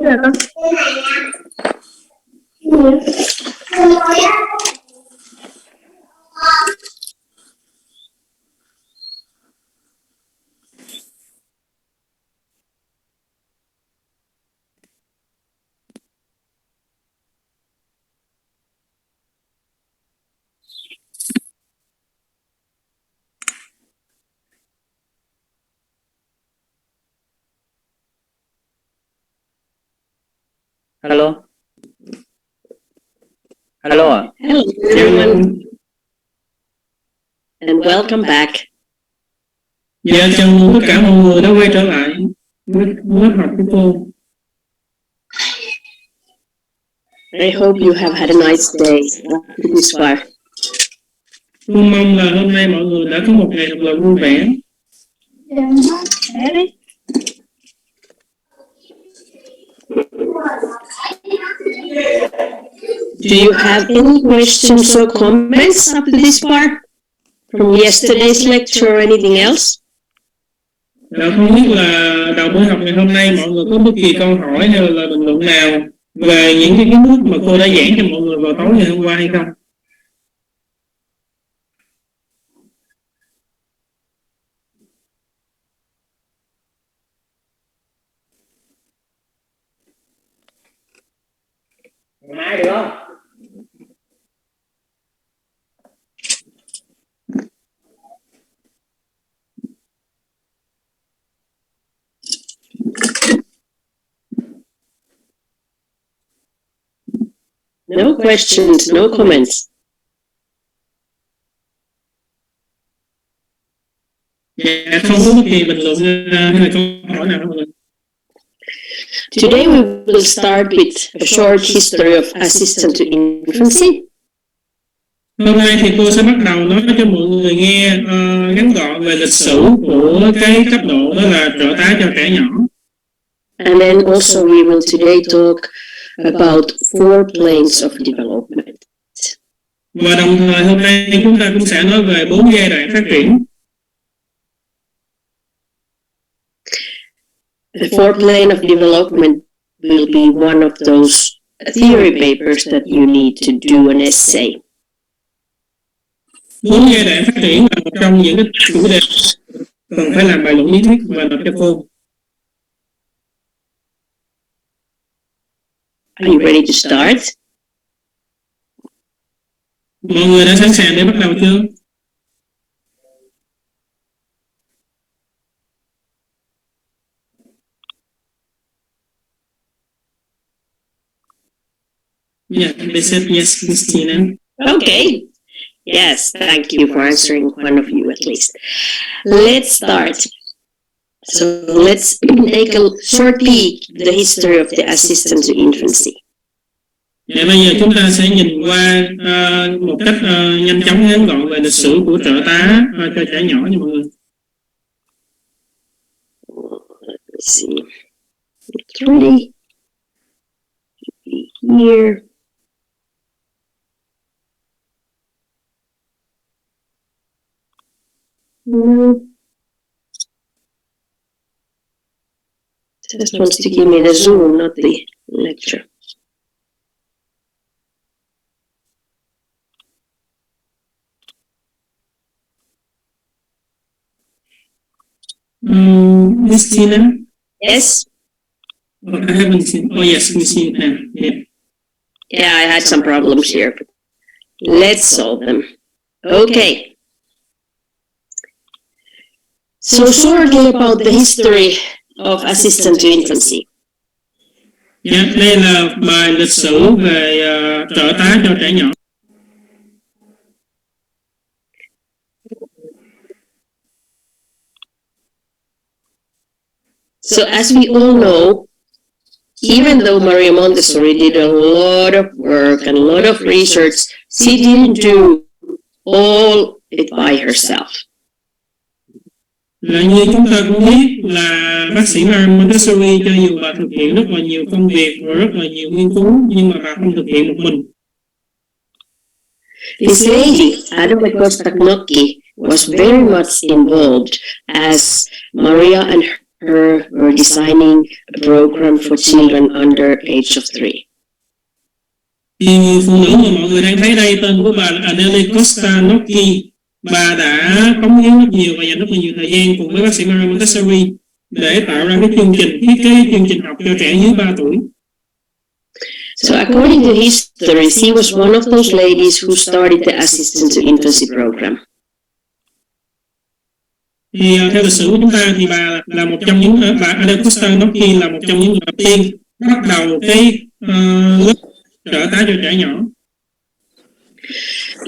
là con. Hello. Hello. Hello everyone and welcome back. Dạ, chào mừng tất cả mọi người đã quay trở lại với lớp học của cô. I hope you have had a nice day this far. Tôi mong là hôm nay mọi người đã có một ngày thật là vui vẻ. Do you have any questions or comments up to this part from yesterday's lecture or anything else? Không biết là đầu buổi học ngày hôm nay mọi người có bất kỳ câu hỏi hay là bình luận nào về những cái kiến thức mà cô đã giảng cho mọi người vào tối ngày hôm qua hay không? Mai được không? No questions, no comments. Dạ, không có bất kỳ bình luận hay là câu hỏi nào đâu mọi người. Today we will start with a short history of assistant to infancy. Hôm nay thì cô sẽ bắt đầu nói cho mọi người nghe ngắn gọn về lịch sử của cái cấp độ đó là trợ tá cho trẻ nhỏ. And then also we will today talk about 4 planes of development. Và đồng thời hôm nay chúng ta cũng sẽ nói về 4 giai đoạn phát triển. The 4 plane of development will be one of those theory papers that you need to do an essay. 4 giai đoạn phát triển là một trong những cái chủ đề cần phải làm bài luận lý thuyết và nộp cho cô. Are you ready to start? Mọi người đã sẵn sàng để bắt đầu chưa? Yeah, they said yes, Christina. Okay. Yes, thank you for answering, one of you at least. Let's start. So let's take a short peek the history of the assistant to infancy. Dạ, bây giờ chúng ta sẽ nhìn qua một cách nhanh chóng ngắn gọn về lịch sử của trợ tá cho trẻ nhỏ nha mọi người. Let's see. It's ready. Here. No. Just wants to give me the Zoom, not the lecture. Christina? Yes? Oh, I haven't seen. Oh, yes, we see it now. Yeah. Yeah, I had some problems here, but let's solve them. Okay. So shortly about the history of assistant to infancy. Dạ, đây là bài lịch sử về trợ tá cho trẻ nhỏ. So as we all know, even though Maria Montessori did a lot of work and a lot of research, she didn't do all it by herself. Là như chúng ta cũng biết là bác sĩ Maria Montessori cho dù bà thực hiện rất là nhiều công việc và rất là nhiều nghiên cứu nhưng mà bà không thực hiện một mình. This lady, Adelaide Kostaknoki, was very much involved as Maria and her were designing a program for children under age of 3. Thì người phụ nữ mà mọi người đang thấy đây tên của bà là Adele Costa Nocchi. Bà đã cống hiến rất nhiều và dành rất là nhiều thời gian cùng với bác sĩ Maria Montessori để tạo ra cái chương trình, thiết kế chương trình học cho trẻ dưới 3 tuổi. So according to history, she was one of those ladies who started the Assistance to Infancy program. Thì theo lịch sử của chúng ta thì bà là một trong những bà Adele Costa Nocchi là một trong những người đầu tiên bắt đầu cái lớp trợ tá cho trẻ nhỏ.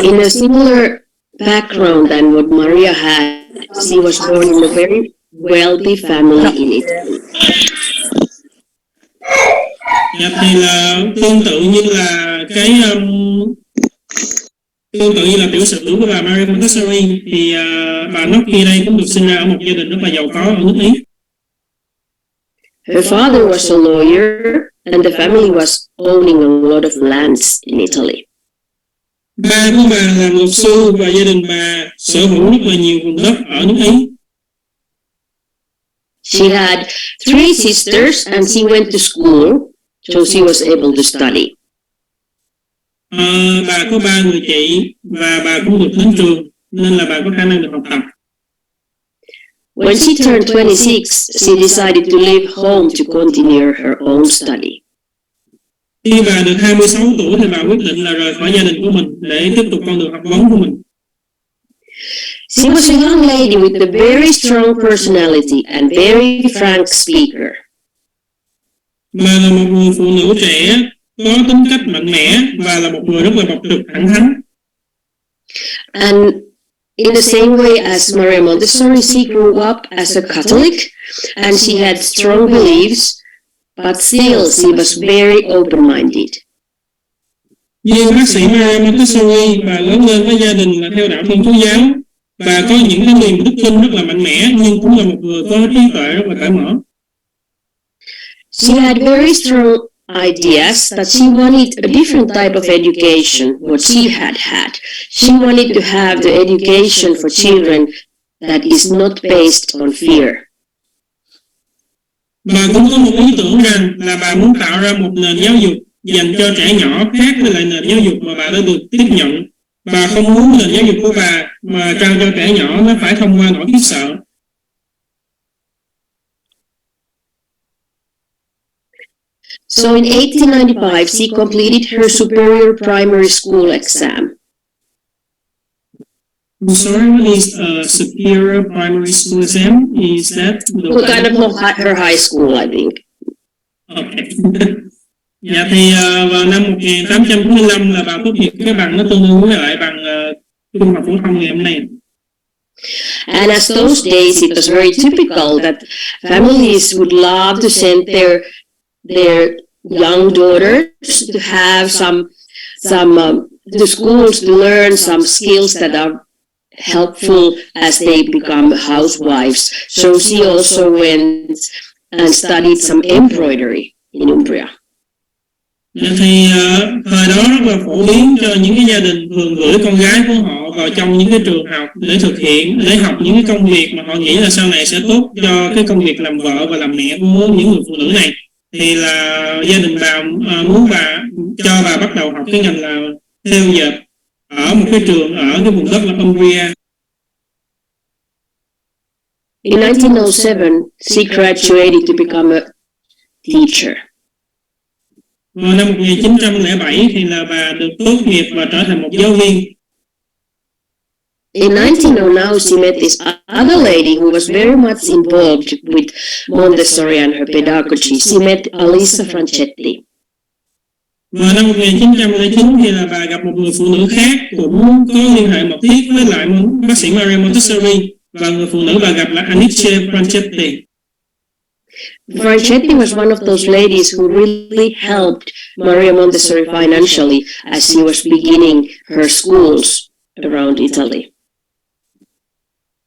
In a similar background than what Maria had, she was born in a very wealthy family in Italy. Dạ, thì là tương tự như là tiểu sử của bà Maria Montessori thì bà Nocchi đây cũng được sinh ra ở một gia đình rất là giàu có ở nước Ý. Her father was a lawyer and the family was owning a lot of lands in Italy. Ba của bà là luật sư và gia đình bà sở hữu rất là nhiều vùng đất ở nước Ý. She had 3 sisters and she went to school, so she was able to study. Bà có 3 người chị và bà cũng được đến trường nên là bà có khả năng được học tập. When she turned 26, she decided to leave home to continue her own study. Khi bà được 26 tuổi thì bà quyết định là rời khỏi gia đình của mình để tiếp tục con đường học vấn của mình. She was a young lady with a very strong personality and very frank speaker. Bà là một người phụ nữ trẻ có tính cách mạnh mẽ và là một người rất là bộc trực thẳng thắn. And in the same way as Maria Montessori, she grew up as a Catholic and she had strong beliefs, but still she was very open-minded. Như bác sĩ Maria Montessori, bà lớn lên với gia đình là theo đạo Thiên Chúa giáo. Bà có những cái niềm đức tin rất là mạnh mẽ nhưng cũng là một người có trí tuệ rất là cởi mở. She had very strong ideas that she wanted a different type of education what she had had. She wanted to have the education for children that is not based on fear. Bà cũng có một ý tưởng rằng là bà muốn tạo ra một nền giáo dục dành cho trẻ nhỏ khác với lại nền giáo dục mà bà đã được tiếp nhận. Bà không muốn nền giáo dục của bà mà trao cho trẻ nhỏ nó phải thông qua nỗi khiếp sợ. So in 1895, she completed her superior primary school exam. I'm sorry, what is a superior primary school exam? Is that Well, kind of her high school, I think. Okay. Dạ thì vào năm 1895 là bà tốt nghiệp cái bằng nó tương đương với lại bằng trung học phổ thông ngày hôm nay. And as those days, it was very typical that families would love to send their young daughters to have some to schools to learn some skills that are helpful as they become housewives. So she also went and studied some embroidery in Umbria. Thì thời đó rất là phổ biến cho những cái gia đình thường gửi con gái của họ vào trong những cái trường học để học những cái công việc mà họ nghĩ là sau này sẽ tốt cho cái công việc làm vợ và làm mẹ của những người phụ nữ này. Thì là gia đình bà muốn cho bà bắt đầu học cái ngành là thêu dệt ở một cái trường ở cái vùng đất là Umbria. In 1907, she graduated to become a teacher. Vào năm 1907 thì là bà được tốt nghiệp và trở thành một giáo viên. In 1909, she met this other lady who was very much involved with Montessori and her pedagogy. She met Alisa Franchetti. Vào năm 1909 thì là bà gặp một người phụ nữ khác cũng có liên hệ mật thiết với lại bác sĩ Maria Montessori, và người phụ nữ bà gặp là Anice Franchetti. Franchetti was one of those ladies who really helped Maria Montessori financially as she was beginning her schools around Italy.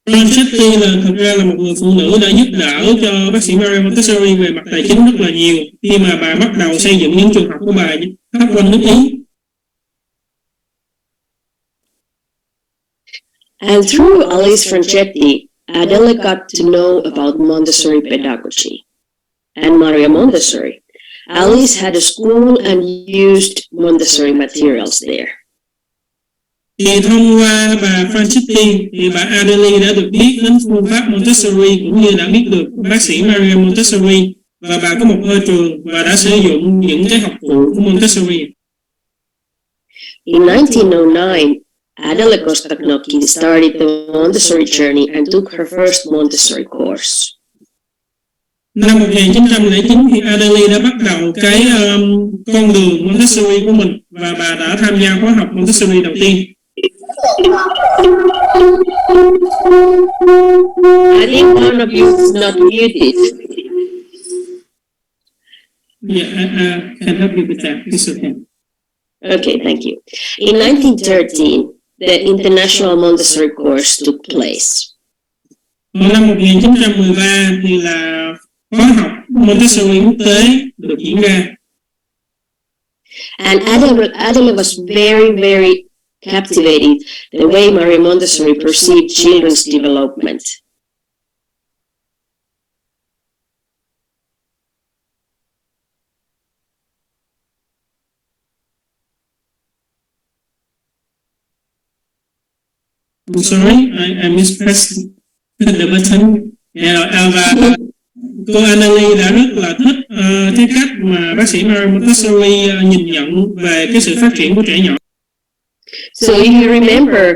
Franchetti thực ra là một người phụ nữ đã giúp đỡ cho bác sĩ Maria Montessori về mặt tài chính rất là nhiều khi mà bà bắt đầu xây dựng những trường học của bà khắp quanh nước Ý. And through Alice Franchetti, Adele got to know about Montessori pedagogy and Maria Montessori. Alice had a school and used Montessori materials there. Thì thông qua bà Francisci thì bà Adele đã được biết đến phương pháp Montessori cũng như đã biết được bác sĩ Maria Montessori, và bà có một ngôi trường và đã sử dụng những cái học cụ của Montessori. In 1909, Adele Kostaknoki started the Montessori journey and took her first Montessori course. Năm 1909 thì Adele đã bắt đầu cái con đường Montessori của mình, và bà đã tham gia khóa học Montessori đầu tiên. I think one of you is not muted. Yeah, I can help you with that. It's okay. Okay, thank you. In 1913, the International Montessori course took place. Vào năm 1913 thì là khóa học Montessori quốc tế được diễn ra. And Adele was very, very captivated the way Maria Montessori perceived children's development. I'm sorry, I mispressed the button. Và cô Annalie đã rất là thích cái cách mà bác sĩ Maria Montessori nhìn nhận về cái sự phát triển của trẻ nhỏ. So if you remember,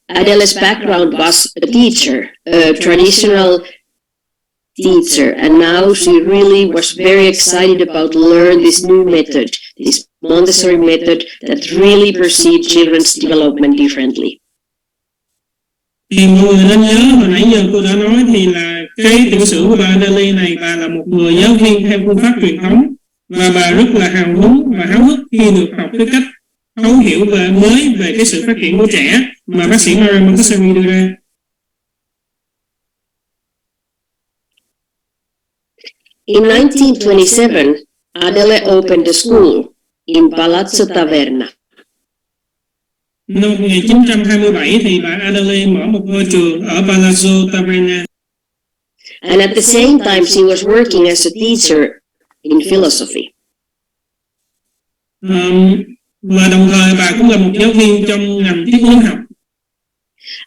Adele's background was a teacher, a traditional teacher, and now she really was very excited about learn this new method, this Montessori method that really perceived children's development differently. Thì mọi người nên nhớ hồi nãy giờ cô đã nói thì là cái tiểu sử của bà Adele này, bà là một người giáo viên theo phương pháp truyền thống, và bà rất là hào hứng và háo hức khi được học cái cách thấu hiểu mới về cái sự phát triển của trẻ mà bác sĩ Maria Montessori đưa ra. In 1927, Adele opened a school in Palazzo Taverna. Năm 1927 thì bà Adele mở một ngôi trường ở Palazzo Taverna. And at the same time, she was working as a teacher in philosophy. Và đồng thời bà cũng là một giáo viên trong ngành triết lý học.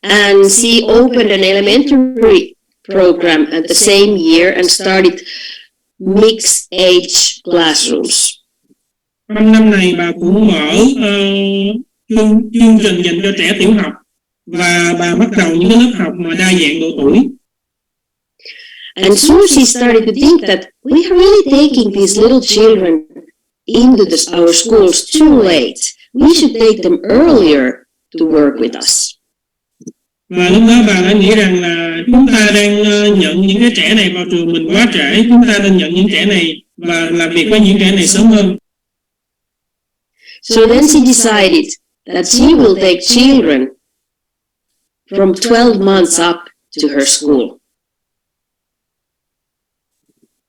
And she opened an elementary program at the same year and started mixed age classrooms. Trong năm này bà cũng mở chương trình dành cho trẻ tiểu học, và bà bắt đầu những cái lớp học mà đa dạng độ tuổi. And soon she started to think that we are really taking these little children into our schools too late. We should take them earlier to work with us. Và lúc đó bà đã nghĩ rằng là chúng ta đang nhận những cái trẻ này vào trường mình quá trễ, chúng ta nên nhận những trẻ này và làm việc với những trẻ này sớm hơn. So then she decided that she will take children from 12 months up to her school.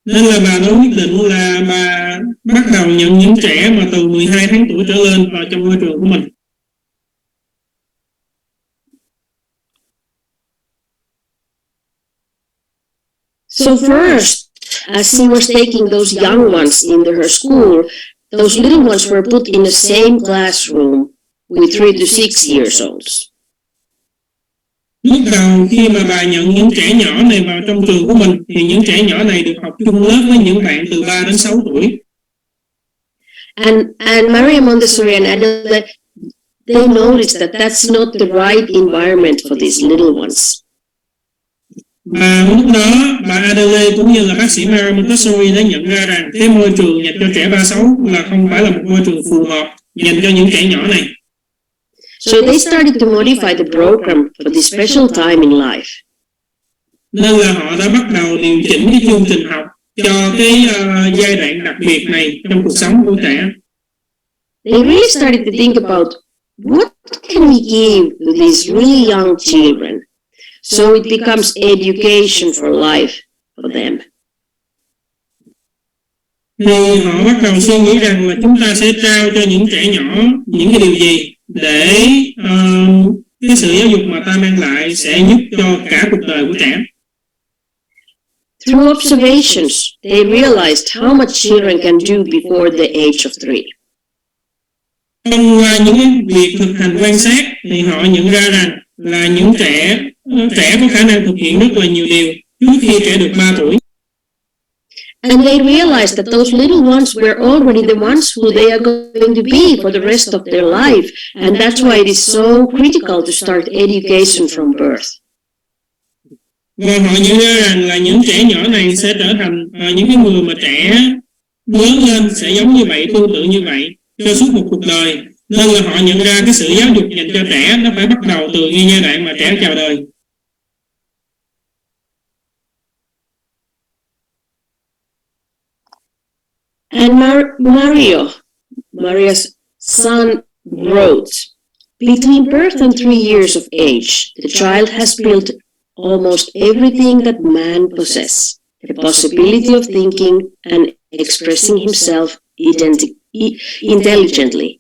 Nên là bà đã quyết định là bà bắt đầu nhận những trẻ mà từ 12 tháng tuổi trở lên vào trong ngôi trường của mình. So first, as she was taking those young ones into her school, those little ones were put in the same classroom with 3 to 6 years olds. Lúc đầu khi mà bà nhận những trẻ nhỏ này vào trong trường của mình thì những trẻ nhỏ này được học chung lớp với những bạn từ 3 đến 6 tuổi. And Maria Montessori and Adele, they noticed that that's not the right environment for these little ones. Và lúc đó bà Adele cũng như là bác sĩ Maria Montessori đã nhận ra rằng cái môi trường dành cho trẻ 3-6 là không phải là một môi trường phù hợp dành cho những trẻ nhỏ này. So they started to modify the program for this special time in life. Nên là họ đã bắt đầu điều chỉnh cái chương trình học cho cái giai đoạn đặc biệt này trong cuộc sống của trẻ. They really started to think about what can we give to these really young children so it becomes education for life for them. Thì họ bắt đầu suy nghĩ rằng là chúng ta sẽ trao cho những trẻ nhỏ những cái điều gì để cái sự giáo dục mà ta mang lại sẽ giúp cho cả cuộc đời của trẻ. Through observations, they realized how much children can do before the age of 3. Thông qua những cái việc thực hành quan sát thì họ nhận ra rằng là những trẻ có khả năng thực hiện rất là nhiều điều trước khi trẻ được 3 tuổi. And they realized that those little ones were already the ones who they are going to be for the rest of their life. And that's why it is so critical to start education from birth. Và họ nhận ra rằng là những trẻ nhỏ này sẽ trở thành những cái người mà trẻ lớn lên sẽ giống như vậy, tương tự như vậy cho suốt một cuộc đời. Nên là họ nhận ra cái sự giáo dục dành cho trẻ nó phải bắt đầu từ ngay giai đoạn mà trẻ chào đời. And Maria's son wrote, between birth and 3 years of age, the child has built almost everything that man possesses, the possibility of thinking and expressing himself intelligently,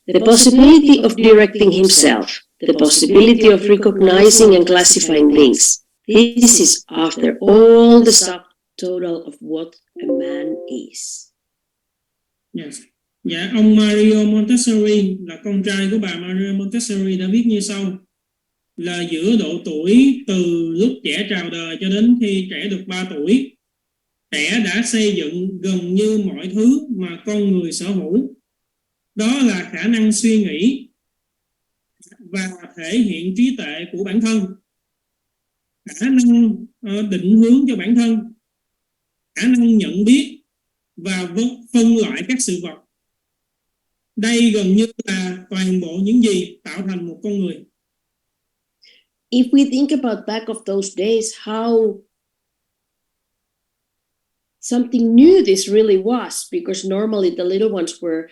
the possibility of directing himself, the possibility of recognizing and classifying things. This is after all the subtotal of what a man is. Yes. Dạ, ông Mario Montessori là con trai của bà Maria Montessori đã viết như sau, là giữa độ tuổi từ lúc trẻ chào đời cho đến khi trẻ được 3 tuổi, trẻ đã xây dựng gần như mọi thứ mà con người sở hữu. Đó là khả năng suy nghĩ và thể hiện trí tuệ của bản thân, khả năng định hướng cho bản thân, khả năng nhận biết và phân loại các sự vật. Đây gần như là toàn bộ những gì tạo thành một con người. If we think about back of those days, how something new this really was, because normally the little ones were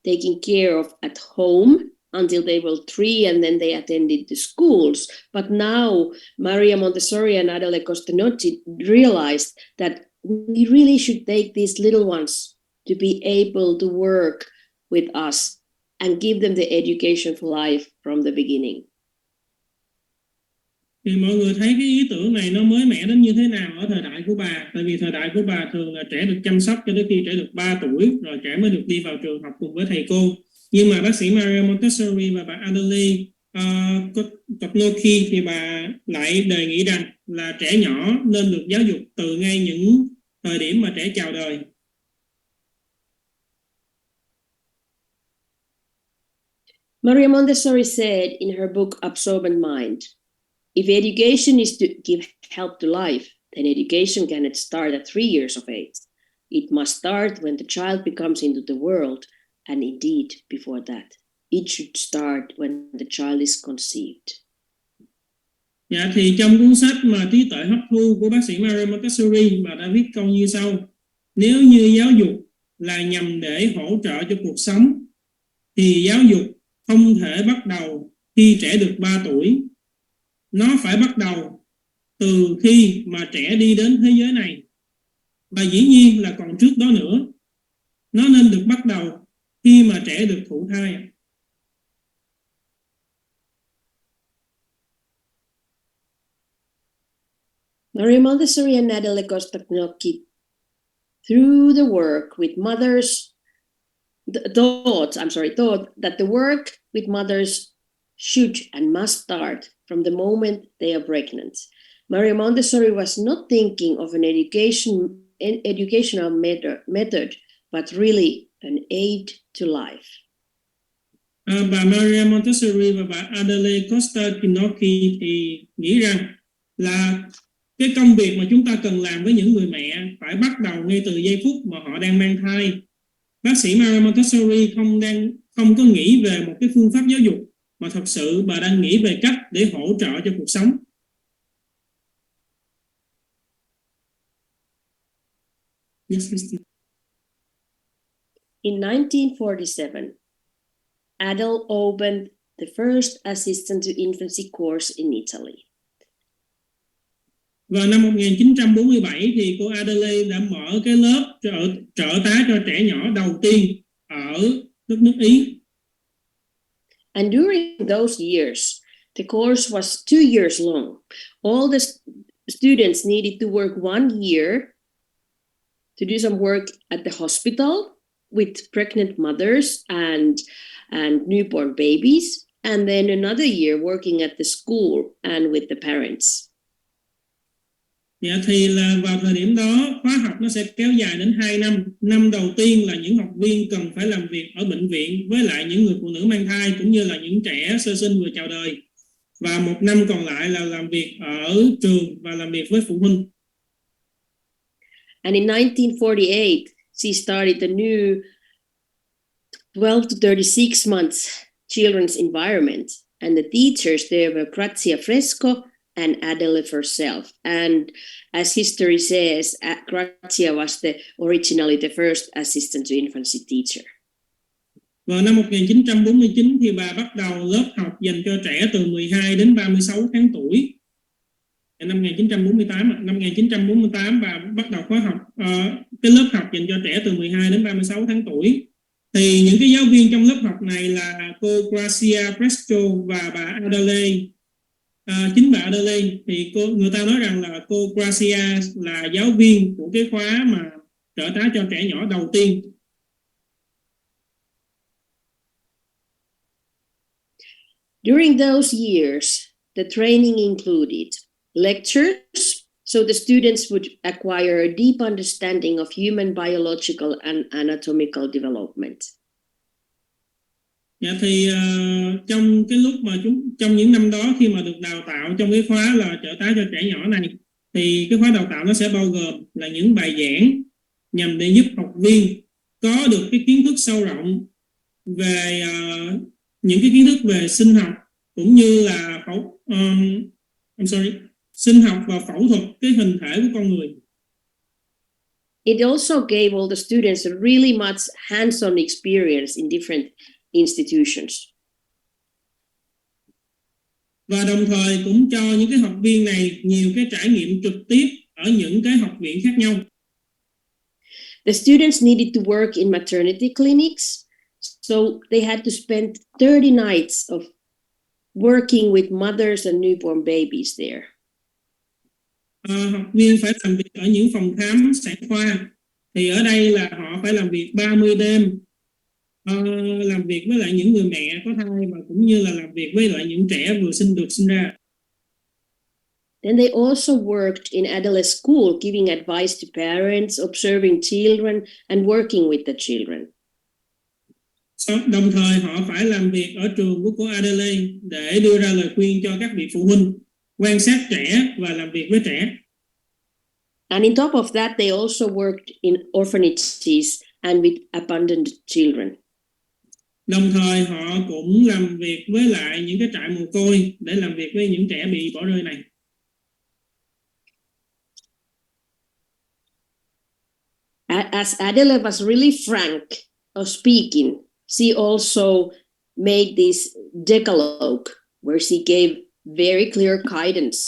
taken care of at home until they were 3 and then they attended the schools. But now Maria Montessori and Adele Costanotti realized that we really should take these little ones to be able to work with us and give them the education for life from the beginning. Thì mọi người thấy cái ý tưởng này nó mới mẻ đến như thế nào ở thời đại của bà. Tại vì thời đại của bà thường là trẻ được chăm sóc cho đến khi trẻ được 3 tuổi, rồi trẻ mới được đi vào trường học cùng với thầy cô. Nhưng mà bác sĩ Maria Montessori và bà Adele Costanotti thì bà lại đề nghị rằng là trẻ nhỏ nên được giáo dục từ ngay những thời điểm mà trẻ chào đời. Maria Montessori said in her book Absorbent Mind, if education is to give help to life, then education cannot start at 3 years of age. It must start when the child becomes into the world, and indeed before that. It should start when the child is conceived. Dạ, thì trong cuốn sách mà trí tuệ hấp thu của bác sĩ Maria Montessori, bà đã viết câu như sau: nếu như giáo dục là nhằm để hỗ trợ cho cuộc sống, thì giáo dục không thể bắt đầu khi trẻ được 3 tuổi. Nó phải bắt đầu từ khi mà trẻ đi đến thế giới này. Và dĩ nhiên là còn trước đó nữa. Nó nên được bắt đầu khi mà trẻ được thụ thai. Maria Montessori and Adele Costanotti, through the work with mothers, thought that the work with mothers should and must start from the moment they are pregnant. Maria Montessori was not thinking of an educational method, but really an aid to life. Bà Maria Montessori và bà Adele Costanotti thì nghĩ rằng là cái công việc mà chúng ta cần làm với những người mẹ phải bắt đầu ngay từ giây phút mà họ đang mang thai. Bác sĩ Maria Montessori không có nghĩ về một cái phương pháp giáo dục, mà thật sự bà đang nghĩ về cách để hỗ trợ cho cuộc sống. Yes, Christine. In 1947, Adele opened the first assistant to infancy course in Italy. Vào năm 1947 thì cô Adele đã mở cái lớp trợ tá cho trẻ nhỏ đầu tiên ở đất nước Ý. And during those years, The course was 2 years long. All the students needed to work 1 year to do some work at the hospital with pregnant mothers and newborn babies, and then another year working at the school and with the parents. Dạ thì là vào thời điểm đó khóa học nó sẽ kéo dài đến 2 năm. Năm đầu tiên là những học viên cần phải làm việc ở bệnh viện với lại những người phụ nữ mang thai cũng như là những trẻ sơ sinh vừa chào đời. Và 1 năm còn lại là làm việc ở trường và làm việc với phụ huynh. And in 1948, she started the new 12 to 36 months children's environment. And the teachers there were Grazia Fresco and Adele herself. And as history says, Grazia was originally the first assistant to infancy teacher. Vào năm 1949 thì bà bắt đầu lớp học dành cho trẻ từ 12 đến 36 tháng tuổi. Năm 1948 bà bắt đầu khóa học cái lớp học dành cho trẻ từ 12 đến 36 tháng tuổi. Thì những cái giáo viên trong lớp học này là cô Grazia Fresco và bà Adele. Chính bà Adele thì người ta nói rằng là cô Grazia là giáo viên của cái khóa mà trợ tá cho trẻ nhỏ đầu tiên. During those years, the training included lectures, so the students would acquire a deep understanding of human biological and anatomical development. Dạ thì trong cái lúc mà trong những năm đó khi mà được đào tạo trong cái khóa là trợ tá cho trẻ nhỏ này thì cái khóa đào tạo nó sẽ bao gồm là những bài giảng nhằm để giúp học viên có được cái kiến thức sâu rộng về những cái kiến thức về sinh học cũng như là sinh học và phẫu thuật cái hình thể của con người. It also gave all the students a really much hands-on experience in different institutions. Và đồng thời cũng cho những cái học viên này nhiều cái trải nghiệm trực tiếp ở những cái học viện khác nhau. The students needed to work in maternity clinics, so they had to spend 30 nights of working with mothers and newborn babies there. Học viên phải làm việc ở những phòng khám sản khoa. Thì ở đây là họ phải làm việc 30 đêm, làm việc với lại những người mẹ có thai và cũng như là làm việc với lại những trẻ vừa được sinh ra. Then they also worked in Adelaide school, giving advice to parents, observing children, and working with the children. Đồng thời họ phải làm việc ở trường của cô Adelaide để đưa ra lời khuyên cho các vị phụ huynh, quan sát trẻ và làm việc với trẻ. And in top of that, they also worked in orphanages and with abandoned children. Đồng thời họ cũng làm việc với lại những cái trại mồ côi để làm việc với những trẻ bị bỏ rơi này. As Adele was really frank of speaking, she also made this decalogue where she gave very clear guidance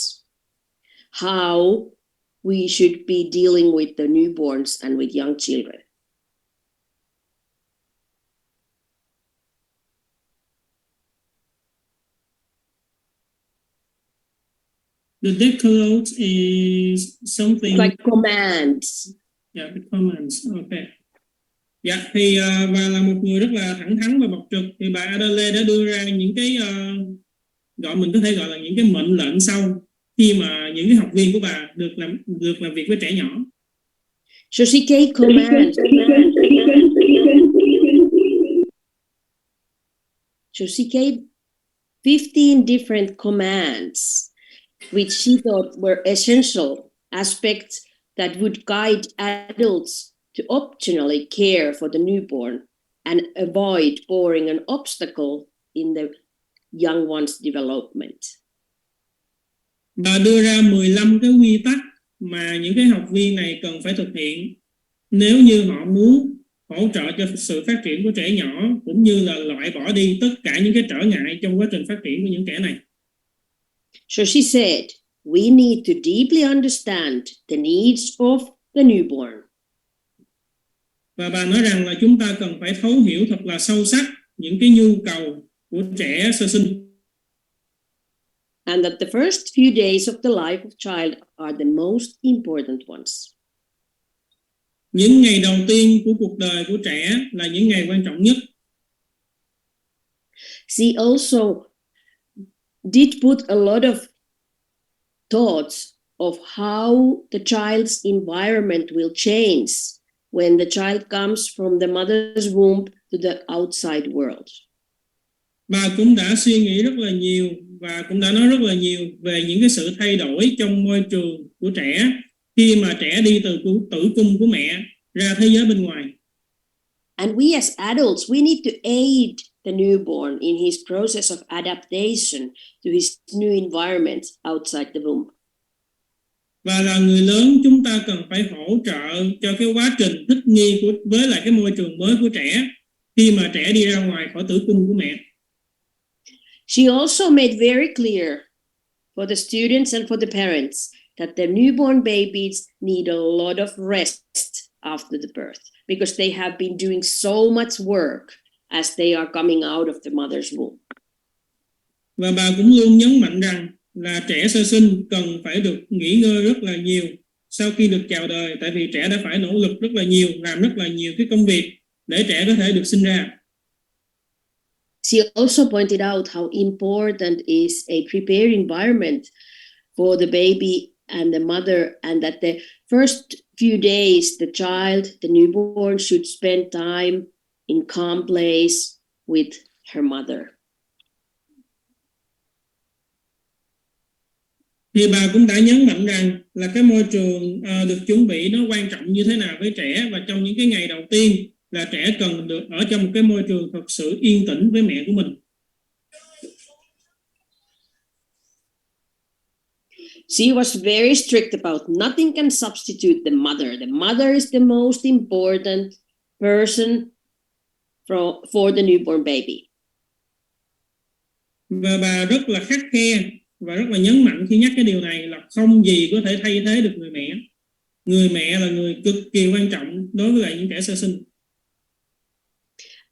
how we should be dealing with the newborns and with young children. The Decalogue is something like commands. Yeah, the commands. Okay. Dạ thì và là một người rất là thẳng thắn và bộc trực thì bà Adele đã đưa ra những cái mình có thể gọi là những cái mệnh lệnh sau khi mà những cái học viên của bà được làm việc với trẻ nhỏ. So she gave commands. So she gave 15 different commands, which she thought were essential aspects that would guide adults to optionally care for the newborn and avoid boring an obstacle in the young one's development. Bà đưa ra 15 cái quy tắc mà những cái học viên này cần phải thực hiện nếu như họ muốn hỗ trợ cho sự phát triển của trẻ nhỏ cũng như là loại bỏ đi tất cả những cái trở ngại trong quá trình phát triển của những trẻ này. So she said, we need to deeply understand the needs of the newborn. Và bà nói rằng là chúng ta cần phải thấu hiểu thật là sâu sắc những cái nhu cầu của trẻ sơ sinh. and that the first few days of the life of child are the most important ones. Những ngày đầu tiên của cuộc đời của trẻ là những ngày quan trọng nhất. She also did put a lot of thoughts of how the child's environment will change when the child comes from the mother's womb to the outside world. Bà cũng đã suy nghĩ rất là nhiều và cũng đã nói rất là nhiều về những cái sự thay đổi trong môi trường của trẻ khi mà trẻ đi từ tử cung của mẹ ra thế giới bên ngoài. And we as adults, we need to aid the newborn in his process of adaptation to his new environment outside the womb. Và là người lớn chúng ta cần phải hỗ trợ cho cái quá trình thích nghi với lại cái môi trường mới của trẻ khi mà trẻ đi ra ngoài khỏi tử cung của mẹ. She also made very clear for the students and for the parents that the newborn babies need a lot of rest after the birth because they have been doing so much work as they are coming out of the mother's womb. Và bà cũng luôn nhấn mạnh rằng là trẻ sơ sinh cần phải được nghỉ ngơi rất là nhiều sau khi được chào đời, tại vì trẻ đã phải nỗ lực rất là nhiều, làm rất là nhiều cái công việc để trẻ có thể được sinh ra. She also pointed out how important is a prepared environment for the baby and the mother, and that the first few days the child, the newborn, should spend time in calm place with her mother. Thì bà cũng đã nhấn mạnh rằng là cái môi trường được chuẩn bị nó quan trọng như thế nào với trẻ, và trong những cái ngày đầu tiên là trẻ cần được ở trong một cái môi trường thật sự yên tĩnh với mẹ của mình. She was very strict about nothing can substitute the mother. The mother is the most important person for the newborn baby. Và bà rất là khắt khe và rất là nhấn mạnh khi nhắc cái điều này là không gì có thể thay thế được người mẹ. Người mẹ là người cực kỳ quan trọng đối với lại những trẻ sơ sinh.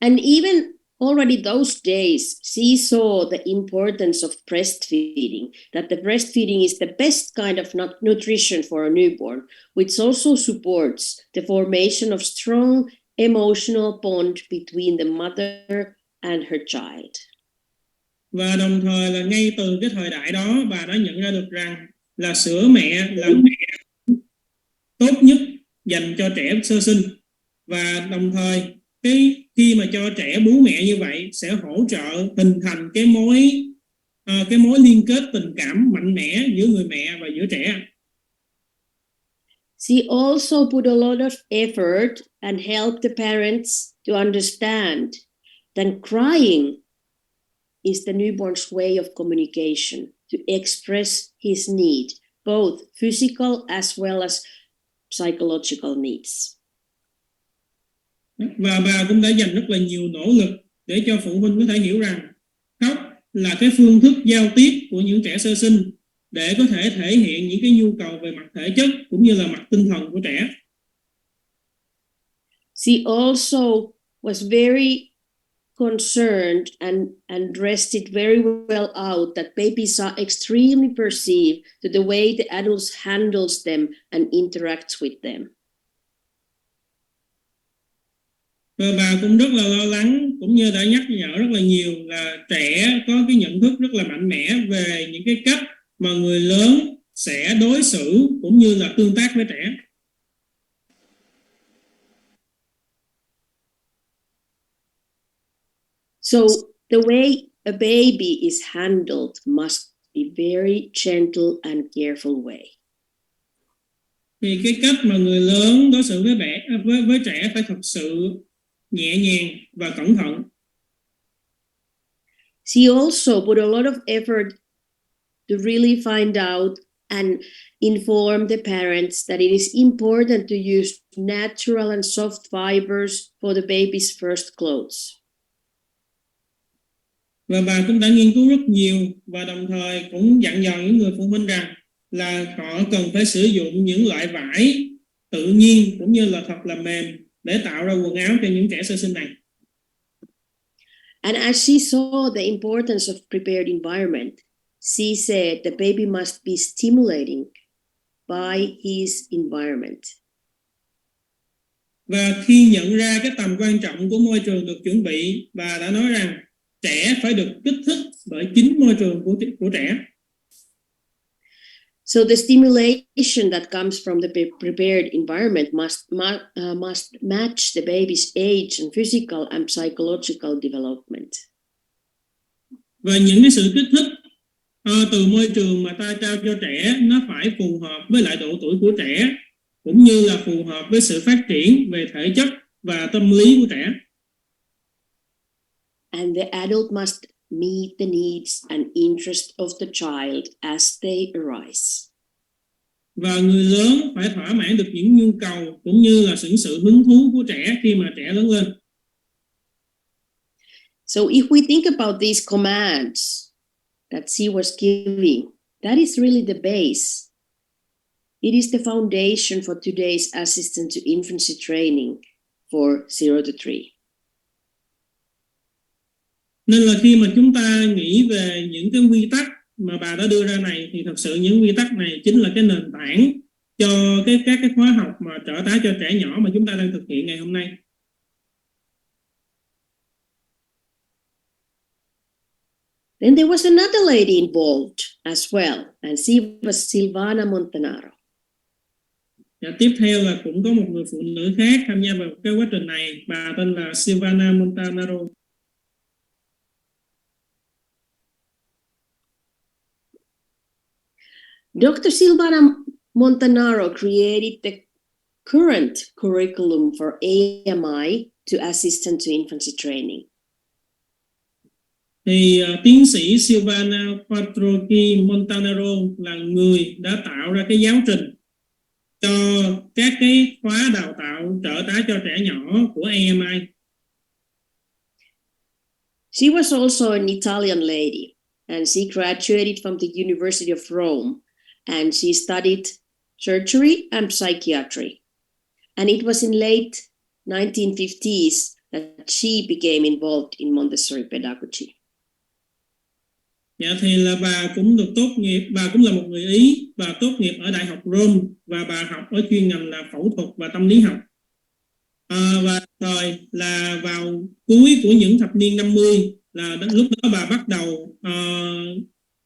And even already those days, she saw the importance of breastfeeding, that the breastfeeding is the best kind of nutrition for a newborn, which also supports the formation of strong emotional bond between the mother and her child. Và đồng thời là ngay từ cái thời đại đó bà đã nhận ra được rằng là sữa mẹ là mẹ tốt nhất dành cho trẻ sơ sinh, và đồng thời khi mà cho trẻ bú mẹ như vậy sẽ hỗ trợ hình thành cái mối liên kết tình cảm mạnh mẽ giữa người mẹ và giữa trẻ. She also put a lot of effort and helped the parents to understand that crying is the newborn's way of communication, to express his need, both physical as well as psychological needs. Và bà cũng đã dành rất là nhiều nỗ lực để cho phụ huynh có thể hiểu rằng khóc là cái phương thức giao tiếp của những trẻ sơ sinh để có thể thể hiện những cái nhu cầu về mặt thể chất cũng như là mặt tinh thần của trẻ. She also was very concerned and dressed it very well out that babies are extremely perceived to the way the adults handles them and interacts with them. Và bà cũng rất là lo lắng cũng như đã nhắc nhở rất là nhiều là trẻ có cái nhận thức rất là mạnh mẽ về những cái cách mà người lớn sẽ đối xử cũng như là tương tác với trẻ. So the way a baby is handled must be very gentle and careful way. Thì cái cách mà người lớn đối xử với trẻ phải thật sự nhẹ nhàng và cẩn thận. She also put a lot of effort to really find out and inform the parents that it is important to use natural and soft fibers for the baby's first clothes. Và bà cũng đã nghiên cứu rất nhiều và đồng thời cũng dặn dò những người phụ huynh rằng là họ cần phải sử dụng những loại vải tự nhiên cũng như là thật là mềm để tạo ra quần áo cho những trẻ sơ sinh này. And as she saw the importance of prepared environment, she said the baby must be stimulating by his environment. Và khi nhận ra cái tầm quan trọng của môi trường được chuẩn bị, bà đã nói rằng trẻ phải được kích thích bởi chính môi trường của trẻ. So the stimulation that comes from the prepared environment must match the baby's age and physical and psychological development. Và những cái sự kích thích từ môi trường mà ta trao cho trẻ nó phải phù hợp với lại độ tuổi của trẻ, cũng như là phù hợp với sự phát triển về thể chất và tâm lý của trẻ. And the adult must meet the needs and interests of the child as they arise. Và người lớn phải thỏa mãn được những nhu cầu cũng như là sự hứng thú của trẻ khi mà trẻ lớn lên. So if we think about these commands that she was giving, that is really the base. It is the foundation for today's assistant to infancy training for 0 to 3. Nên là khi mà chúng ta nghĩ về những cái quy tắc mà bà đã đưa ra này, thì thật sự những quy tắc này chính là cái nền tảng cho các cái khóa học mà trợ tá cho trẻ nhỏ mà chúng ta đang thực hiện ngày hôm nay. Then there was another lady involved as well, and she was Silvana Montanaro. Và tiếp theo là cũng có một người phụ nữ khác tham gia vào cái quá trình này, bà tên là Silvana Montanaro. Dr. Silvana Montanaro created the current curriculum for AMI to assistant to infancy training. Thì tiến sĩ Silvana Montanaro là người đã tạo ra cái giáo trình cho các cái khóa đào tạo trợ tá cho trẻ nhỏ của AMI. She was also an Italian lady, and she graduated from the University of Rome, and she studied surgery and psychiatry. And it was in late 1950s that she became involved in Montessori pedagogy. Dạ, thì là bà cũng được tốt nghiệp, bà cũng là một người Ý, bà tốt nghiệp ở Đại học Rome và bà học ở chuyên ngành là phẫu thuật và tâm lý học. Và rồi là vào cuối của những thập niên 50 là lúc đó bà bắt đầu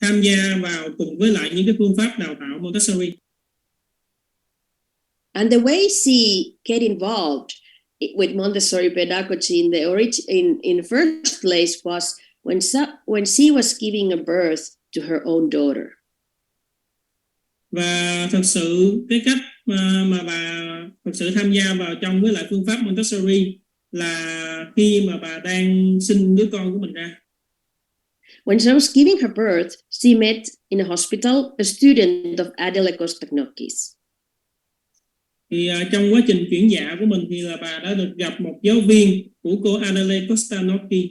tham gia vào cùng với lại những cái phương pháp đào tạo Montessori. And the way she get involved with Montessori pedagogy in the first place was when she was giving a birth to her own daughter. Và thật sự cái cách mà bà thật sự tham gia vào trong với lại phương pháp Montessori là khi mà bà đang sinh đứa con của mình ra. When she was giving her birth, she met in a hospital a student of Adele Kostaknokis. Thì trong quá trình chuyển dạ của mình thì là bà đã được gặp một giáo viên của cô Adele Kostaknokis.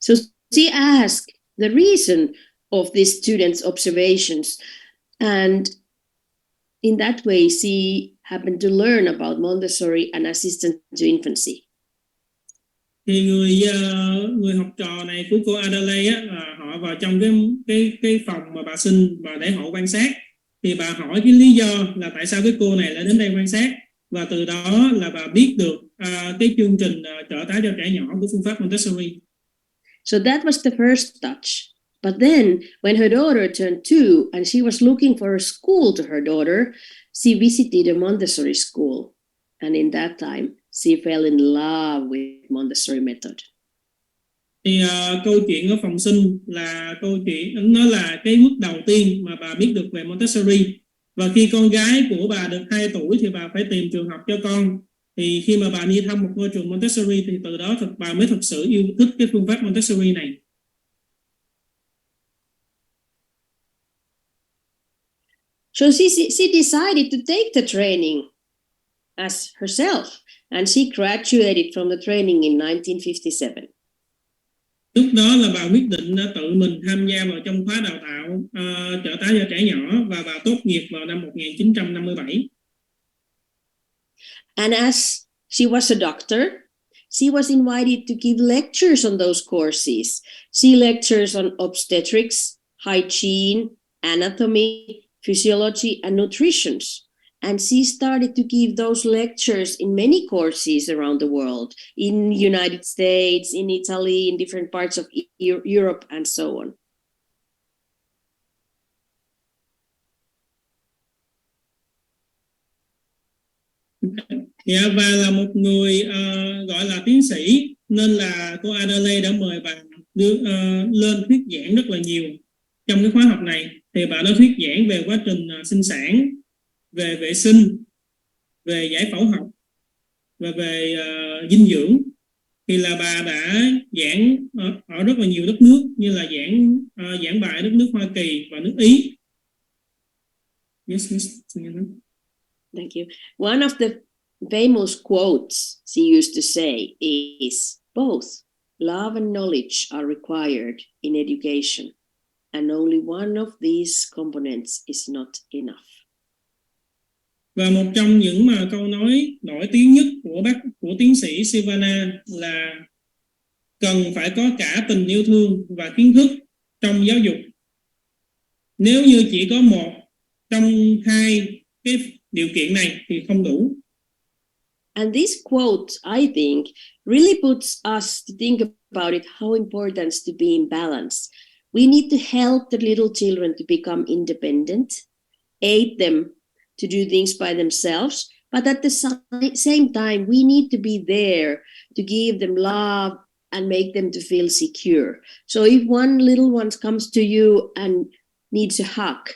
So she asked the reason of this student's observations, and in that way she happened to learn about Montessori and assistant to infancy. Thì người học trò này của cô Adele á, là họ vào trong cái phòng mà bà sinh và để họ quan sát, thì bà hỏi cái lý do là tại sao cái cô này lại đến đây quan sát, và từ đó là bà biết được cái chương trình trợ tá cho trẻ nhỏ của phương pháp Montessori. So that was the first touch. But then when her daughter turned 2 and she was looking for a school to her daughter, she visited a Montessori school. And in that time, she fell in love with Montessori method. Thì câu chuyện ở phòng sinh là câu chuyện, nó là cái bước đầu tiên mà bà biết được về Montessori. Và khi con gái của bà được 2 tuổi thì bà phải tìm trường học cho con. Thì khi mà bà đi thăm một ngôi trường Montessori thì từ đó bà mới thực sự yêu thích cái phương pháp Montessori này. So she decided to take the training as herself, and she graduated from the training in 1957. Lúc đó là bà quyết định tự mình tham gia vào trong khóa đào tạo trợ tá cho trẻ nhỏ, và bà tốt nghiệp vào năm 1957. And as she was a doctor, she was invited to give lectures on those courses. She lectures on obstetrics, hygiene, anatomy, physiology, and nutrition. And she started to give those lectures in many courses around the world, in United States, in Italy, in different parts of Europe, and so on. Dạ, và là một người gọi là tiến sĩ, nên là cô Adelaide đã mời bà lên thuyết giảng rất là nhiều. Trong cái khóa học này thì bà đã thuyết giảng về quá trình sinh sản, về vệ sinh, về giải phẫu học và về dinh dưỡng. Thì là bà đã giảng ở rất là nhiều đất nước, như là giảng bài ở đất nước Hoa Kỳ và nước Ý. Yes, yes. Thank you. One of the famous quotes she used to say is, both love and knowledge are required in education, and only one of these components is not enough. Và một trong những câu nói nổi tiếng nhất của tiến sĩ Sivana là cần phải có cả tình yêu thương và kiến thức trong giáo dục. Nếu như chỉ có một trong hai cái điều kiện này thì không đủ. And this quote, I think, really puts us to think about it, how important to be in balance. We need to help the little children to become independent, aid them to do things by themselves, but at the same time, we need to be there to give them love and make them to feel secure. So if one little one comes to you and needs a hug,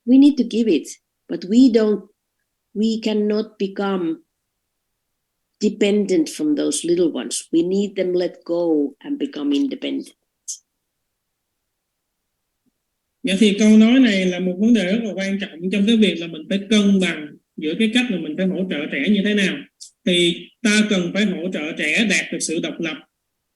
we need to give it, but we cannot become dependent from those little ones. We need them let go and become independent. Dạ, thì câu nói này là một vấn đề rất là quan trọng trong cái việc là mình phải cân bằng giữa cái cách là mình phải hỗ trợ trẻ như thế nào. Thì ta cần phải hỗ trợ trẻ đạt được sự độc lập,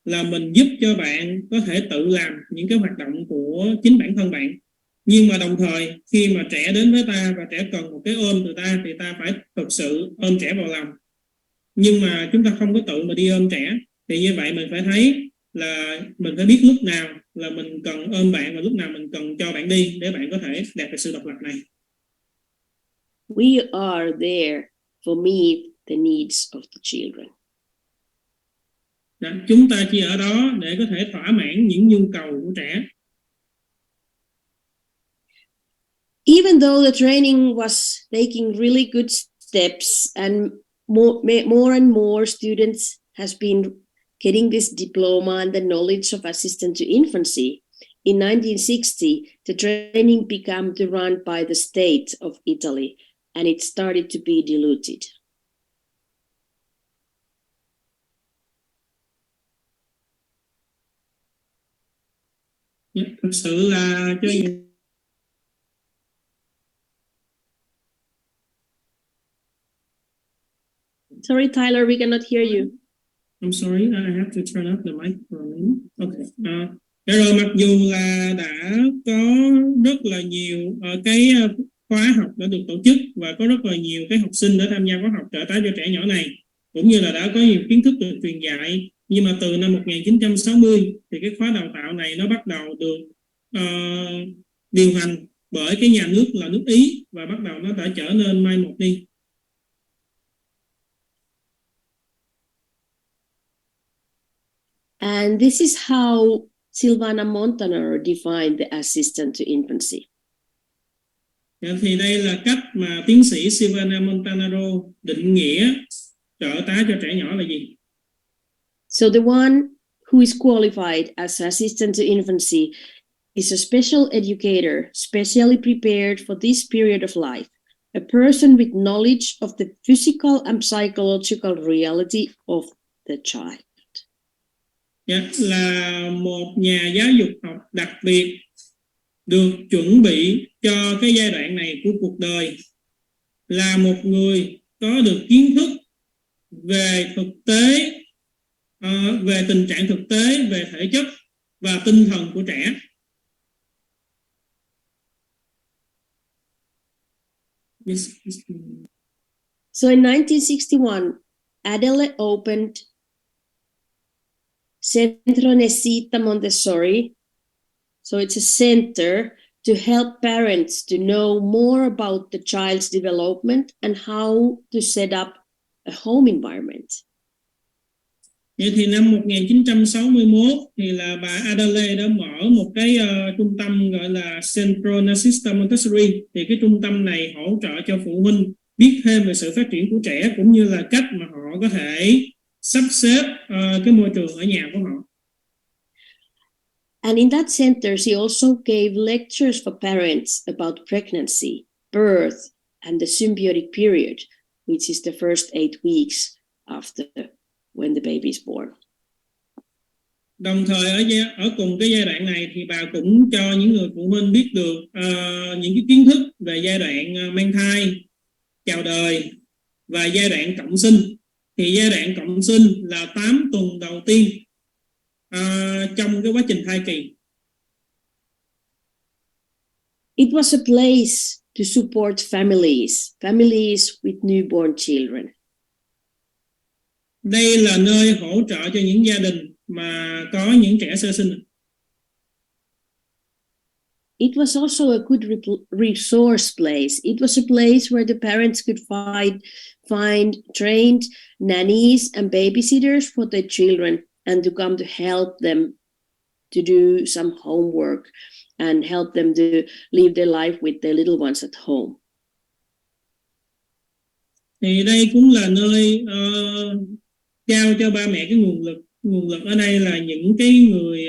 là mình giúp cho bạn có thể tự làm những cái hoạt động của chính bản thân bạn. Nhưng mà đồng thời khi mà trẻ đến với ta và trẻ cần một cái ôm từ ta thì ta phải thực sự ôm trẻ vào lòng. Nhưng mà chúng ta không có tự mà đi ôm trẻ. Thì như vậy mình phải thấy là mình phải biết lúc nào là mình cần ôm bạn và lúc nào mình cần cho bạn đi để bạn có thể đạt được sự độc lập này. We are there for meet the needs of the children. Chúng ta chỉ ở đó để có thể thỏa mãn những nhu cầu của trẻ. Even though the training was taking really good steps and more and more students has been getting this diploma and the knowledge of assistant to infancy, in 1960, the training began to run by the state of Italy, and it started to be diluted. Thực sự là cho Sorry, Tyler, we cannot hear you. I'm sorry, I have to turn up the mic for a minute. Okay. Rồi mặc dù là đã có rất là nhiều cái khóa học đã được tổ chức và có rất là nhiều cái học sinh đã tham gia khóa học trợ tá cho trẻ nhỏ này, cũng như là đã có nhiều kiến thức được truyền dạy, nhưng mà từ năm 1960 thì cái khóa đào tạo này nó bắt đầu được điều hành bởi cái nhà nước là nước Ý, và bắt đầu nó đã trở nên mai một đi. And this is how Silvana Montanaro defined the assistant to infancy. Thì đây là cách mà tiến sĩ Silvana Montanaro định nghĩa trợ tá cho trẻ nhỏ là gì? So the one who is qualified as assistant to infancy is a special educator, specially prepared for this period of life, a person with knowledge of the physical and psychological reality of the child. Là một nhà giáo dục học đặc biệt được chuẩn bị cho cái giai đoạn này của cuộc đời, là một người có được kiến thức về thực tế, về tình trạng thực tế, về thể chất và tinh thần của trẻ. So in 1961, Adelaide opened Centro Nesita Montessori So it's a center to help parents to know more about the child's development and how to set up a home environment. Vậy thì năm 1961 thì là bà Adelaide đã mở một cái trung tâm gọi là Centro Nazista Montessori. Thì cái trung tâm này hỗ trợ cho phụ huynh biết thêm về sự phát triển của trẻ cũng như là cách mà họ có thể sắp xếp cái môi trường ở nhà của họ. And in that center, she also gave lectures for parents about pregnancy, birth, and the symbiotic period, which is the first 8 weeks after when the baby is born. Đồng thời ở cùng cái giai đoạn này thì bà cũng cho những người phụ huynh biết được những cái kiến thức về giai đoạn mang thai, chào đời và giai đoạn cộng sinh. Thì giai đoạn cộng sinh là 8 tuần đầu tiên trong cái quá trình thai kỳ. It was a place to support families with newborn children. Đây là nơi hỗ trợ cho những gia đình mà có những trẻ sơ sinh. It was also a good resource place. It was a place where the parents could find trained nannies and babysitters for their children and to come to help them to do some homework and help them to live their life with their little ones at home. Thì đây cũng là nơi trao cho ba mẹ cái nguồn lực. Nguồn lực ở đây là những cái người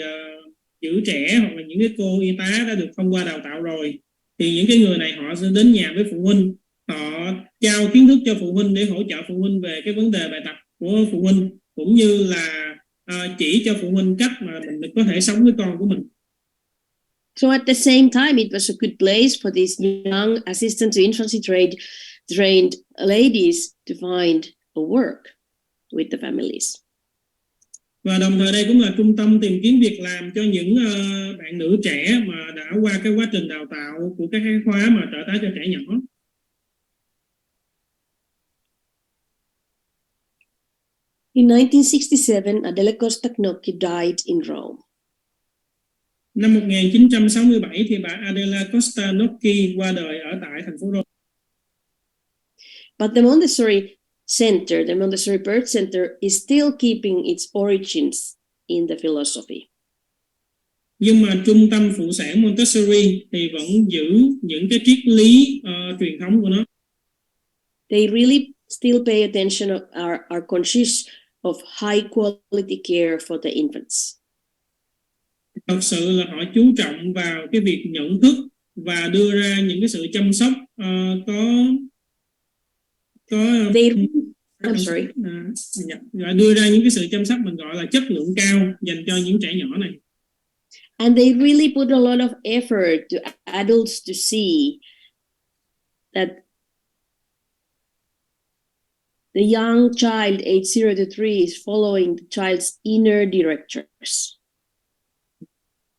giữ trẻ hoặc là những cái cô y tá đã được thông qua đào tạo rồi. Thì những cái người này họ sẽ đến nhà với phụ huynh, họ trao kiến thức cho phụ huynh để hỗ trợ phụ huynh về cái vấn đề bài tập của phụ huynh, cũng như là chỉ cho phụ huynh cách mà mình có thể sống với con của mình. So at the same time, it was a good place for these young assistant to infancy trained ladies to find a work with the families. Và đồng thời đây cũng là trung tâm tìm kiếm việc làm cho những bạn nữ trẻ mà đã qua cái quá trình đào tạo của các cái khóa mà trợ tá cho trẻ nhỏ. In 1967, Adele Costa Gnocchi died in Rome. Năm 1967 thì bà Adela Costa Gnocchi qua đời ở tại thành phố Rome. But the Montessori Center, the Montessori Birth Center, is still keeping its origins in the philosophy. Nhưng mà trung tâm phụ sản Montessori thì vẫn giữ những cái triết lý truyền thống của nó. They really still pay attention, are conscious of high quality care for the infants. Thật sự là họ chú trọng vào cái việc nhận thức và đưa ra những cái sự chăm sóc đưa ra những cái sự chăm sóc mình gọi là chất lượng cao dành cho những trẻ nhỏ này. And they really put a lot of effort to adults to see that the young child age 0 to 3 is following the child's inner directors.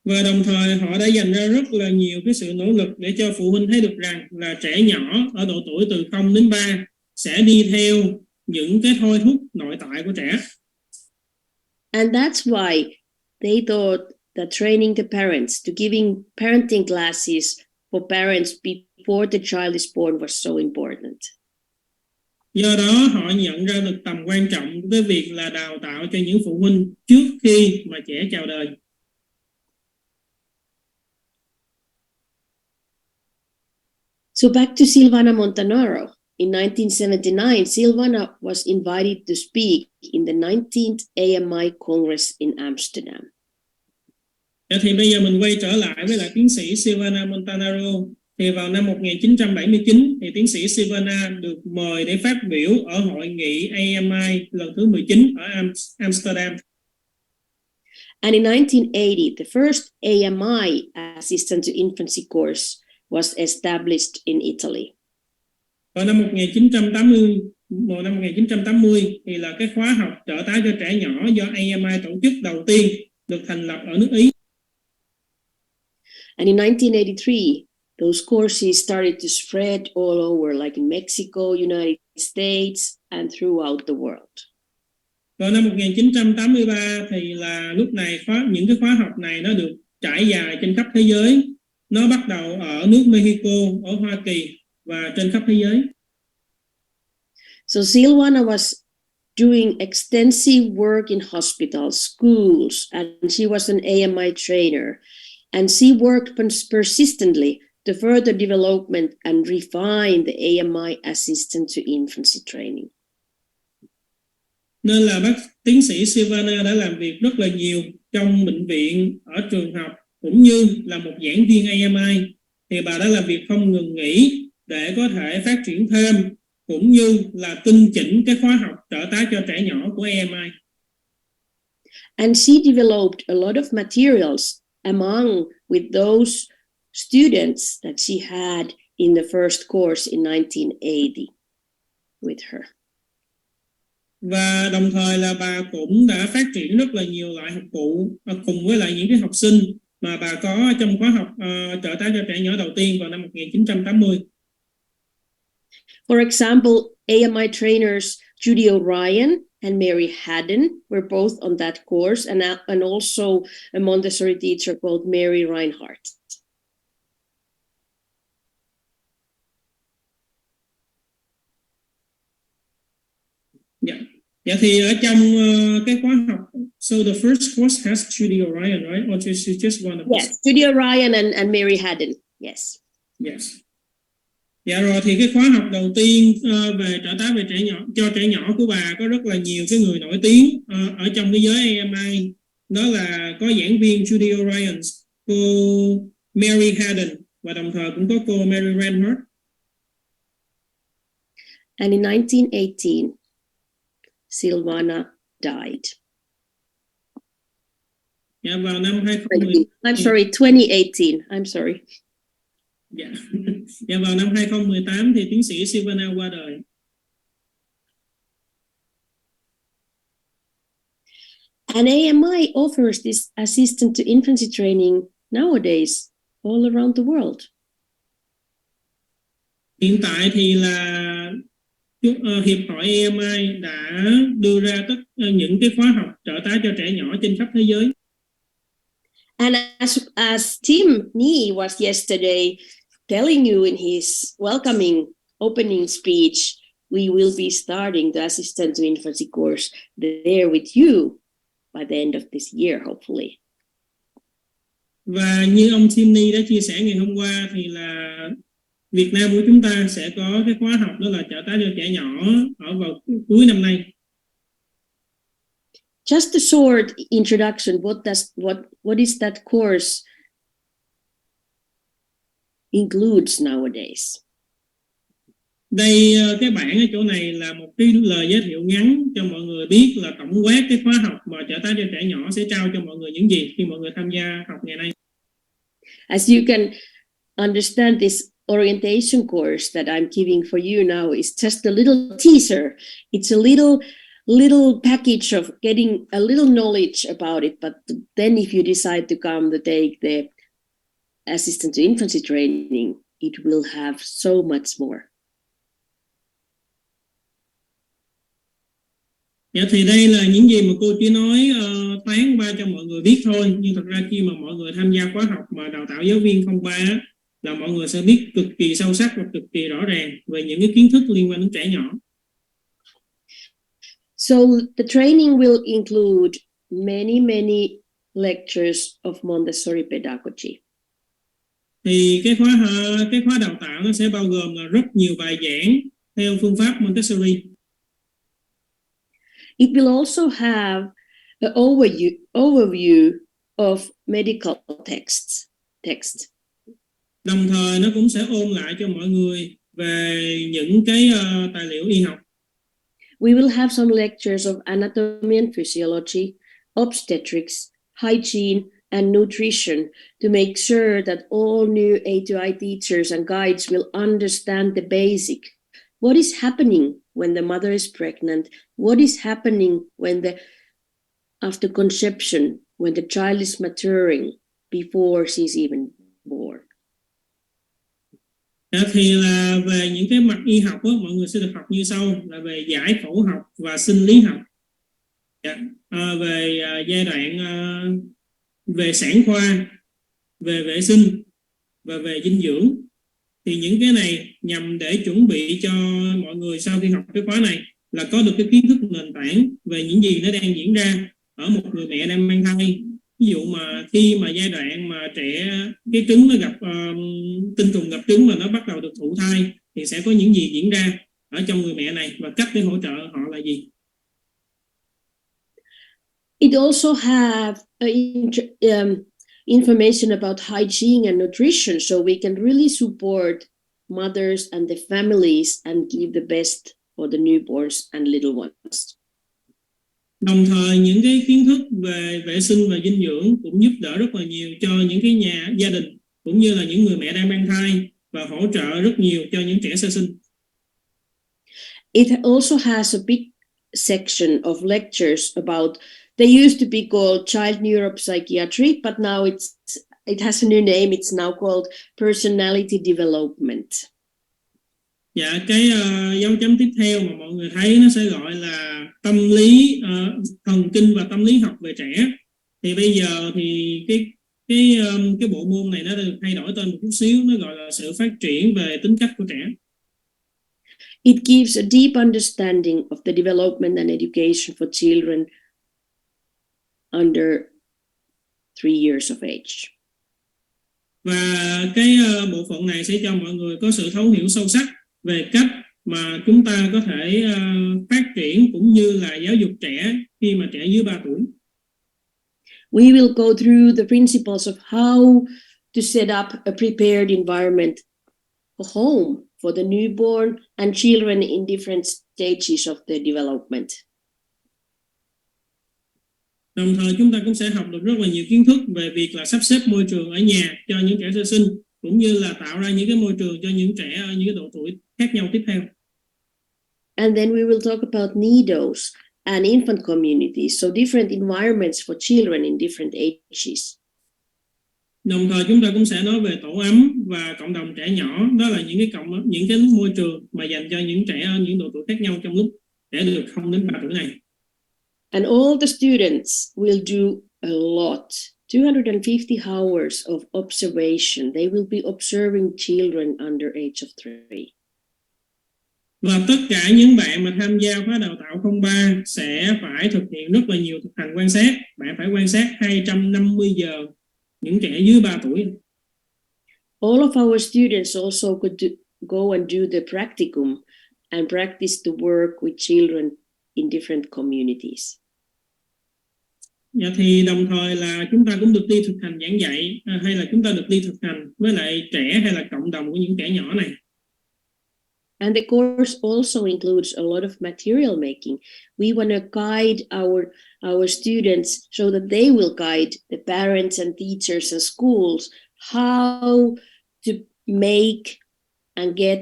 Và đồng thời họ đã dành ra rất là nhiều cái sự nỗ lực để cho phụ huynh thấy được rằng là trẻ nhỏ ở độ tuổi từ 0 đến 3 sẽ đi theo những cái thôi thúc nội tại của trẻ. And that's why they thought that training the parents, to giving parenting classes for parents before the child is born was so important. Do đó họ nhận ra được tầm quan trọng của cái việc là đào tạo cho những phụ huynh trước khi mà trẻ chào đời. So back to Silvana Montanaro. In 1979, Silvana was invited to speak in the 19th AMI Congress in Amsterdam. Thì bây giờ mình quay trở lại với lại tiến sĩ Silvana Montanaro. Thì vào năm 1979 thì tiến sĩ Silvana được mời để phát biểu ở hội nghị AMI lần thứ 19 ở Amsterdam. And in 1980, the first AMI Assistant to Infancy course was established in Italy. Vào năm 1980 thì là cái khóa học trợ tá cho trẻ nhỏ do AMI tổ chức đầu tiên được thành lập ở nước Ý. And in 1983, those courses started to spread all over, like in Mexico, United States, and throughout the world. Vào năm 1983 thì là lúc này những cái khóa học này nó được trải dài trên khắp thế giới. Nó bắt đầu ở nước Mexico, ở Hoa Kỳ và trên khắp thế giới. So Silvana was doing extensive work in hospitals, schools, and she was an AMI trainer. And she worked persistently to further development and refine the AMI assistant to infancy training. Nên là tiến sĩ Silvana đã làm việc rất là nhiều trong bệnh viện, ở trường học, cũng như là một giảng viên AMI. Thì bà đã làm việc không ngừng nghỉ để có thể phát triển thêm, cũng như là tinh chỉnh cái khóa học trợ tá cho trẻ nhỏ của AMI. And she developed a lot of materials among with those students that she had in the first course in 1980 with her. Và đồng thời là bà cũng đã phát triển rất là nhiều loại học cụ cùng với lại những cái học sinh mà bà có trong khóa học trợ tá cho trẻ nhỏ đầu tiên vào năm 1980. For example, AMI trainers Judy O'Ryan and Mary Haddon were both on that course, and also a Montessori teacher called Mary Reinhardt. Dạ. Dạ thì ở trong cái khóa học, so the first course has Judy O'Ryan, right? Or just one of Yes, Judy O'Ryan and Mary Haddon. Yes. Yes. Dạ rồi, thì cái khóa học đầu tiên về trợ tá về trẻ nhỏ cho trẻ nhỏ của bà có rất là nhiều cái người nổi tiếng ở trong cái giới AMI. Đó là có giảng viên Judy O'Ryan, cô Mary Haddon và đồng thời cũng có cô Mary Reinhardt. And in 1918, Silvana died. Dạ, vào năm 2018. I'm sorry, 2018. I'm sorry. Dạ. Dạ, vào năm 2018 thì tiến sĩ Silvana qua đời. And AMI offers this assistant to infancy training nowadays all around the world. Hiện tại thì là Hiệp hội AMI đã đưa ra những cái khóa học trợ tá cho trẻ nhỏ trên khắp thế giới. And as Tim Nee was yesterday telling you in his welcoming opening speech, we will be starting the assistant to infancy course there with you by the end of this year, hopefully. Và như ông Tim Nee đã chia sẻ ngày hôm qua thì là Việt Nam của chúng ta sẽ có cái khóa học đó là trợ tá cho trẻ nhỏ ở vào cuối năm nay. Just a short introduction. What is that course includes nowadays? Đây, cái bảng ở chỗ này là một cái lời giới thiệu ngắn cho mọi người biết là tổng quát cái khóa học mà trợ tá cho trẻ nhỏ sẽ trao cho mọi người những gì khi mọi người tham gia học ngày nay. As you can understand, this orientation course that I'm giving for you now is just a little teaser. It's a little package of getting a little knowledge about it, but then if you decide to come to take the assistant to infancy training, it will have so much more. Dạ, thì đây là những gì mà cô chỉ nói thoáng qua cho mọi người biết thôi, nhưng thật ra khi mà mọi người tham gia khóa học mà đào tạo giáo viên 03 là mọi người sẽ biết cực kỳ sâu sắc và cực kỳ rõ ràng về những cái kiến thức liên quan đến trẻ nhỏ. So the training will include many lectures of Montessori pedagogy. Thì cái khóa đào tạo nó sẽ bao gồm là rất nhiều bài giảng theo phương pháp Montessori. It will also have an overview of medical texts. Đồng thời nó cũng sẽ ôn lại cho mọi người về những cái tài liệu y học. We will have some lectures of anatomy and physiology, obstetrics, hygiene, and nutrition to make sure that all new A2I teachers and guides will understand the basic. What is happening when the mother is pregnant? What is happening after conception, when the child is maturing, before she's even born? Thì là về những cái mặt y học đó, mọi người sẽ được học như sau, là về giải phẫu học và sinh lý học. Về giai đoạn về sản khoa, về vệ sinh và về dinh dưỡng. Thì những cái này nhằm để chuẩn bị cho mọi người sau khi học cái khóa này là có được cái kiến thức nền tảng về những gì nó đang diễn ra ở một người mẹ đang mang thai. Ví dụ mà khi mà giai đoạn mà trẻ cái trứng nó gặp tinh trùng gặp trứng và nó bắt đầu được thụ thai thì sẽ có những gì diễn ra ở trong người mẹ này và cách để hỗ trợ họ là gì. It also have information about hygiene and nutrition, so we can really support mothers and the families and give the best for the newborns and little ones. Đồng thời những cái kiến thức về vệ sinh và dinh dưỡng cũng giúp đỡ rất là nhiều cho những cái gia đình cũng như là những người mẹ đang mang thai và hỗ trợ rất nhiều cho những trẻ sơ sinh. It also has a big section of lectures about, they used to be called child neuropsychiatry, but now it has a new name. It's now called personality development. Dạ, cái dấu chấm tiếp theo mà mọi người thấy nó sẽ gọi là tâm lý thần kinh và tâm lý học về trẻ. Thì bây giờ thì cái bộ môn này nó được thay đổi tên một chút xíu, nó gọi là sự phát triển về tính cách của trẻ. It gives a deep understanding of the development and education for children under 3 years of age. Và cái bộ phận này sẽ cho mọi người có sự thấu hiểu sâu sắc về cách mà chúng ta có thể phát triển cũng như là giáo dục trẻ khi mà trẻ dưới 3 tuổi. We will go through the principles of how to set up a prepared environment, a home for the newborn and children in different stages of their development. Đồng thời chúng ta cũng sẽ học được rất là nhiều kiến thức về việc là sắp xếp môi trường ở nhà cho những trẻ sơ sinh cũng như là tạo ra những cái môi trường cho những trẻ ở những cái độ tuổi khác nhau tiếp theo. And then we will talk about NIDOs and infant communities, so different environments for children in different ages. Đồng thời chúng ta cũng sẽ nói về tổ ấm và cộng đồng trẻ nhỏ, đó là những cái môi trường mà dành cho những trẻ ở những độ tuổi khác nhau trong lúc trẻ được 0 đến 3 tuổi này. And all the students will do a lot, 250 hours of observation. They will be observing children under age of 3. Và tất cả những bạn mà tham gia khóa đào tạo 03 sẽ phải thực hiện rất là nhiều thực hành quan sát. Bạn phải quan sát 250 giờ những trẻ dưới 3 tuổi. All of our students also could go and do the practicum and practice the work with children in different communities. Dạ, thì đồng thời là chúng ta cũng được đi thực hành giảng dạy hay là chúng ta được đi thực hành với lại trẻ hay là cộng đồng của những trẻ nhỏ này. And the course also includes a lot of material making. We want to guide our students so that they will guide the parents and teachers and schools how to make and get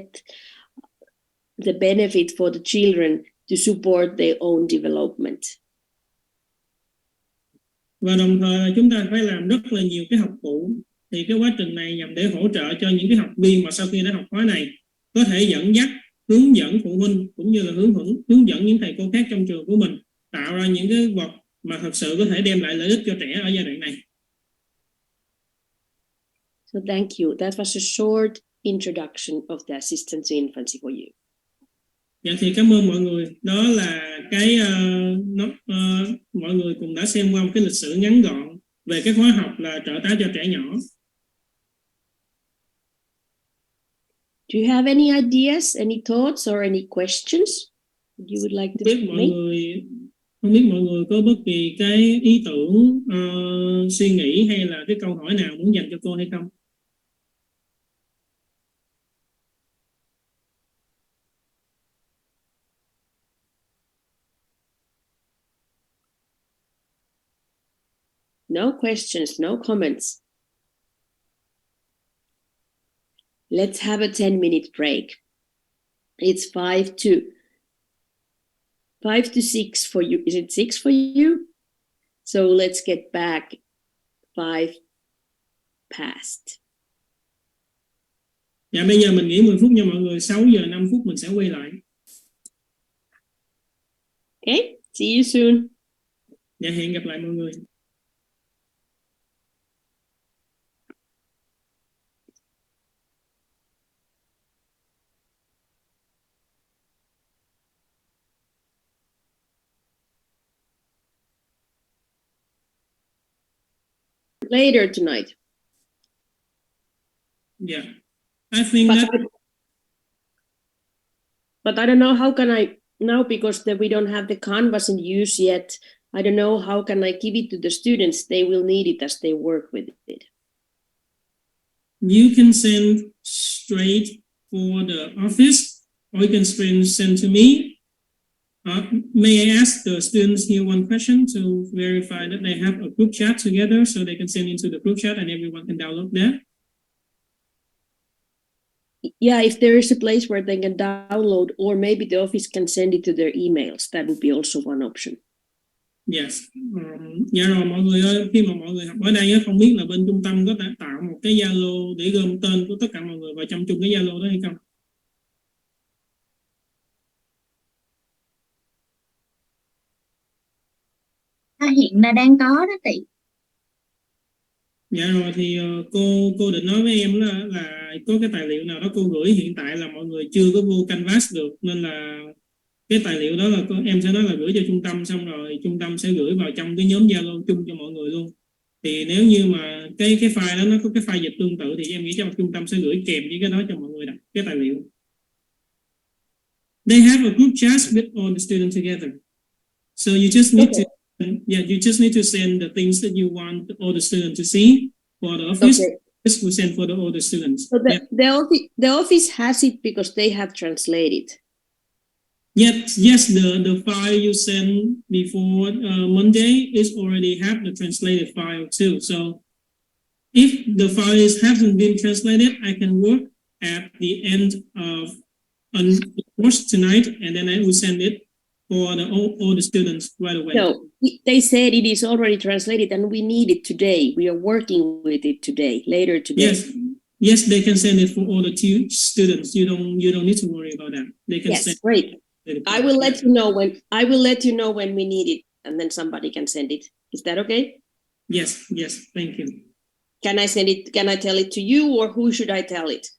the benefit for the children to support their own development. Và đồng thời là chúng ta phải làm rất là nhiều cái học phụ. Thì cái quá trình này nhằm để hỗ trợ cho những cái học viên mà sau khi đã học khóa này có thể dẫn dắt, hướng dẫn phụ huynh cũng như là hướng dẫn những thầy cô khác trong trường của mình tạo ra những cái vật mà thật sự có thể đem lại lợi ích cho trẻ ở giai đoạn này. So thank you. That was a short introduction of the assistance to infancy for you. Dạ thì cảm ơn mọi người. Đó là cái mọi người cùng đã xem qua một cái lịch sử ngắn gọn về cái khóa học là trợ tá cho trẻ nhỏ. Do you have any ideas, any thoughts or any questions you would like to make? Không biết mọi người có bất kỳ cái ý tưởng, suy nghĩ hay là cái câu hỏi nào muốn dành cho cô hay không? No questions, no comments. Let's have a 10-minute break. It's 5 to 6 for you. Is it 6 for you? So let's get back 5 past. Dạ bây giờ mình nghỉ 10 phút nha mọi người, 6 giờ 5 phút mình sẽ quay lại. Okay, see you soon. Dạ hẹn gặp lại mọi người. later tonight. Yeah, I think But that. But I don't know how can I now, because we don't have the canvas in use yet. I don't know how can I give it to the students. They will need it as they work with it. You can send straight for the office, or you can send to me. May I ask the students here one question to verify that they have a group chat together, so they can send into the group chat and everyone can download that? Yeah, if there is a place where they can download, or maybe the office can send it to their emails, that would be also one option. Yes. Dạ rồi mọi người ơi, khi mà mọi người học ở đây không biết là bên trung tâm có tạo một cái Zalo để gom tên của tất cả mọi người vào trong chung cái Zalo đó hay không? Hiện là đang có đó chị. Dạ rồi thì cô định nói với em là có cái tài liệu nào đó cô gửi, hiện tại là mọi người chưa có vô Canvas được, nên là cái tài liệu đó là em sẽ nói là gửi cho trung tâm, xong rồi trung tâm sẽ gửi vào trong cái nhóm Zalo chung cho mọi người luôn. Thì nếu như mà cái file đó nó có cái file dịch tương tự thì em nghĩ cho trung tâm sẽ gửi kèm với cái đó cho mọi người đọc cái tài liệu. They have a group chat with all the students together, so you just need to you just need to send the things that you want all the students to see for the office. Just will send for all the students. So the office has it because they have translated. Yes, the file you sent before Monday is already have the translated file too. So if the files haven't been translated, I can work at the end of the course tonight, and then I will send it for all the students right away. No, they said it is already translated and we need it today. We are working with it today, later today. Yes, they can send it for all the students. You don't need to worry about that. They can send. Great. I will let you know when we need it, and then somebody can send it. Is that okay? Yes, thank you. Can I send it? Can I tell it to you, or who should I tell it?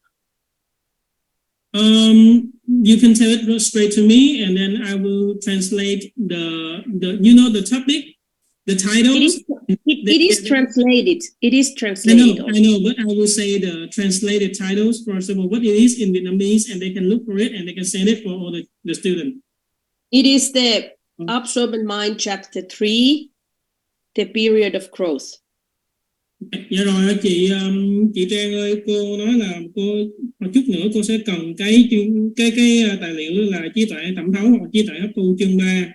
You can tell it straight to me, and then I will translate the topic, the titles. It is translated. It is translated. I know, but I will say the translated titles, for example, what it is in Vietnamese, and they can look for it and they can send it for all the students. It is the Absorbent Mind Chapter 3, the period of growth. Dạ rồi chị Trang ơi, cô nói là cô một chút nữa cô sẽ cần cái tài liệu là trí tuệ thẩm thấu hoặc trí tuệ hấp thu chương 3.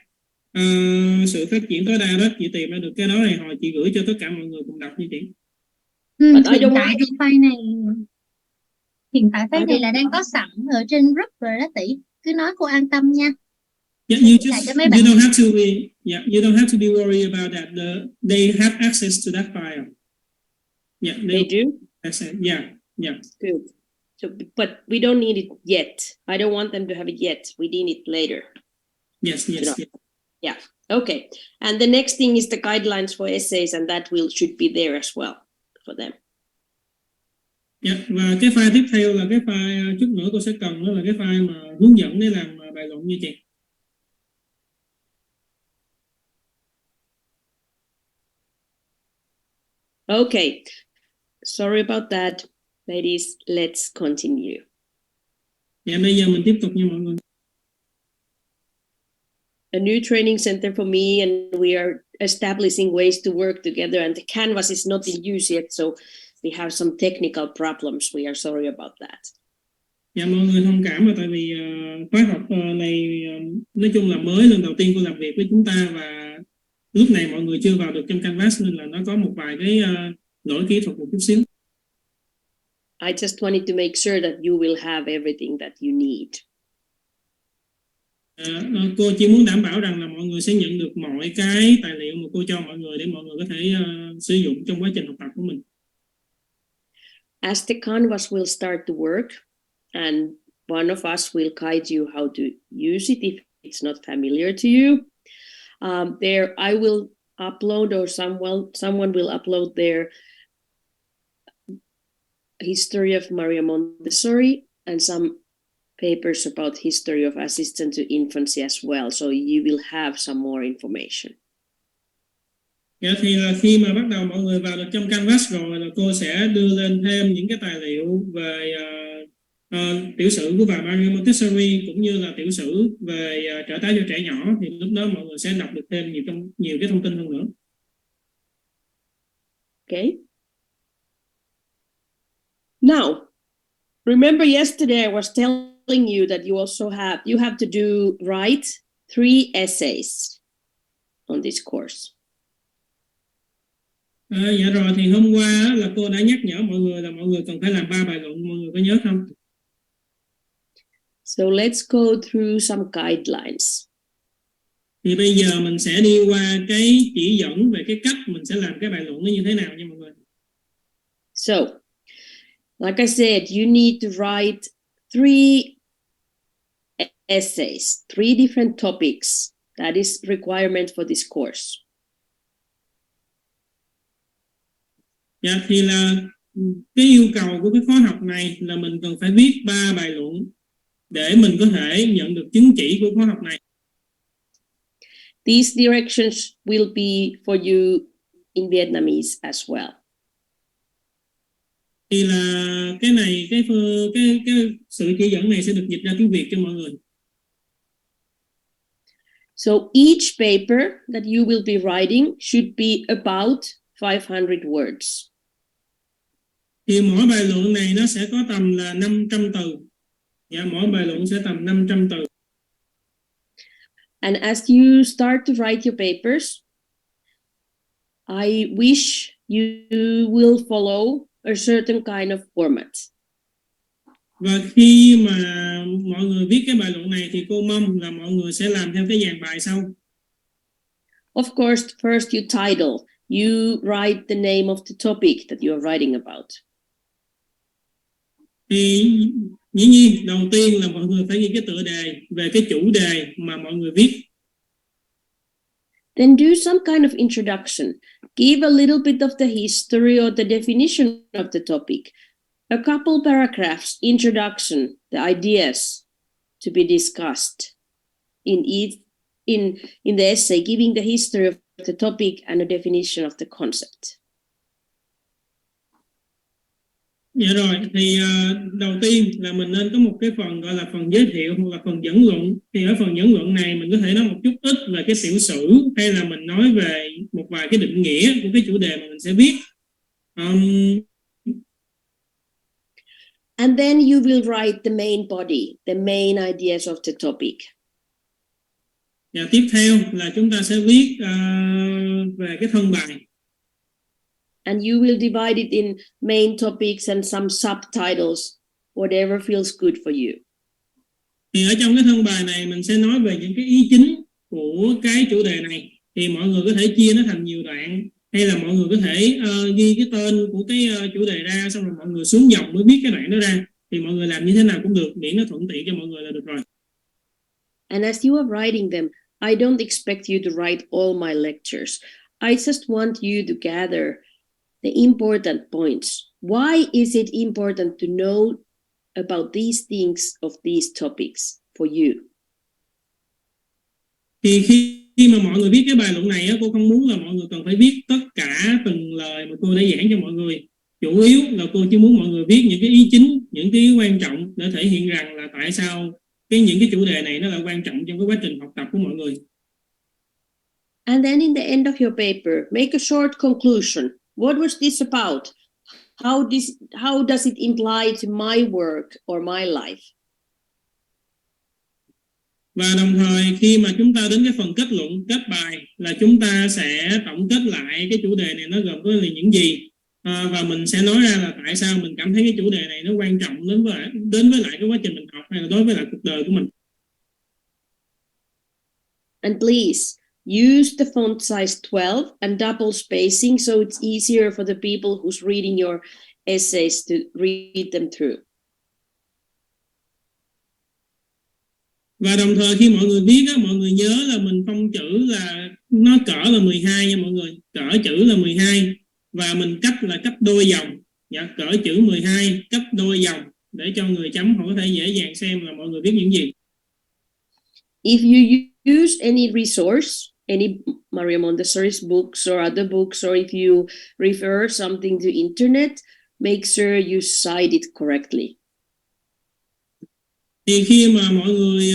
Sự phát triển tối đa đó, chị tìm ra được cái đó này hồi chị gửi cho tất cả mọi người cùng đọc như chị. Hiện tại file này là đang có sẵn ở trên group rồi đó tỷ, cứ nói cô an tâm nha. Yeah, you don't have to be worried about that. They have access to that file. Yeah, they do. Yeah. Good. So, but we don't need it yet. I don't want them to have it yet. We need it later. Yes. Yeah. Okay. And the next thing is the guidelines for essays, and that should be there as well for them. Yeah, và cái file tiếp theo là cái file chút nữa cô sẽ cần, đó là cái file mà hướng dẫn để làm bài luận như chị. Okay. Sorry about that. Ladies, let's continue. Dạ, bây giờ mình tiếp tục nha mọi người. A new training center for me, and we are establishing ways to work together, and the canvas is not in use yet, so we have some technical problems. We are sorry about that. Dạ, mọi người thông cảm, tại vì khóa học này nói chung là mới, lần đầu tiên cô làm việc với chúng ta, và lúc này mọi người chưa vào được trong Canvas nên là nó có một vài cái lỗi kỹ thuật một chút xíu. I just wanted to make sure that you will have everything that you need. Cô chỉ muốn đảm bảo rằng là mọi người sẽ nhận được mọi cái tài liệu mà cô cho mọi người để mọi người có thể sử dụng trong quá trình học tập của mình. As the canvas will start to work, and one of us will guide you how to use it if it's not familiar to you. There I will upload, or someone will upload their history of Maria Montessori and some papers about history of assistant to infancy as well, so you will have some more information. Dạ, thì là khi mà bắt đầu mọi người vào được trong Canvas rồi là cô sẽ đưa lên thêm những cái tài liệu về tiểu sử của bà Maria Montessori cũng như là tiểu sử về trợ tá cho trẻ nhỏ, thì lúc đó mọi người sẽ đọc được thêm nhiều cái thông tin hơn nữa. Okay. Now, remember yesterday I was telling you that you have to write 3 essays on this course. Dạ rồi, thì hôm qua là cô đã nhắc nhở mọi người là mọi người cần phải làm 3 bài luận, mọi người có nhớ không? So let's go through some guidelines. Thì bây giờ mình sẽ đi qua cái chỉ dẫn về cái cách mình sẽ làm cái bài luận nó như thế nào nha mọi người. So, like I said, you need to write 3 essays, 3 different topics. That is requirement for this course. Dạ, thì là cái yêu cầu của cái khóa học này là mình cần phải viết 3 bài luận để mình có thể nhận được chứng chỉ của khóa học này. These directions will be for you in Vietnamese as well. Thì là cái này cái sự chỉ dẫn này sẽ được dịch ra tiếng Việt cho mọi người. So each paper that you will be writing should be about 500 words. Thì mỗi bài luận này nó sẽ có tầm là 500 từ. Dạ, mỗi bài luận sẽ tầm 500 từ. And as you start to write your papers, I wish you will follow a certain kind of format. Và khi mà mọi người viết cái bài luận này thì cô mong là mọi người sẽ làm theo cái dàn bài sau. Of course, first you title. You write the name of the topic that you are writing about. Thì dĩ nhiên đầu tiên là mọi người phải ghi cái tựa đề về cái chủ đề mà mọi người viết. Then do some kind of introduction. Give a little bit of the history or the definition of the topic. A couple paragraphs, introduction, the ideas to be discussed in the essay, giving the history of the topic and a definition of the concept. Dạ rồi, thì đầu tiên là mình nên có một cái phần gọi là phần giới thiệu hoặc là phần dẫn luận. Thì ở phần dẫn luận này mình có thể nói một chút ít về cái tiểu sử, hay là mình nói về một vài cái định nghĩa của cái chủ đề mà mình sẽ viết. And then you will write the main body, the main ideas of the topic. Và tiếp theo là chúng ta sẽ viết về cái thân bài. And you will divide it in main topics and some subtitles, whatever feels good for you. Thì ở trong cái thân bài này mình sẽ nói về những cái ý chính của cái chủ đề này. Thì mọi người có thể chia nó thành nhiều đoạn, hay là mọi người có thể ghi cái tên của cái chủ đề ra, xong rồi mọi người xuống dòng mới viết cái đoạn đó ra. Thì mọi người làm như thế nào cũng được, miễn nó thuận tiện cho mọi người là được rồi. And as you are writing them, I don't expect you to write all my lectures. I just want you to gather the important points. Why is it important to know about these things of these topics for you? Thì khi mà mọi người viết cái bài luận này, cô không muốn là mọi người cần phải viết tất cả từng lời mà cô đã giảng cho mọi người. Chủ yếu là cô chỉ muốn mọi người viết những cái ý chính, những cái ý quan trọng để thể hiện rằng là tại sao những cái chủ đề này nó là quan trọng trong cái quá trình học tập của mọi người. And then in the end of your paper, make a short conclusion. What was this about? How does it imply to my work or my life? Và đồng thời khi mà chúng ta đến cái phần kết luận, kết bài là chúng ta sẽ tổng kết lại cái chủ đề này nó gồm có là những gì, và mình sẽ nói ra là tại sao mình cảm thấy cái chủ đề này nó quan trọng đến với lại cái quá trình mình học, hay là đối với lại cuộc đời của mình. And please use the font size 12 and double spacing so it's easier for the people who's reading your essays to read them through. Và đồng thời khi mọi người viết á, mọi người nhớ là mình phông chữ là nó cỡ là 12 nha mọi người, cỡ chữ là 12 và mình cấp là cấp đôi dòng. Dạ, cỡ chữ 12 cấp đôi dòng để cho người chấm họ có thể dễ dàng xem là mọi người viết những gì. If you use any resource, any Maria Montessori's books or other books, or if you refer something to internet, make sure you cite it correctly. Thì khi mà mọi người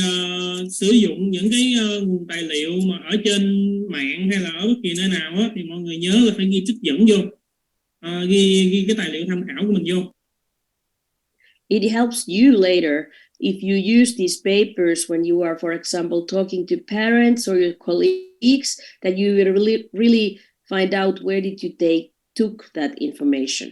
sử dụng những cái nguồn tài liệu mà ở trên mạng hay là ở bất kỳ nơi nào á, thì mọi người nhớ là phải ghi trích dẫn vô, ghi cái tài liệu tham khảo của mình vô. It helps you later if you use these papers when you are, for example, talking to parents or your colleagues, that you will really find out where did you took that information.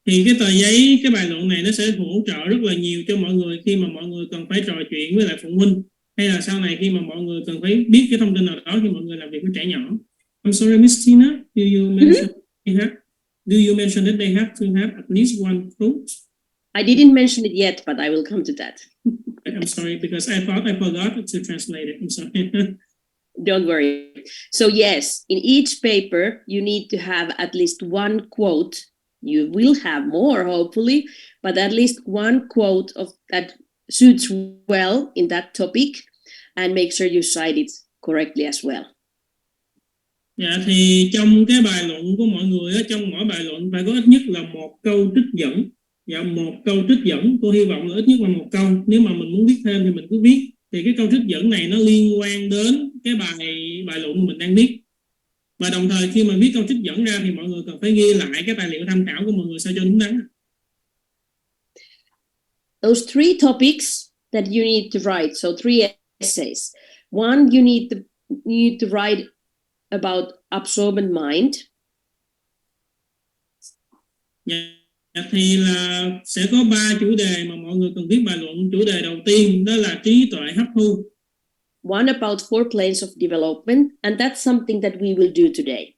Thì cái tờ giấy, cái bài luận này nó sẽ hỗ trợ rất là nhiều cho mọi người khi mà mọi người cần phải trò chuyện với lại phụ huynh, hay là sau này khi mà mọi người cần phải biết cái thông tin nào đó khi mọi người làm việc với trẻ nhỏ. I'm sorry, Miss Tina, do you mention that they have to have at least one quote? I didn't mention it yet, but I will come to that. I'm sorry, because I thought I forgot to translate it. I'm sorry. Don't worry. So yes, in each paper, you need to have at least one quote. You will have more, hopefully, but at least one quote of that suits well in that topic, and make sure you cite it correctly as well. Dạ, thì trong cái bài luận của mọi người, trong mỗi bài luận phải có ít nhất là một câu trích dẫn. Dạ, một câu trích dẫn, cô hy vọng là ít nhất là một câu. Nếu mà mình muốn viết thêm thì mình cứ viết. Thì cái câu trích dẫn này nó liên quan đến cái bài luận mình đang viết. Và đồng thời khi mà viết câu trích dẫn ra thì mọi người cần phải ghi lại cái tài liệu tham khảo của mọi người sao cho đúng đắn. Those three topics that you need to write, so 3 essays. One, you need to write about absorbent mind. Dạ, thì là sẽ có 3 chủ đề mà mọi người cần viết bài luận. Chủ đề đầu tiên đó là trí tuệ hấp thu. One about 4 planes of development, and that's something that we will do today.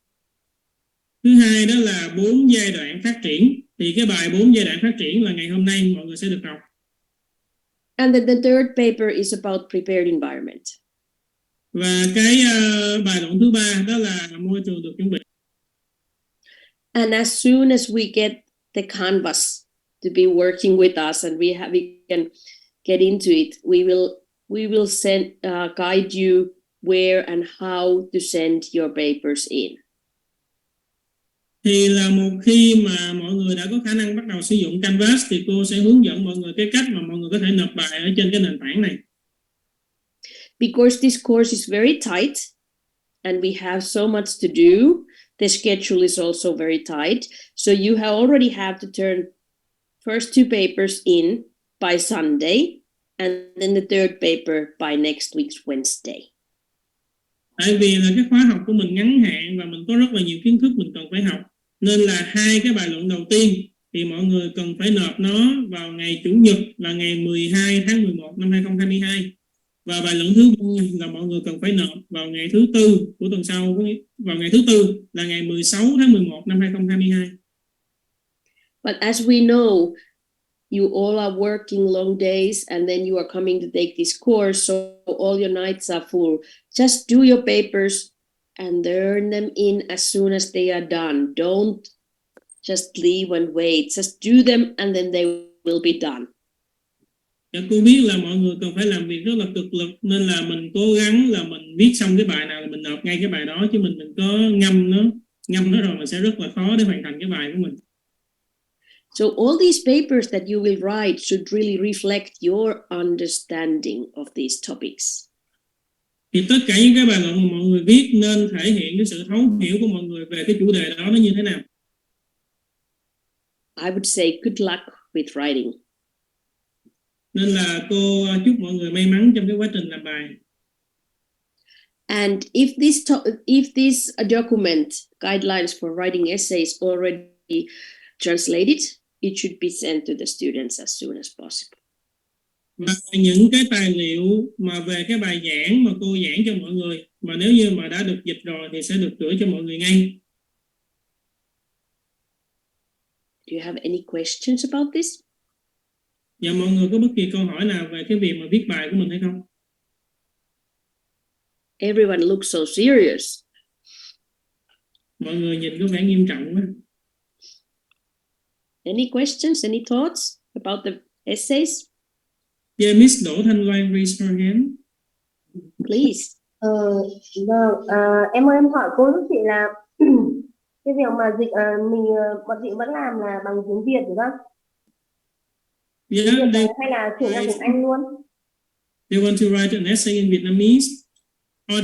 Thứ hai đó là 4 giai đoạn phát triển. Thì cái bài 4 giai đoạn phát triển là ngày hôm nay mọi người sẽ được học. And then the third paper is about prepared environment. Và cái bài luận thứ 3 đó là môi trường được chuẩn bị. And as soon as we get the canvas to be working with us and we can get into it, we will send guide you where and how to send your papers in. Thì là một khi mà mọi người đã có khả năng bắt đầu sử dụng Canvas thì cô sẽ hướng dẫn mọi người cái cách mà mọi người có thể nộp bài ở trên cái nền tảng này. Because this course is very tight and we have so much to do, the schedule is also very tight. So you already have to turn first 2 papers in by Sunday and then the third paper by next week's Wednesday. Tại vì là cái khóa học của mình ngắn hạn và mình có rất là nhiều kiến thức mình cần phải học, nên là 2 cái bài luận đầu tiên thì mọi người cần phải nộp nó vào ngày Chủ nhật là ngày 12 tháng 11 năm 2022. Và bài luận thứ 3 là mọi người cần phải nộp vào ngày thứ Tư của tuần sau, vào ngày thứ Tư là ngày 16 tháng 11 năm 2022. But as we know, you all are working long days and then you are coming to take this course, so all your nights are full. Just do your papers and turn them in as soon as they are done. Don't just leave and wait. Just do them and then they will be done. Cô biết là mọi người cần phải làm việc rất là cực lực, nên là mình cố gắng là mình viết xong cái bài nào là mình nộp ngay cái bài đó, chứ mình có ngâm nó rồi mình sẽ rất là khó để hoàn thành cái bài của mình. So all these papers that you will write should really reflect your understanding of these topics. Thì tất cả những cái bài luận mà mọi người viết nên thể hiện cái sự thấu hiểu của mọi người về cái chủ đề đó nó như thế nào. I would say good luck with writing. Nên là cô chúc mọi người may mắn trong cái quá trình làm bài. And if this document, guidelines for writing essays, already translated, it should be sent to the students as soon as possible. Và những cái tài liệu mà về cái bài giảng mà cô giảng cho mọi người, mà nếu như mà đã được dịch rồi thì sẽ được gửi cho mọi người ngay. Do you have any questions about this? Dạ, mọi người có bất kỳ câu hỏi nào về cái việc mà viết bài của mình hay không? Everyone looks so serious. Mọi người nhìn có vẻ nghiêm trọng quá. Any questions, any thoughts about the essays? Yeah, Miss Đỗ Thanh Loan raised her hand. Please. Em ơi, em hỏi cô giúp chị là cái việc mà dịch bọn chị vẫn làm là bằng tiếng Việt đúng không? Tiếng Việt Yeah, hay là chuyển sang tiếng Anh luôn? they want to write an essay in Vietnamese. Yeah.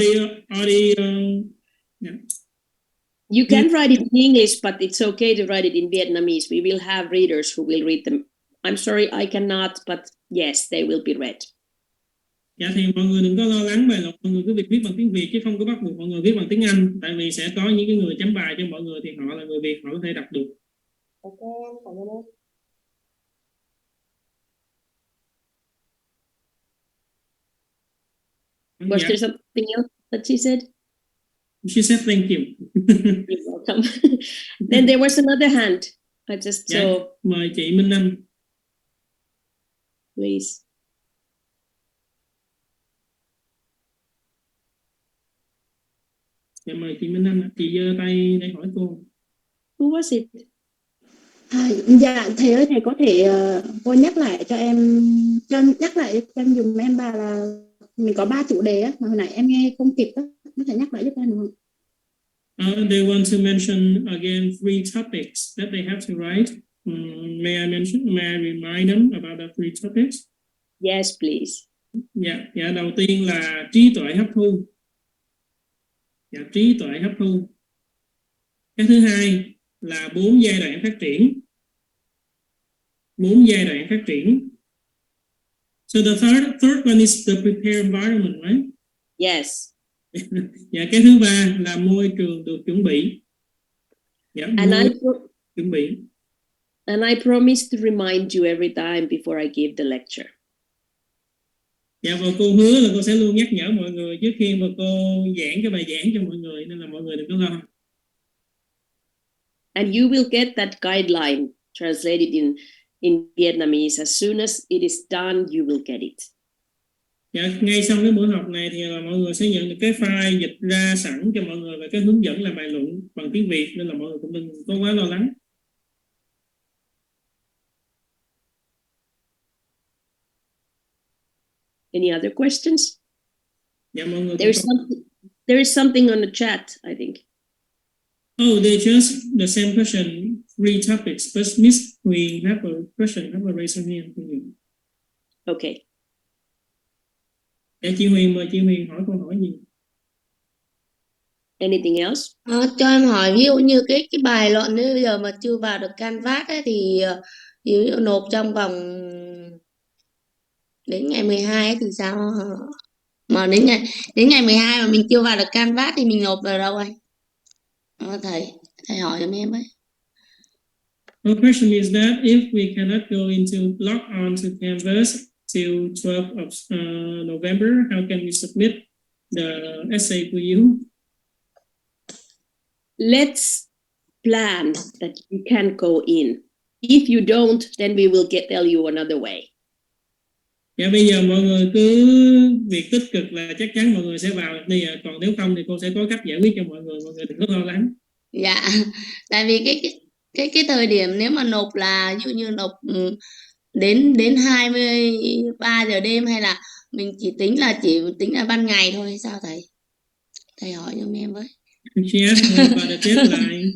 You can write it in English, but it's okay to write it in Vietnamese. We will have readers who will read them. I'm sorry, I cannot, but yes, they will be read. Dạ thì mọi người đừng có lo lắng về là mọi người cứ việc viết bằng tiếng Việt chứ không có bắt buộc mọi người viết bằng tiếng Anh, tại vì sẽ có những cái người chấm bài cho mọi người thì họ là người Việt, họ có thể đọc được. Ok, em cảm ơn em. Was Dạ. there something else that she said? She said thank you. You're welcome. Then there was another hand. I just Dạ, saw. mời chị Minh Anh. Please. Dạ mời chị Minh Anh, chị giơ tay để hỏi cô. Who was it? Dạ thầy ơi, thầy có thể cô nhắc lại cho em dùm em bà là mình có 3 chủ đề á, mà hồi nãy em nghe không kịp á, có thể nhắc lại giúp em được không? They want to mention again 3 topics that they have to write. May I remind them about the 3 topics? Yes, please. Dạ, đầu tiên là trí tuệ hấp thu. Dạ, trí tuệ hấp thu. Cái thứ hai là 4 giai đoạn phát triển. 4 giai đoạn phát triển. So the third one is the prepare environment, right? Yes. Dạ, cái thứ ba là môi trường được chuẩn bị. Dạ, chuẩn bị. And I promise to remind you every time before I give the lecture. Dạ, và cô hứa là cô sẽ luôn nhắc nhở mọi người trước khi mà cô giảng cái bài giảng cho mọi người, nên là mọi người đừng có lo. And you will get that guideline translated in Vietnamese. As soon as it is done, you will get it. Dạ, ngay sau cái buổi học này thì là mọi người sẽ nhận được cái file dịch ra sẵn cho mọi người về cái hướng dẫn làm bài luận bằng tiếng Việt, nên là mọi người cũng đừng có quá lo lắng. Any other questions? Dạ, mọi người there is something on the chat, I think. Oh, they just the same question, 3 topics, but Miss Huyền have a question, have a raise her hand. Okay. Dạ, chị Huyền, mời chị Huyền hỏi câu hỏi gì? Anything else? Cho em hỏi, ví dụ như cái bài luận nếu bây giờ mà chưa vào được Canvas ấy, thì ví dụ nộp trong vòng đến ngày 12 ấy, thì sao? Mà đến ngày 12 mà mình chưa vào được Canvas thì mình nộp vào đâu anh? Thầy hỏi giùm em ấy. The question is that if we cannot go log on to Canvas till 12th of November, how can we submit the essay for you? Let's plan that you can go in. If you don't, then we will tell you another way. Dạ, bây giờ mọi người cứ việc tích cực là chắc chắn mọi người sẽ vào đi, còn nếu không thì cô sẽ có cách giải quyết cho mọi người đừng có lo lắng. Dạ, tại vì cái thời điểm nếu mà nộp là ví dụ như nộp đến 23 giờ đêm, hay là mình chỉ tính là ban ngày thôi hay sao thầy? Thầy hỏi giùm em với. She asked me about the deadline.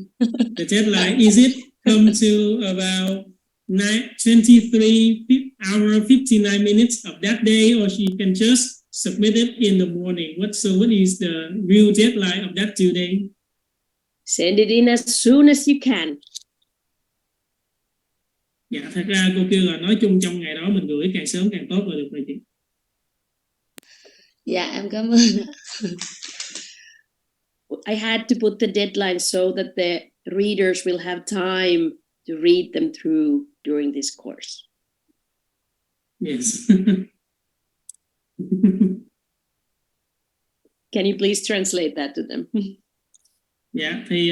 The deadline, is it come to about 23 hour 59 minutes of that day, or she can just submit it in the morning? What is the real deadline of that due day? Send it in as soon as you can. Dạ, thật ra cô kêu là nói chung trong ngày đó mình gửi càng sớm càng tốt là được rồi chị. Dạ, em cảm ơn. I had to put the deadline so that the readers will have time to read them through during this course. Yes. Can you please translate that to them? Dạ, thì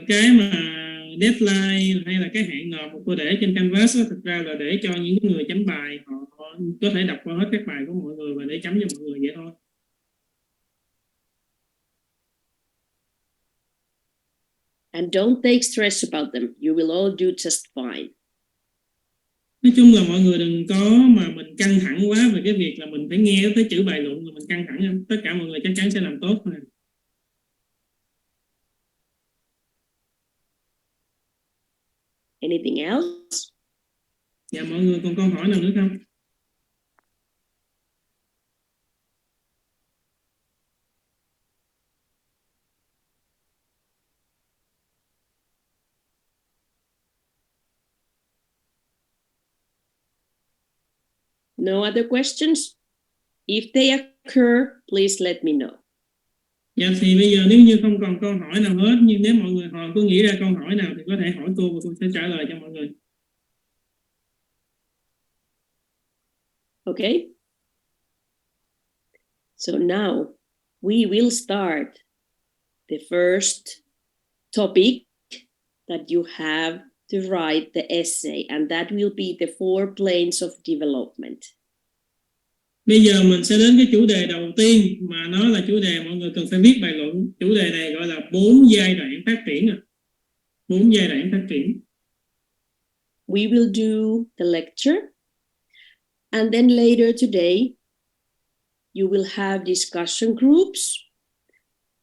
cái mà deadline hay là cái hạn nộp mà cô để trên Canvas đó, thực ra là để cho những người chấm bài họ có thể đọc qua hết các bài của mọi người và để chấm cho mọi người vậy thôi. And don't take stress about them. You will all do just fine. Nói chung là mọi người đừng có mà mình căng thẳng quá về cái việc là mình phải nghe tới chữ bài luận rồi mình căng thẳng. Tất cả mọi người chắc chắn sẽ làm tốt thôi. Anything else? Dạ, mọi người còn câu hỏi nào nữa không? No other questions? If they occur, please let me know. Dạ thì bây giờ nếu như không còn câu hỏi nào hết, nhưng nếu mọi người họ có nghĩ ra câu hỏi nào thì có thể hỏi cô và cô sẽ trả lời cho mọi người. Okay? So now we will start the first topic that you have to write the essay, and that will be the 4 planes of development. Bây giờ mình sẽ đến cái chủ đề đầu tiên mà nó là chủ đề mọi người cần phải viết bài luận. Chủ đề này gọi là 4 giai đoạn phát triển. 4 giai đoạn phát triển. We will do the lecture, and then later today you will have discussion groups.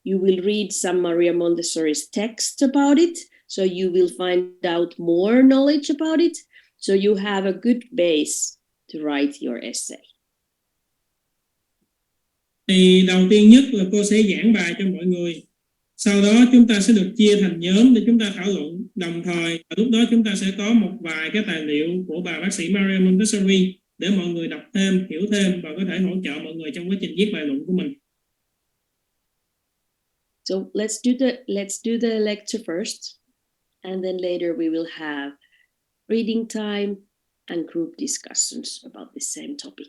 You will read some Maria Montessori's text about it, so you will find out more knowledge about it, so you have a good base to write your essay. Thì đầu tiên nhất là cô sẽ giảng bài cho mọi người. Sau đó chúng ta sẽ được chia thành nhóm để chúng ta thảo luận. Đồng thời lúc đó chúng ta sẽ có một vài cái tài liệu của bà bác sĩ Maria Montessori để mọi người đọc thêm, hiểu thêm và có thể hỗ trợ mọi người trong quá trình viết bài luận của mình. So let's do the lecture first, and then later we will have reading time and group discussions about the same topic.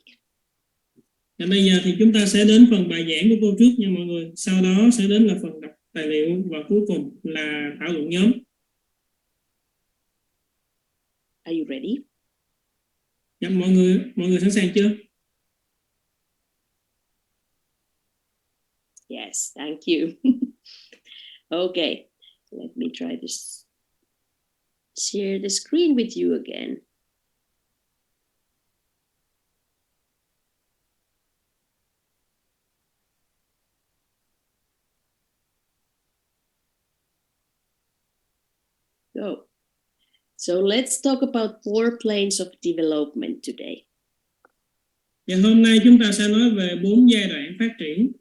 Và bây giờ thì chúng ta sẽ đến phần bài giảng của cô trước nha mọi người. Sau đó sẽ đến là phần đọc tài liệu và cuối cùng là thảo luận nhóm. Are you ready? Dạ, mọi người sẵn sàng chưa? Yes, thank you. Okay, let me try this. Share the screen with you again. Go. So let's talk about 4 planes of development today. Và hôm nay chúng ta sẽ nói về 4 giai đoạn phát triển.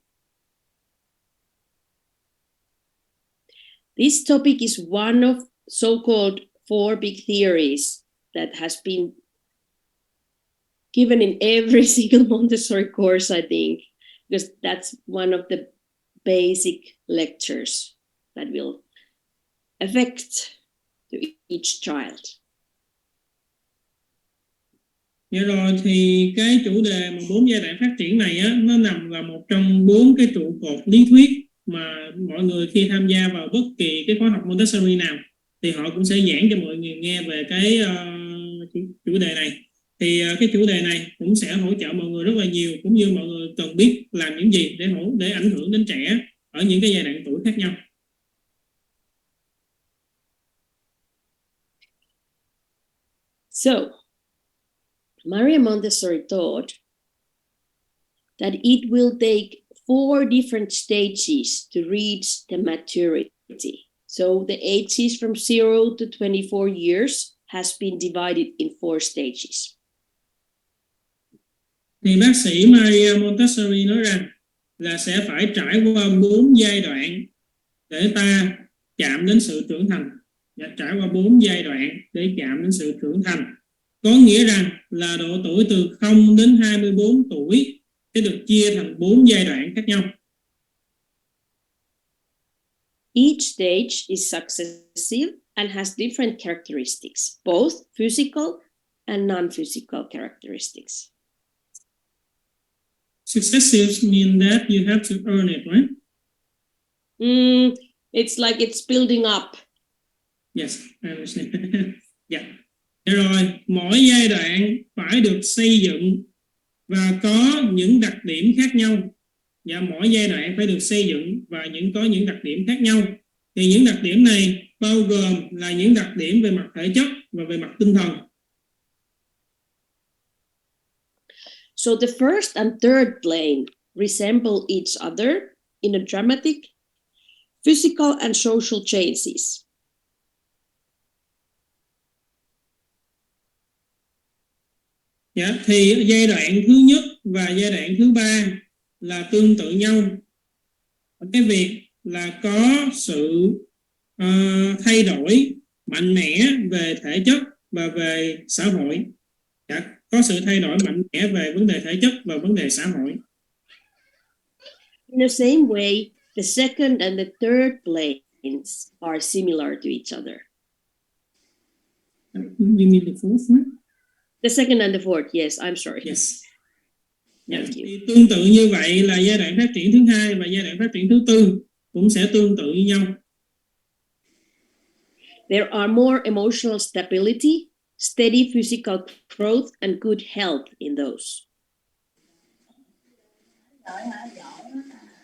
This topic is one of so-called 4 big theories that has been given in every single Montessori course, I think, because that's one of the basic lectures that will affect to each child. Dạ rồi, thì cái chủ đề mà 4 giai đoạn phát triển này á, nó nằm là một trong 4 cái trụ cột lý thuyết mà mọi người khi tham gia vào bất kỳ cái khóa học Montessori nào thì họ cũng sẽ giảng cho mọi người nghe về cái chủ đề này. Thì cái chủ đề này cũng sẽ hỗ trợ mọi người rất là nhiều, cũng như mọi người cần biết làm những gì để ảnh hưởng đến trẻ ở những cái giai đoạn tuổi khác nhau. So, Maria Montessori taught that it will take 4 different stages to reach the maturity. So the ages from 0 to 24 years has been divided in 4 stages. Thì bác sĩ Maria Montessori nói rằng là sẽ phải trải qua 4 giai đoạn để ta chạm đến sự trưởng thành. Trải qua 4 giai đoạn để chạm đến sự trưởng thành. Có nghĩa rằng là độ tuổi từ 0 đến 24 tuổi sẽ được chia thành 4 giai đoạn khác nhau. Each stage is successive and has different characteristics, both physical and non-physical characteristics. Successive mean that you have to earn it, right? It's like it's building up. Yes, I understand. Yeah. Rồi, mỗi giai đoạn phải được xây dựng và có những đặc điểm khác nhau. Và mỗi giai đoạn phải được xây dựng và có những đặc điểm khác nhau. Thì những đặc điểm này bao gồm là những đặc điểm về mặt thể chất và về mặt tinh thần. So the first and third plane resemble each other in a dramatic, physical and social changes. Dạ, thì giai đoạn thứ nhất và giai đoạn thứ ba là tương tự nhau. Cái việc là có sự thay đổi mạnh mẽ về thể chất và về xã hội. Dạ, có sự thay đổi mạnh mẽ về vấn đề thể chất và vấn đề xã hội. In the same way, the second and the third planes are similar to each other. You mean the fourth one? The second and the fourth, yes, I'm sorry. Yes. Thank you. Thì tương tự như vậy là giai đoạn phát triển thứ hai và giai đoạn phát triển thứ tư cũng sẽ tương tự như nhau. There are more emotional stability, steady physical growth, and good health in those.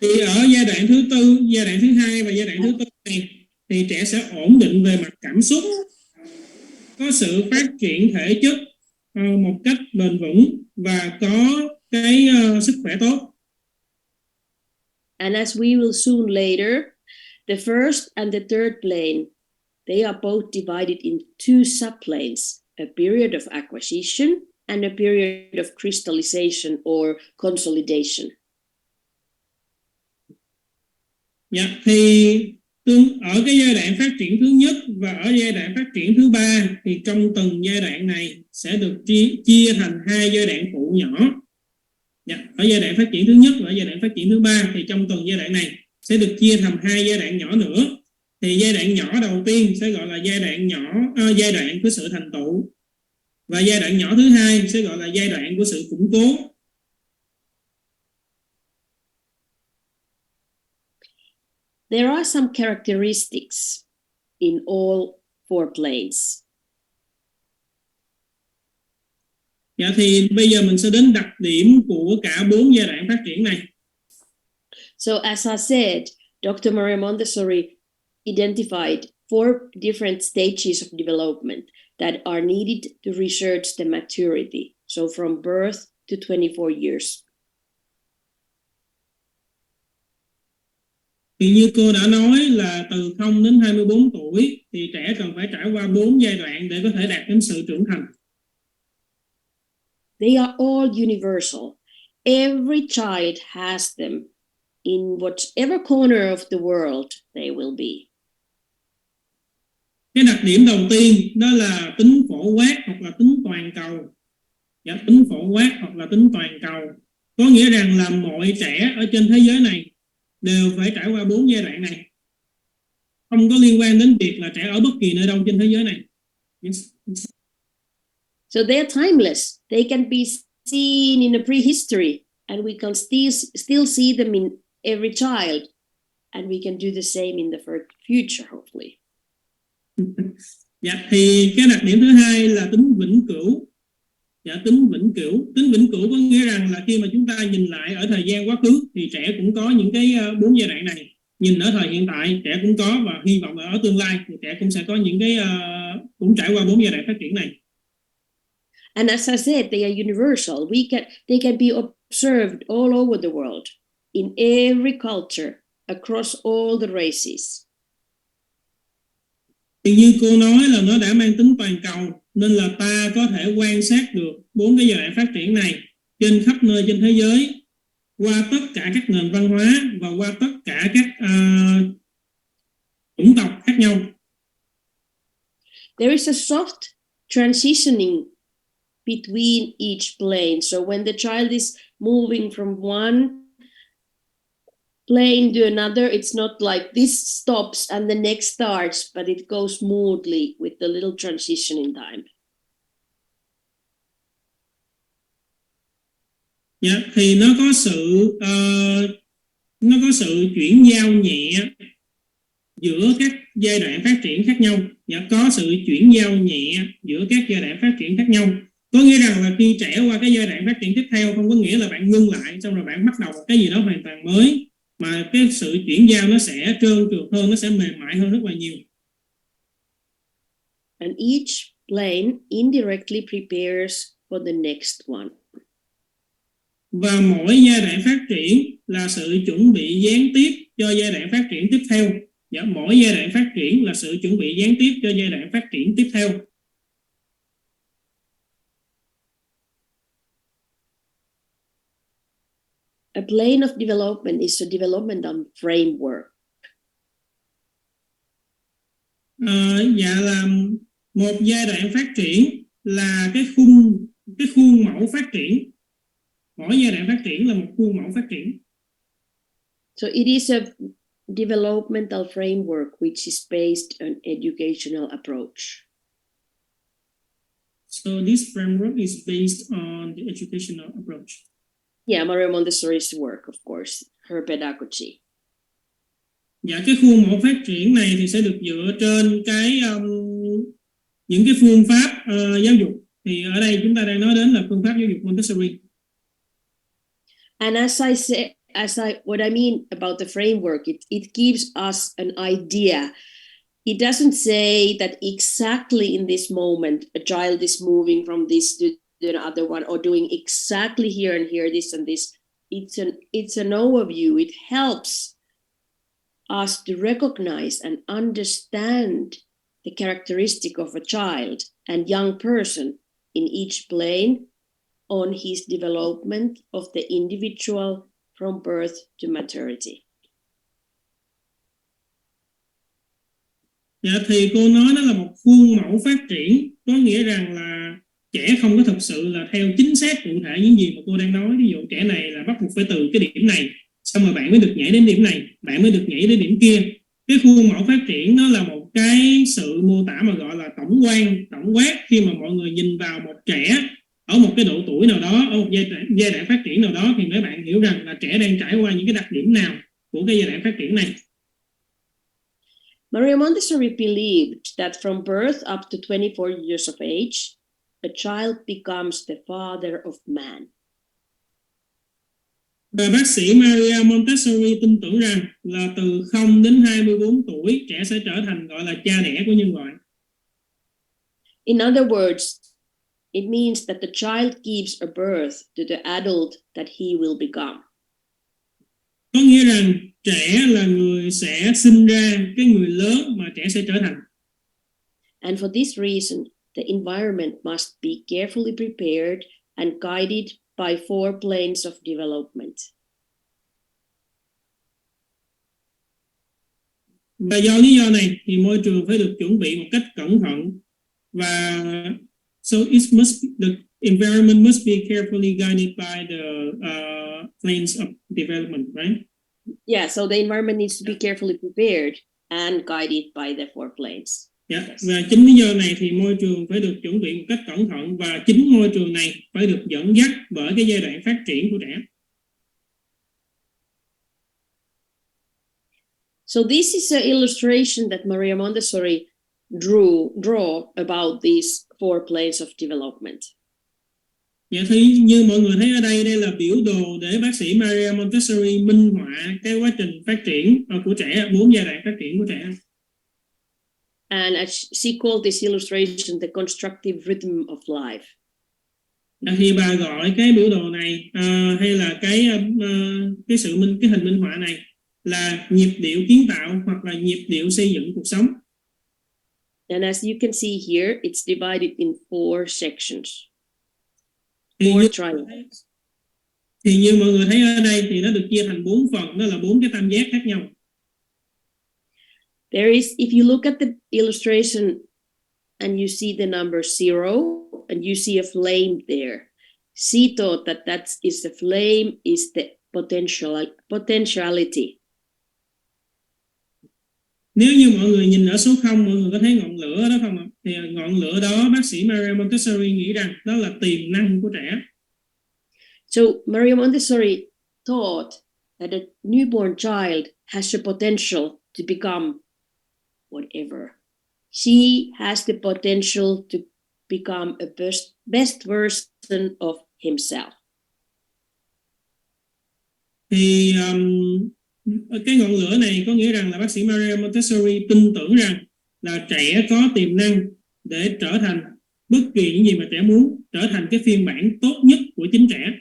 Thì ở giai đoạn thứ tư, giai đoạn thứ hai và giai đoạn thứ tư này thì trẻ sẽ ổn định về mặt cảm xúc, có sự phát triển thể chất một cách bền vững và có cái sức khỏe tốt. And as we will soon later, the first and the third plane, they are both divided in two subplanes, a period of acquisition and a period of crystallization or consolidation. Dạ, thì ở cái giai đoạn phát triển thứ nhất và ở giai đoạn phát triển thứ ba thì trong từng giai đoạn này sẽ được chia thành hai giai đoạn phụ nhỏ. Dạ, ở giai đoạn phát triển thứ nhất và ở giai đoạn phát triển thứ ba thì trong từng giai đoạn này sẽ được chia thành hai giai đoạn nhỏ nữa. Thì giai đoạn nhỏ đầu tiên sẽ gọi là giai đoạn giai đoạn của sự thành tựu, và giai đoạn nhỏ thứ hai sẽ gọi là giai đoạn của sự củng cố. There are some characteristics in all four planes. Dạ, thì bây giờ mình sẽ đến đặc điểm của cả 4 giai đoạn phát triển này. So as I said, Dr. Maria Montessori identified 4 different stages of development that are needed to research the maturity. So from birth to 24 years. Thì như cô đã nói là từ 0 đến 24 tuổi thì trẻ cần phải trải qua 4 giai đoạn để có thể đạt đến sự trưởng thành. They are all universal. Every child has them in whatever corner of the world they will be. Cái đặc điểm đầu tiên đó là tính phổ quát hoặc là tính toàn cầu. Dạ, tính phổ quát hoặc là tính toàn cầu có nghĩa rằng là mọi trẻ ở trên thế giới này đều phải trải qua 4 giai đoạn này, không có liên quan đến việc là trẻ ở bất kỳ nơi đâu trên thế giới này. Yes. So they are timeless. They can be seen in a prehistory, and we can still see them in every child, and we can do the same in the future, hopefully. Dạ, thì cái đặc điểm thứ hai là tính vĩnh cửu. Dạ, tính vĩnh cửu có nghĩa rằng là khi mà chúng ta nhìn lại ở thời gian quá khứ thì trẻ cũng có những cái 4 giai đoạn này, nhìn ở thời hiện tại trẻ cũng có, và hy vọng ở tương lai thì trẻ cũng sẽ có những cái cũng trải qua 4 giai đoạn phát triển này. And as I said, they are universal. They can be observed all over the world, in every culture, across all the races. Thì như cô nói là nó đã mang tính toàn cầu, nên là ta có thể quan sát được 4 cái giai đoạn phát triển này trên khắp nơi trên thế giới, qua tất cả các nền văn hóa và qua tất cả các chủng tộc khác nhau. There is a soft transitioning between each plane. So when the child is moving from one plane to another, it's not like this stops and the next starts, but it goes smoothly with the little transition in time. Dạ, thì nó có sự chuyển giao nhẹ giữa các giai đoạn phát triển khác nhau. Dạ, có sự chuyển giao nhẹ giữa các giai đoạn phát triển khác nhau. Có nghĩa rằng là khi trẻ qua cái giai đoạn phát triển tiếp theo, không có nghĩa là bạn ngưng lại xong rồi bạn bắt đầu cái gì đó hoàn toàn mới, mà cái sự chuyển giao nó sẽ trơn trượt hơn, nó sẽ mềm mại hơn rất là nhiều. And each plane indirectly prepares for the next one. Và mỗi giai đoạn phát triển là sự chuẩn bị gián tiếp cho giai đoạn phát triển tiếp theo. Mỗi giai đoạn phát triển là sự chuẩn bị gián tiếp cho giai đoạn phát triển tiếp theo. A plane of development is a developmental framework. Dạ là một giai đoạn phát triển là cái khuôn mẫu phát triển. Mỗi giai đoạn phát triển là một khuôn mẫu phát triển. So it is a developmental framework which is based on educational approach. So this framework is based on the educational approach. Yeah, Maria Montessori's work, of course, her pedagogy. Dạ, cái khuôn mẫu phát triển này thì sẽ được dựa trên những cái phương pháp giáo dục. Thì ở đây chúng ta đang nói đến là phương pháp giáo dục Montessori. And what I mean about the framework, it gives us an idea. It doesn't say that exactly in this moment a child is moving from this to the other one or doing exactly here and here, this and this. It's an overview. It helps us to recognize and understand the characteristic of a child and young person in each plane on his development of the individual from birth to maturity. Dạ, thì cô nói nó là một khuôn mẫu phát triển, có nghĩa rằng là trẻ không có thực sự là theo chính xác cụ thể những gì mà cô đang nói. Ví dụ trẻ này là bắt buộc phải từ cái điểm này, xong rồi bạn mới được nhảy đến điểm này, bạn mới được nhảy đến điểm kia. Cái khuôn mẫu phát triển nó là một cái sự mô tả mà gọi là tổng quát, khi mà mọi người nhìn vào một trẻ ở một cái độ tuổi nào đó, ở một giai đoạn phát triển nào đó, thì mấy bạn hiểu rằng là trẻ đang trải qua những cái đặc điểm nào của cái giai đoạn phát triển này. Maria Montessori believed that from birth up to 24 years of age, a child becomes the father of man. Và bác sĩ Maria Montessori tin tưởng rằng là từ 0 đến 24 tuổi, trẻ sẽ trở thành gọi là cha đẻ của nhân loại. In other words, it means that the child gives a birth to the adult that he will become. Có nghĩa rằng trẻ là người sẽ sinh ra cái người lớn mà trẻ sẽ trở thành. And for this reason, the environment must be carefully prepared and guided by 4 planes of development. Và do lý do này thì môi trường phải được chuẩn bị một cách cẩn thận, và the environment must be carefully guided by the planes of development, right? Yeah, so the environment needs to be carefully prepared and guided by the 4 planes. Yeah. Yes. Và chính lý do này thì môi trường phải được chuẩn bị một cách cẩn thận, và chính môi trường này phải được dẫn dắt bởi cái giai đoạn phát triển của trẻ. So this is an illustration that Maria Montessori draw about these 4 planes of development. Dạ, thì như mọi người thấy ở đây là biểu đồ để bác sĩ Maria Montessori minh họa cái quá trình phát triển của trẻ, 4 giai đoạn phát triển của trẻ. And as she called this illustration the constructive rhythm of life. Thì bà gọi cái biểu đồ này hay là cái hình minh họa này là nhịp điệu kiến tạo hoặc là nhịp điệu xây dựng cuộc sống. And as you can see here, it's divided in 4 sections. Thì như mọi người thấy ở đây thì nó được chia thành 4 phần, đó là 4 cái tam giác khác nhau. If you look at the illustration and you see the number 0 and you see a flame there, she thought that the flame is the potentiality. Nếu như mọi người nhìn ở số 0, mọi người có thấy ngọn lửa đó không ạ? Thì ngọn lửa đó bác sĩ Maria Montessori nghĩ rằng đó là tiềm năng của trẻ. So Maria Montessori thought that a newborn child has the potential to become whatever. She has the potential to become a best version of himself. Thì cái ngọn lửa này có nghĩa rằng là bác sĩ Maria Montessori tin tưởng rằng là trẻ có tiềm năng để trở thành bất kỳ những gì mà trẻ muốn, trở thành cái phiên bản tốt nhất của chính trẻ.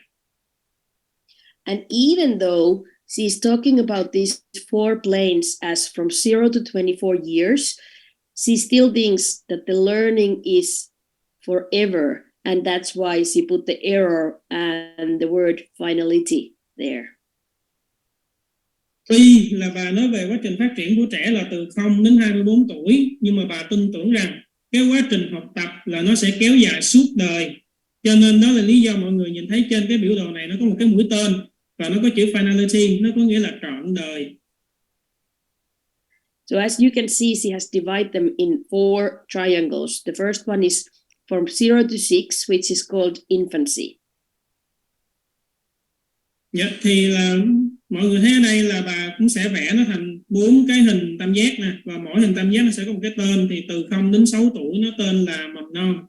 And even though she's talking about these 4 planes as from 0 to 24 years, she still thinks that the learning is forever, and that's why she put the error and the word finality there. Tuy là bà nói về quá trình phát triển của trẻ là từ 0 đến 24 tuổi, nhưng mà bà tin tưởng rằng cái quá trình học tập là nó sẽ kéo dài suốt đời. Cho nên đó là lý do mọi người nhìn thấy trên cái biểu đồ này nó có một cái mũi tên và nó có chữ finality, nó có nghĩa là trọn đời. So as you can see, she has divided them in 4 triangles. The first one is from 0 to 6, which is called infancy. Dạ, thì là mọi người thấy ở đây là bà cũng sẽ vẽ nó thành 4 cái hình tam giác nè, và mỗi hình tam giác nó sẽ có một cái tên, thì từ 0 đến 6 tuổi nó tên là mầm non.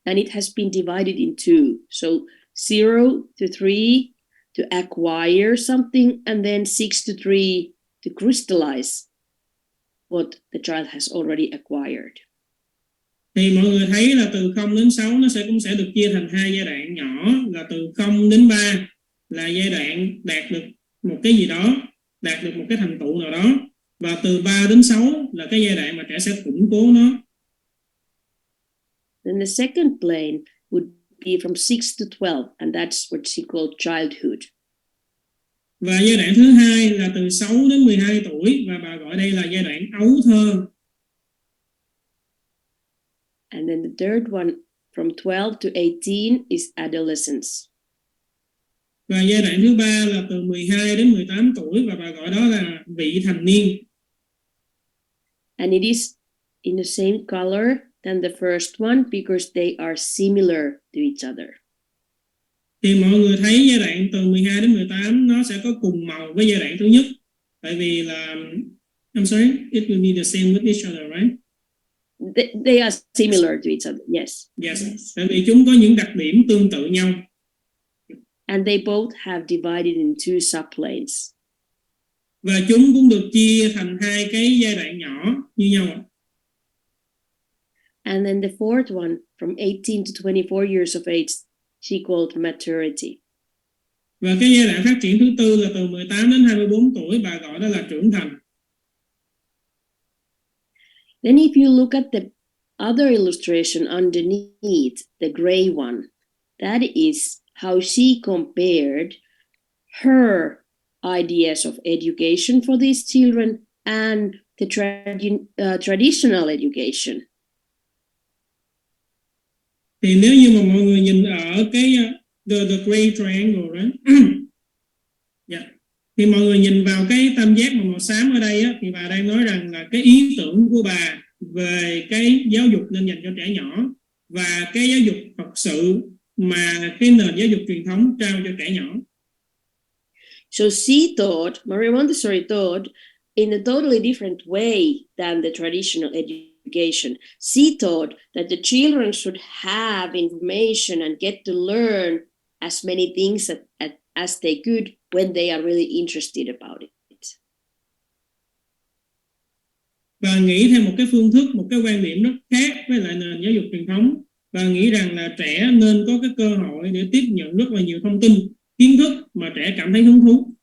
And it has been divided in 2. So 0 to 3 to acquire something, and then 6 to 3 to crystallize what the child has already acquired. Thì mọi người thấy là từ 0 đến 6 nó cũng sẽ được chia thành 2 giai đoạn nhỏ, là từ 0 đến 3 là giai đoạn đạt được một cái gì đó, đạt được một cái thành tựu nào đó, và từ 3 đến 6 là cái giai đoạn mà trẻ sẽ củng cố nó. Then the second plane would be from 6 to 12, and that's what she called childhood. Và giai đoạn thứ hai là từ 6 đến 12 tuổi, và bà gọi đây là giai đoạn ấu thơ. And then the third one from 12 to 18 is adolescence. Và giai đoạn thứ ba là từ 12 đến 18 tuổi, và bà gọi đó là vị thành niên. And it is in the same color than the first one because they are similar to each other. Thì mọi người thấy giai đoạn từ 12 đến 18 nó sẽ có cùng màu với giai đoạn thứ nhất. Tại vì là I'm sorry, it will be the same with each other, right? They are similar to each other, yes. Yes. Tại vì chúng có những đặc điểm tương tự nhau. And they both have divided in 2 subplanes. Và chúng cũng được chia thành 2 cái giai đoạn nhỏ như nhau. And then the fourth one, from 18 to 24 years of age, she called maturity. Và cái giai đoạn phát triển thứ tư là từ 18 đến 24 tuổi, bà gọi đó là trưởng thành. Then if you look at the other illustration underneath, the gray one, that is how she compared her ideas of education for these children and the traditional education. Thì nếu như mà mọi người nhìn ở cái the gray triangle, right? Yeah. Thì mọi người nhìn vào cái tam giác màu xám ở đây á, thì bà đang nói rằng là cái ý tưởng của bà về cái giáo dục nên dành cho trẻ nhỏ và cái giáo dục thật sự mà cái nền giáo dục truyền thống trao cho trẻ nhỏ. So she thought, Maria Montessori thought, in a totally different way than the traditional education. She thought that the children should have information and get to learn as many things as they could when they are really interested about it. Và nghĩ theo một cái phương thức, một cái quan điểm rất khác với lại nền giáo dục truyền thống. Và nghĩ rằng là trẻ nên có cái cơ hội để tiếp nhận rất là nhiều thông tin, kiến thức mà trẻ cảm thấy hứng thú.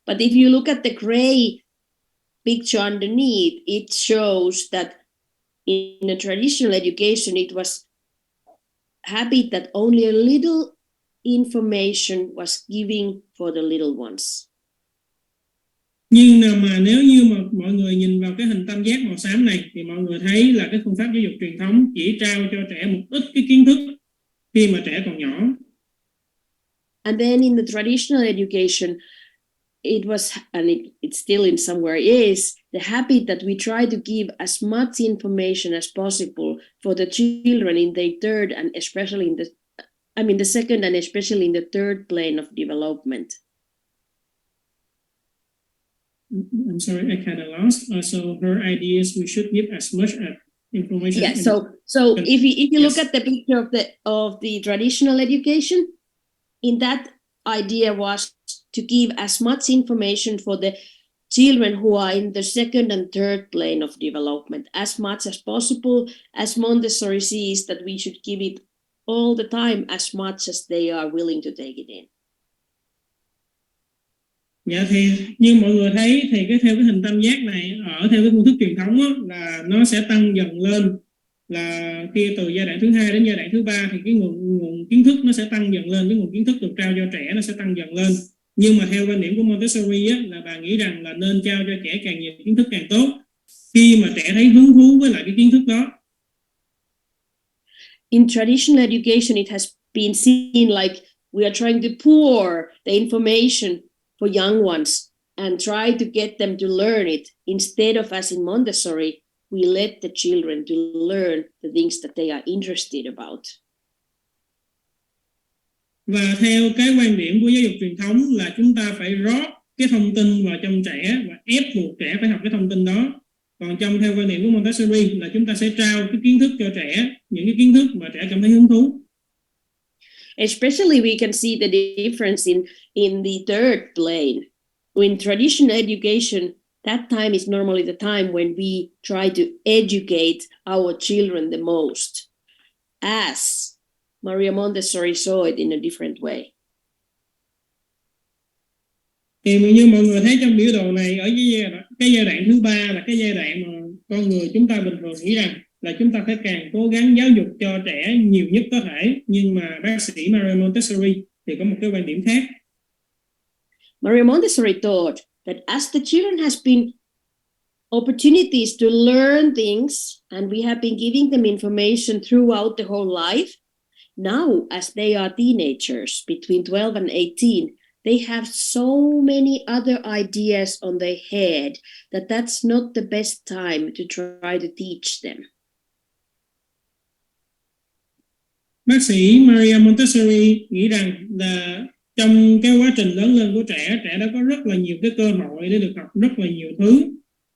But if you look at the gray picture underneath, it shows that in a traditional education, it was habit that only a little information was given for the little ones. Nhưng mà nếu như mà mọi người nhìn vào cái hình tam giác màu xám này, thì mọi người thấy là cái phương pháp giáo dục truyền thống chỉ trao cho trẻ một ít cái kiến thức khi mà trẻ còn nhỏ. And then in the traditional education, it was, and it still in somewhere is, the habit that we try to give as much information as possible for the children in their third and especially in the second and especially in the third plane of development. I'm sorry, I kind of lost. So her idea is we should give as much information. Yeah. So if you look at the picture of the traditional education, in that idea was to give as much information for the children who are in the second and third plane of development as much as possible, as Montessori sees that we should give it all the time as much as they are willing to take it in. Dạ thì như mọi người thấy thì theo cái hình tam giác này ở theo cái phương thức truyền thống á, là nó sẽ tăng dần lên, là khi từ giai đoạn thứ 2 đến giai đoạn thứ 3 thì cái nguồn kiến thức nó sẽ tăng dần lên, cái nguồn kiến thức được trao cho trẻ nó sẽ tăng dần lên. Nhưng mà theo quan điểm của Montessori á, là bà nghĩ rằng là nên trao cho trẻ càng nhiều kiến thức càng tốt, khi mà trẻ thấy hứng thú với lại cái kiến thức đó. In traditional education, it has been seen like we are trying to pour the information for young ones and try to get them to learn it, instead of, as in Montessori, we let the children to learn the things that they are interested about. Và theo cái quan điểm của giáo dục truyền thống là chúng ta phải rót cái thông tin vào trong trẻ và ép buộc trẻ phải học cái thông tin đó. Còn theo quan điểm của Montessori là chúng ta sẽ trao cái kiến thức cho trẻ, những cái kiến thức mà trẻ cảm thấy hứng thú. Especially we can see the difference in the third plane. In traditional education, that time is normally the time when we try to educate our children the most, as Maria Montessori saw it in a different way. Thì như mọi người thấy trong biểu đồ này, ở cái giai đoạn thứ 3 là cái giai đoạn mà con người chúng ta bình thường nghĩ rằng là chúng ta phải càng cố gắng giáo dục cho trẻ nhiều nhất có thể, nhưng mà bác sĩ Maria Montessori thì có một cái quan điểm khác. Maria Montessori thought that as the children has been opportunities to learn things and we have been giving them information throughout the whole life, now as they are teenagers between 12 and 18, they have so many other ideas on their head that that's not the best time to try to teach them. Bác sĩ Maria Montessori nghĩ rằng là trong cái quá trình lớn lên của trẻ đã có rất là nhiều cái cơ hội để được học rất là nhiều thứ,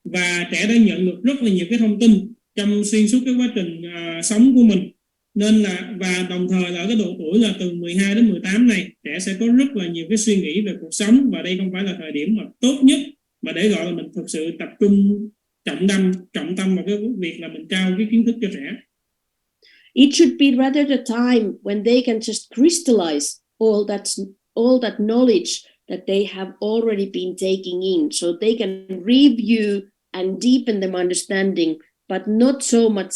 và trẻ đã nhận được rất là nhiều cái thông tin trong xuyên suốt cái quá trình sống của mình. Nên là, và đồng thời là ở cái độ tuổi là từ 12 đến 18 này, trẻ sẽ có rất là nhiều cái suy nghĩ về cuộc sống, và đây không phải là thời điểm mà tốt nhất mà để gọi là mình thực sự tập trung trọng tâm vào cái việc là mình trao cái kiến thức cho trẻ. It should be rather the time when they can just crystallize all that knowledge that they have already been taking in, so they can review and deepen their understanding, but not so much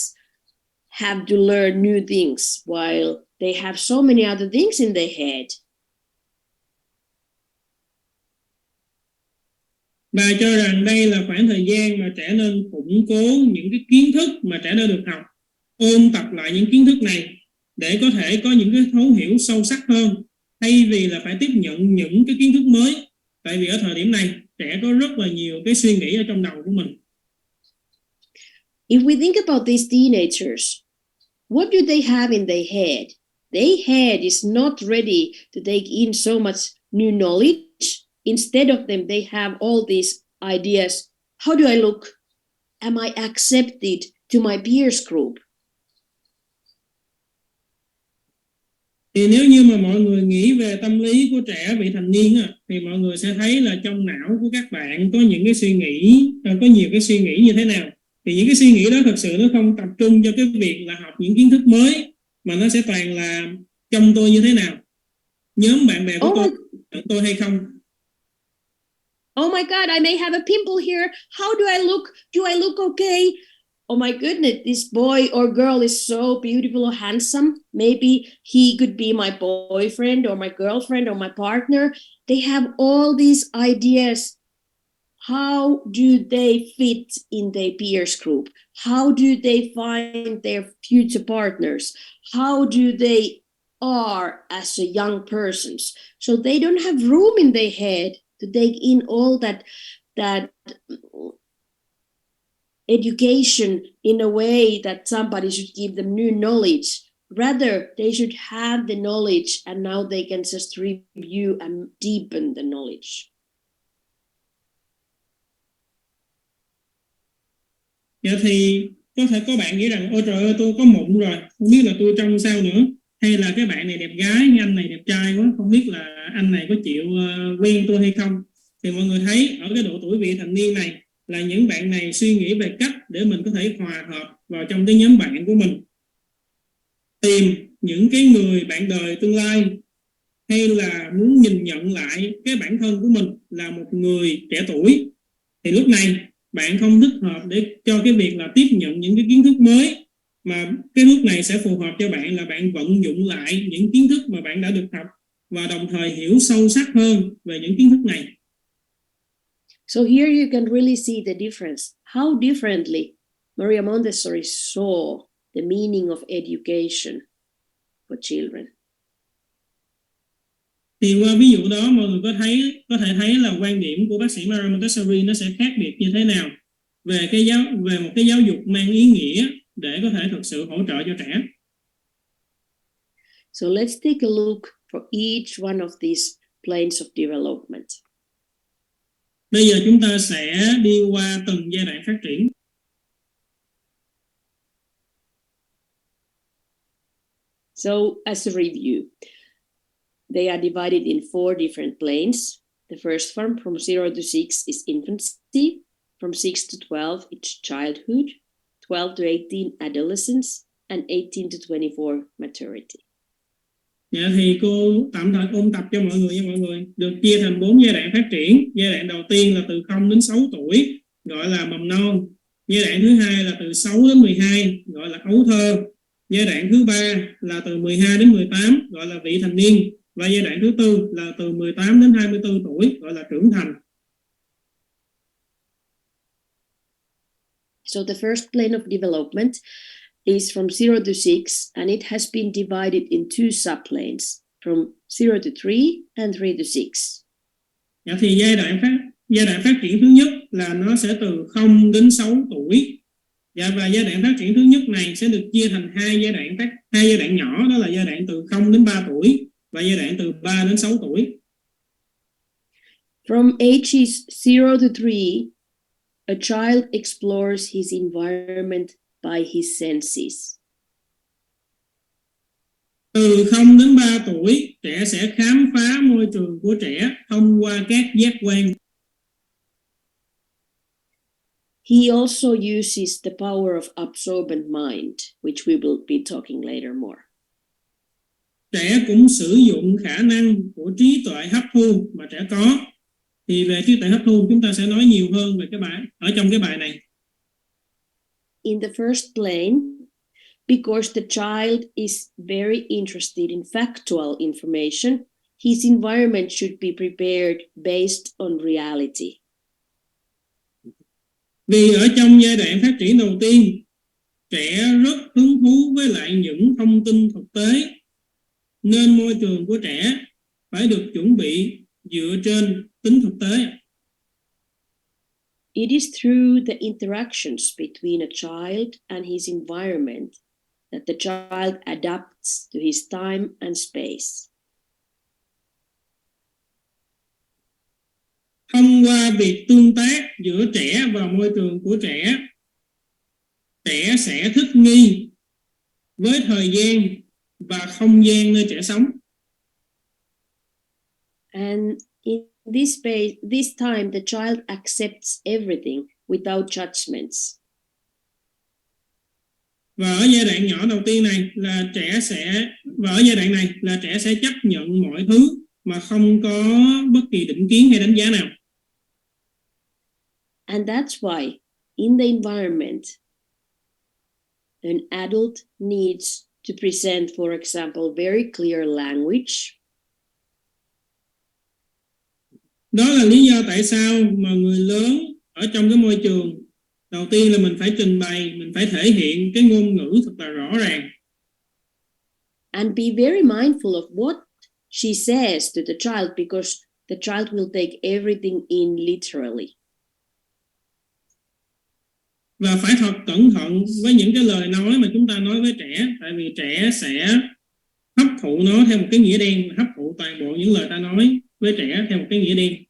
have to learn new things while they have so many other things in their head. Bà cho rằng đây là khoảng thời gian mà trẻ nên củng cố những cái kiến thức mà trẻ đã được học, ôn tập lại những kiến thức này để có thể có những cái thấu hiểu sâu sắc hơn, thay vì là phải tiếp nhận những cái kiến thức mới. Tại vì ở thời điểm này trẻ có rất là nhiều cái suy nghĩ ở trong đầu của mình. If we think about these teenagers, what do they have in their head? Their head is not ready to take in so much new knowledge. Instead of them, they have all these ideas. How do I look? Am I accepted to my peers group? Thì nếu như mà mọi người nghĩ về tâm lý của trẻ vị thành niên thì mọi người sẽ thấy là trong não của các bạn có những cái suy nghĩ, có nhiều cái suy nghĩ như thế nào. Thì những cái suy nghĩ đó thực sự nó không tập trung cho cái việc là học những kiến thức mới, mà nó sẽ toàn là trong tôi như thế nào, nhóm bạn bè của tôi hay không. Oh my God, I may have a pimple here. How do I look? Do I look okay? Oh my goodness, this boy or girl is so beautiful or handsome. Maybe he could be my boyfriend or my girlfriend or my partner. They have all these ideas. How do they fit in their peers group? How do they find their future partners? How do they are as a young persons? So they don't have room in their head to take in all that education in a way that somebody should give them new knowledge. Rather, they should have the knowledge and now they can just review and deepen the knowledge. Dạ thì có thể có bạn nghĩ rằng ôi trời ơi tôi có mụn rồi, không biết là tôi trông sao nữa, hay là cái bạn này đẹp gái, anh này đẹp trai quá, không biết là anh này có chịu quen tôi hay không. Thì mọi người thấy ở cái độ tuổi vị thành niên này là những bạn này suy nghĩ về cách để mình có thể hòa hợp vào trong cái nhóm bạn của mình, tìm những cái người bạn đời tương lai, hay là muốn nhìn nhận lại cái bản thân của mình là một người trẻ tuổi, thì lúc này bạn không thích hợp để cho cái việc là tiếp nhận những cái kiến thức mới, mà cái lúc này sẽ phù hợp cho bạn là bạn vận dụng lại những kiến thức mà bạn đã được học và đồng thời hiểu sâu sắc hơn về những kiến thức này. So here you can really see the difference, how differently Maria Montessori saw the meaning of education for children. Thì qua ví dụ đó mọi người có thể thấy là quan điểm của bác sĩ Maria Montessori nó sẽ khác biệt như thế nào về một cái giáo dục mang ý nghĩa để có thể thực sự hỗ trợ cho trẻ. So let's take a look for each one of these planes of development. Bây giờ chúng ta sẽ đi qua từng giai đoạn phát triển. So as a review, they are divided in 4 different planes. The first one from 0 to 6 is infancy, from 6 to 12 it's childhood, 12 to 18 adolescence, and 18 to 24 maturity. Dạ thì cô tạm thời ôn tập cho mọi người nha mọi người. Được chia thành 4 giai đoạn phát triển. Giai đoạn đầu tiên là từ 0 đến 6 tuổi, gọi là mầm non. Giai đoạn thứ hai là từ 6 đến 12, gọi là ấu thơ. Giai đoạn thứ ba là từ 12 đến 18, gọi là vị thành niên. Và giai đoạn thứ tư là từ 18 đến 24 tuổi, gọi là trưởng thành. So the first plane of development is from 0 to 6, and it has been divided in 2 subplanes, from 0 to 3 and 3 to 6. Dạ thì giai đoạn phát triển thứ nhất là nó sẽ từ 0 đến 6 tuổi. Dạ, và giai đoạn phát triển thứ nhất này sẽ được chia thành hai giai đoạn nhỏ, đó là giai đoạn từ 0 đến 3 tuổi và giai đoạn từ 3 đến 6 tuổi. From ages 0 to 3, a child explores his environment by his senses. Từ 0 đến 3 tuổi, trẻ sẽ khám phá môi trường của trẻ thông qua các giác quan. He also uses the power of absorbent mind, which we will be talking later more. Trẻ cũng sử dụng khả năng của trí tuệ hấp thu mà trẻ có. Thì về trí tuệ hấp thu chúng ta sẽ nói nhiều hơn về ở trong cái bài này. In the first plane, because the child is very interested in factual information, his environment should be prepared based on reality. Vì ở trong giai đoạn phát triển đầu tiên, trẻ rất hứng thú với lại những thông tin thực tế, nên môi trường của trẻ phải được chuẩn bị dựa trên tính thực tế. It is through the interactions between a child and his environment that the child adapts to his time and space. Thông qua việc tương tác giữa trẻ và môi trường của trẻ, trẻ sẽ thích nghi với thời gian và không gian nơi trẻ sống. And in this time, the child accepts everything without judgments. Và ở giai đoạn nhỏ đầu tiên này là ở giai đoạn này là trẻ sẽ chấp nhận mọi thứ mà không có bất kỳ định kiến hay đánh giá nào. And that's why in the environment, an adult needs to present, for example, very clear language. Đó là lý do tại sao mà người lớn ở trong cái môi trường, đầu tiên là mình phải trình bày, mình phải thể hiện cái ngôn ngữ thật là rõ ràng. And be very mindful of what she says to the child, because the child will take everything in literally. Và phải thật cẩn thận với những cái lời nói mà chúng ta nói với trẻ, tại vì trẻ sẽ hấp thụ nó theo một cái nghĩa đen, hấp thụ toàn bộ những lời ta nói với trẻ theo một cái nghĩa đen.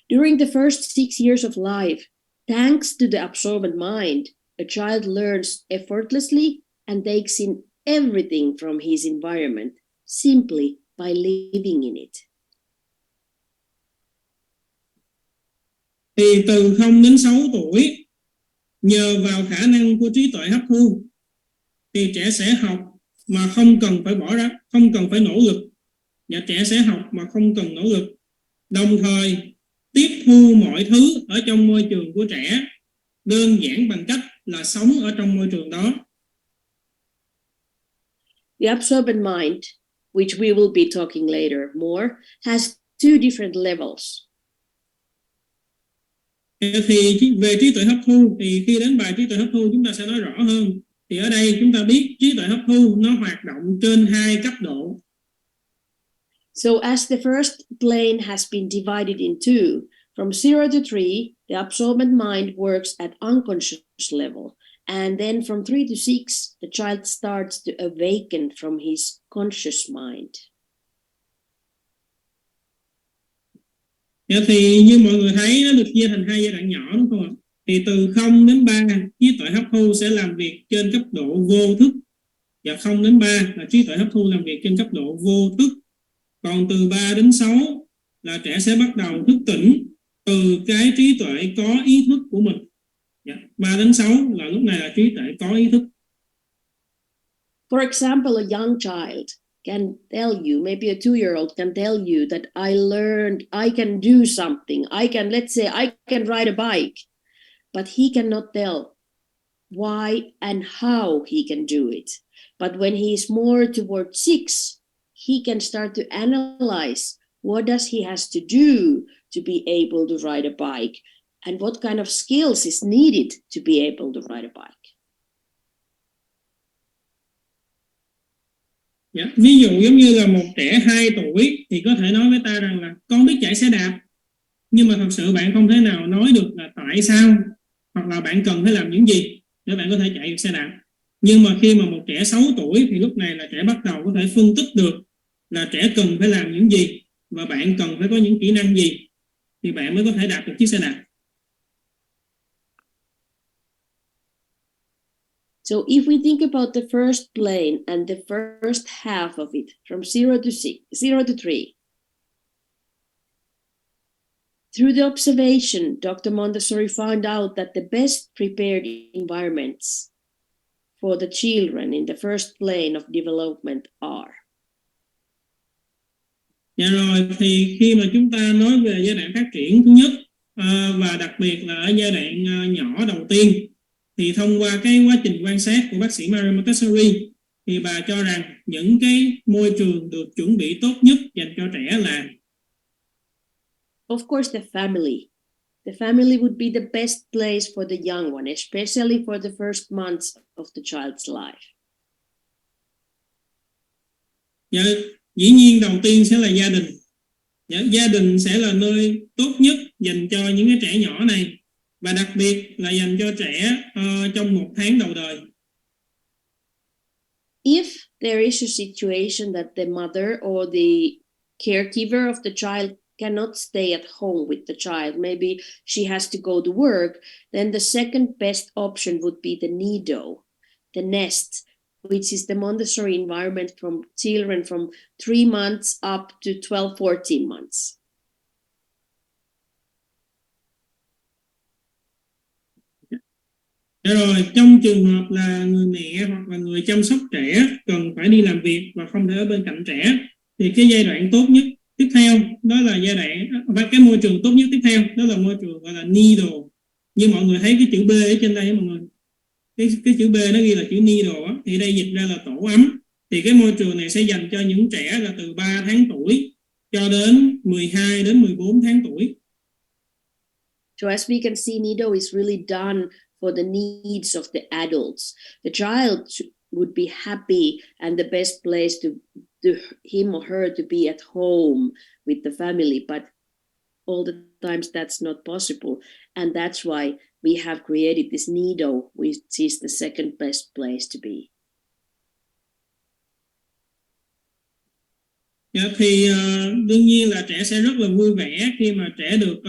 During the first 6 years of life, thanks to the absorbent mind, a child learns effortlessly and takes in everything from his environment simply by living in it. Thì từ 0 đến 6 tuổi, nhờ vào khả năng của trí tuệ hấp thu, thì trẻ sẽ học mà không cần phải bỏ ra, không cần phải nỗ lực, và trẻ sẽ học mà không cần nỗ lực, đồng thời tiếp thu mọi thứ ở trong môi trường của trẻ đơn giản bằng cách là sống ở trong môi trường đó. The absorbent mind, which we will be talking later more, has two different levels. Thì về trí tuệ hấp thu thì khi đến bài trí tuệ hấp thu chúng ta sẽ nói rõ hơn. Thì ở đây chúng ta biết trí tuệ hấp thu nó hoạt động trên hai cấp độ. So as the first plane has been divided in two, from 0 to 3, the absorbent mind works at unconscious level. And then from 3 to 6, the child starts to awaken from his conscious mind. Thì như mọi người thấy nó được chia thành hai giai đoạn nhỏ đúng không ạ? Thì từ 0 đến 3 trí tuệ hấp thu sẽ làm việc trên cấp độ vô thức, và 0 đến 3 là trí tuệ hấp thu làm việc trên cấp độ vô thức. Còn từ 3 đến 6 là trẻ sẽ bắt đầu thức tỉnh từ cái trí tuệ có ý thức của mình. 3 đến 6 là lúc này là trí tuệ có ý thức. For example, a young child can tell you, maybe a 2-year-old can tell you that I learned, I can do something. I can, let's say, I can ride a bike, but he cannot tell why and how he can do it. But when he is more toward 6, he can start to analyze what does he has to do to be able to ride a bike and what kind of skills is needed to be able to ride a bike. Ví dụ giống như là một trẻ 2 tuổi thì có thể nói với ta rằng là con biết chạy xe đạp, nhưng mà thật sự bạn không thể nào nói được là tại sao hoặc là bạn cần phải làm những gì để bạn có thể chạy được xe đạp. Nhưng mà khi mà một trẻ 6 tuổi thì lúc này là trẻ bắt đầu có thể phân tích được là trẻ cần phải làm những gì và bạn cần phải có những kỹ năng gì thì bạn mới có thể đạp được chiếc xe đạp. So if we think about the first plane and the first half of it, from 0 to 6, 0 to 3, through the observation, Dr. Montessori found out that the best prepared environments for the children in the first plane of development are. Dạ rồi, thì khi mà chúng ta nói về giai đoạn phát triển thứ nhất và đặc biệt là ở giai đoạn nhỏ đầu tiên, thì thông qua cái quá trình quan sát của bác sĩ Maria Montessori thì bà cho rằng những cái môi trường được chuẩn bị tốt nhất dành cho trẻ là Of course, the family. The family would be the best place for the young one, especially for the first months of the child's life. Dạ, dĩ nhiên đầu tiên sẽ là gia đình. Dạ, gia đình sẽ là nơi tốt nhất dành cho những cái trẻ nhỏ này, và đặc biệt là dành cho trẻ trong 1 tháng đầu đời. If there is a situation that the mother or the caregiver of the child cannot stay at home with the child, maybe she has to go to work, then the second best option would be the nido, the nest, which is the Montessori environment from children from 3 months up to 12, 14 months. Rồi trong trường hợp là người mẹ hoặc là người chăm sóc trẻ cần phải đi làm việc và không thể ở bên cạnh trẻ, thì cái giai đoạn tốt nhất tiếp theo đó là giai đoạn, và cái môi trường tốt nhất tiếp theo đó là môi trường gọi là nido. Như mọi người thấy cái chữ B ở trên đây mọi người, cái chữ B nó ghi là chữ nido á, thì đây dịch ra là tổ ấm. Thì cái môi trường này sẽ dành cho những trẻ là từ 3 tháng tuổi cho đến 12 đến 14 tháng tuổi. So as we can see, nido is really done for the needs of the adults. The child would be happy and the best place to him or her to be at home with the family, but all the times that's not possible, and that's why we have created this nido, which is the second best place to be. Dạ, thì đương nhiên là trẻ sẽ rất là vui vẻ khi mà trẻ được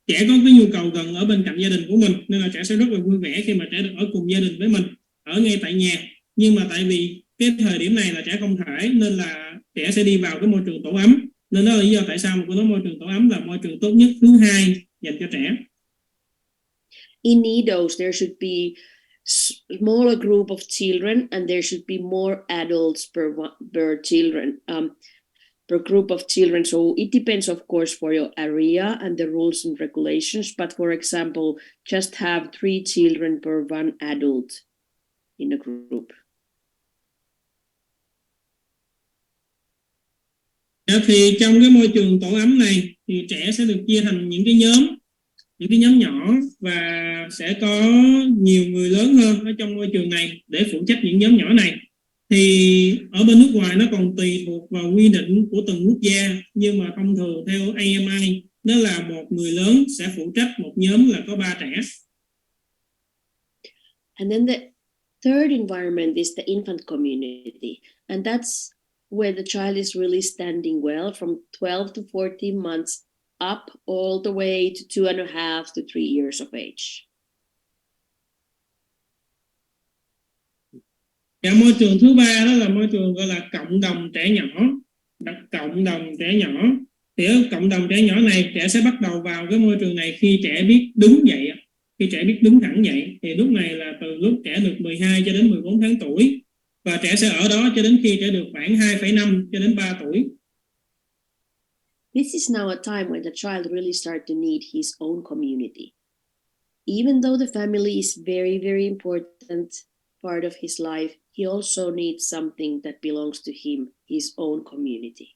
trẻ có cái nhu cầu gần ở bên cạnh gia đình của mình, nên là trẻ sẽ rất là vui vẻ khi mà trẻ được ở cùng gia đình với mình, ở ngay tại nhà. Nhưng mà tại vì cái thời điểm này là trẻ không thể, nên là trẻ sẽ đi vào cái môi trường tổ ấm. Nên đó là lý do tại sao mà cô nói môi trường tổ ấm là môi trường tốt nhất thứ hai dành cho trẻ. In nidos, there should be smaller group of children, and there should be more adults per children, per group of children. So it depends, of course, for your area and the rules and regulations. But for example, just have 3 children per 1 adult in a group. Thì trong cái môi trường tổ ấm này thì trẻ sẽ được chia thành những cái nhóm nhỏ, và sẽ có nhiều người lớn hơn ở trong môi trường này để phụ trách những nhóm nhỏ này. Thì ở bên nước ngoài nó còn tùy thuộc vào quy định của từng quốc gia, nhưng mà thông thường theo AMI đó là một người lớn sẽ phụ trách một nhóm là có 3 trẻ. And then the third environment is the infant community, and that's where the child is really standing well from 12 to 14 months up all the way to 2.5 to 3 years of age. Và môi trường thứ ba đó là môi trường gọi là cộng đồng trẻ nhỏ. Cộng đồng trẻ nhỏ thì ở cộng đồng trẻ nhỏ này, trẻ sẽ bắt đầu vào cái môi trường này khi trẻ biết đứng dậy. Khi trẻ biết đứng thẳng dậy thì lúc này là từ lúc trẻ được 12 cho đến 14 tháng tuổi, và trẻ sẽ ở đó cho đến khi trẻ được khoảng 2,5 cho đến 3 tuổi. This is now a time when the child really starts to need his own community. Even though the family is very, very important part of his life, he also needs something that belongs to him, his own community.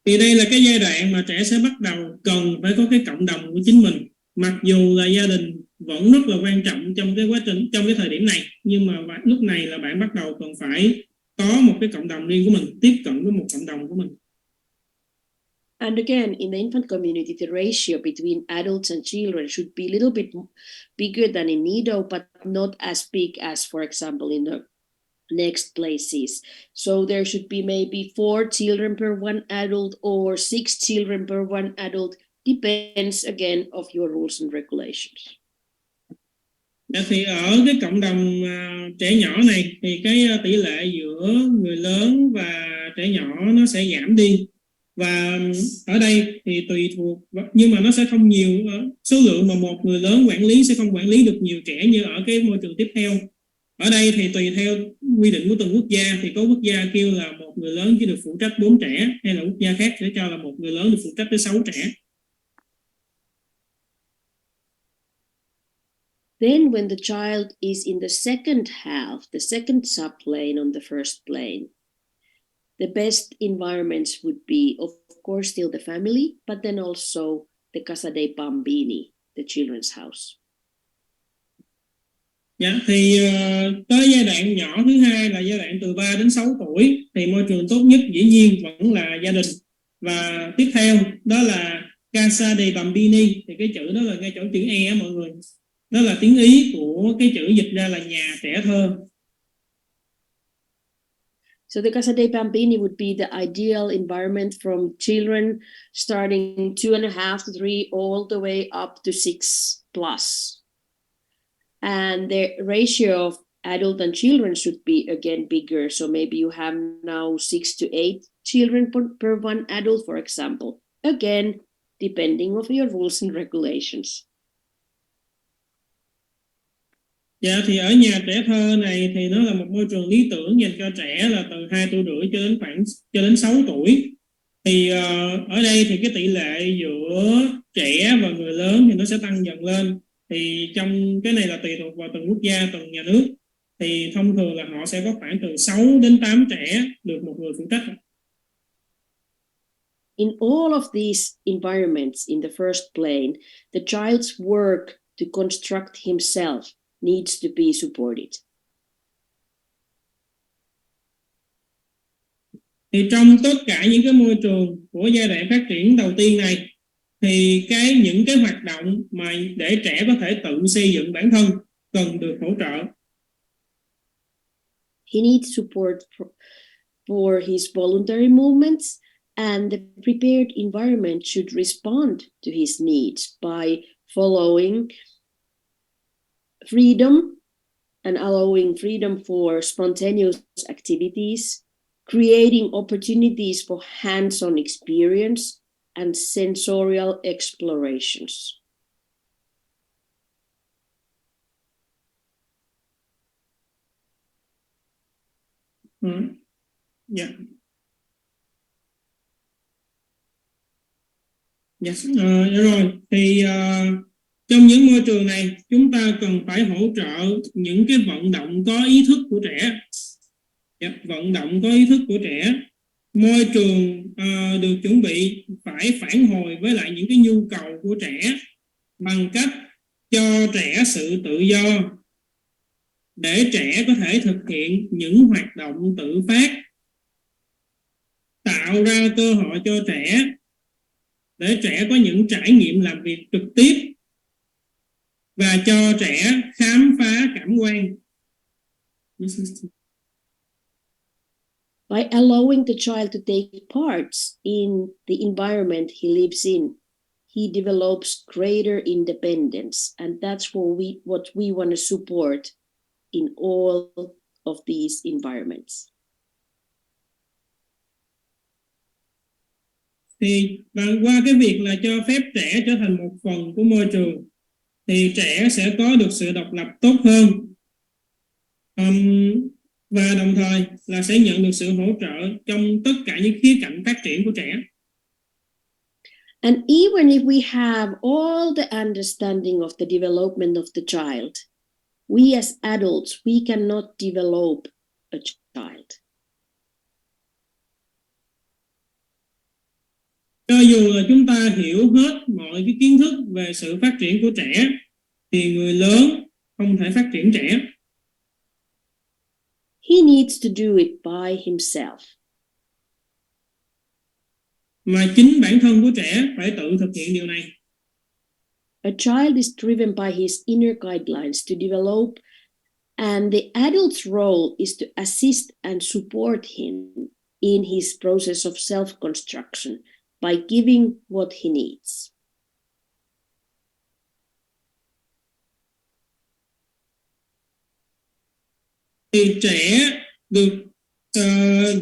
Thì đây là cái giai đoạn mà trẻ sẽ bắt đầu cần phải có cái cộng đồng của chính mình. Mặc dù là gia đình vẫn rất là quan trọng trong cái quá trình, trong cái thời điểm này, nhưng mà lúc này là bạn bắt đầu cần phải có một cái cộng đồng riêng của mình, tiếp cận với một cộng đồng của mình. And again, in the infant community, the ratio between adults and children should be a little bit bigger than in nido, but not as big as, for example, in the next places. So there should be maybe 4 children per 1 adult or 6 children per 1 adult. Depends again of your rules and regulations. Thì ở cái cộng đồng trẻ nhỏ này thì cái tỷ lệ giữa người lớn và trẻ nhỏ nó sẽ giảm đi. Và ở đây thì tùy thuộc, nhưng mà nó sẽ không nhiều, số lượng mà một người lớn quản lý sẽ không quản lý được nhiều trẻ như ở cái môi trường tiếp theo. Ở đây thì tùy theo quy định của từng quốc gia, thì có quốc gia kêu là một người lớn chỉ được phụ trách 4 trẻ, hay là quốc gia khác sẽ cho là một người lớn được phụ trách tới 6 trẻ. Then when the child is in the second half, the second subplane on the first plane, the best environments would be, of course, still the family, but then also the Casa dei Bambini, the children's house. Dạ, thì tới giai đoạn nhỏ thứ hai là giai đoạn từ 3 đến 6 tuổi, thì môi trường tốt nhất dĩ nhiên vẫn là gia đình. Và tiếp theo đó là Casa dei Bambini, thì cái chữ đó là ngay chỗ chữ E á mọi người. Đó là tiếng Ý của cái chữ dịch ra là nhà trẻ thơ. So the Casa dei Bambini would be the ideal environment from children starting 2.5 to 3 all the way up to 6 plus. And the ratio of adult and children should be again bigger. So maybe you have now 6 to 8 children per 1 adult, for example. Again, depending on your rules and regulations. Dạ, thì ở nhà trẻ thơ này thì nó là một môi trường lý tưởng dành cho trẻ là từ 2 tuổi rưỡi cho đến 6 tuổi. Thì ở đây thì cái tỷ lệ giữa trẻ và người lớn thì nó sẽ tăng dần lên. Thì trong cái này là tùy thuộc vào từng quốc gia, từng nhà nước. Thì thông thường là họ sẽ có khoảng từ 6 đến 8 trẻ được một người phụ trách. In all of these environments in the first plane, the child's work to construct himself needs to be supported. Thì trong tất cả những cái môi trường của giai đoạn phát triển đầu tiên này, thì những cái hoạt động mà để trẻ có thể tự xây dựng bản thân cần được hỗ trợ. He needs support for his voluntary movements, and the prepared environment should respond to his needs by following freedom and allowing freedom for spontaneous activities, creating opportunities for hands-on experience and sensorial explorations. Dạ. Yes. Rồi thì trong những môi trường này chúng ta cần phải hỗ trợ những cái vận động có ý thức của trẻ. Vận động có ý thức của trẻ. Môi trường được chuẩn bị phải phản hồi với lại những cái nhu cầu của trẻ bằng cách cho trẻ sự tự do để trẻ có thể thực hiện những hoạt động tự phát, tạo ra cơ hội cho trẻ để trẻ có những trải nghiệm làm việc trực tiếp và cho trẻ khám phá cảm quan. By allowing the child to take parts in the environment he lives in, he develops greater independence, and that's what we want to support in all of these environments. Thì qua cái việc là cho phép trẻ trở thành một phần của môi trường thì trẻ sẽ có được sự độc lập tốt hơn, và đồng thời là sẽ nhận được sự hỗ trợ trong tất cả những khía cạnh phát triển của trẻ. And even if we have all the understanding of the development of the child, we as adults, we cannot develop a child. Cho dù là chúng ta hiểu hết mọi cái kiến thức về sự phát triển của trẻ thì người lớn không thể phát triển trẻ. He needs to do it by himself. Mà chính bản thân của trẻ phải tự thực hiện điều này. A child is driven by his inner guidelines to develop, and the adult's role is to assist and support him in his process of self-construction by giving what he needs. Thì trẻ được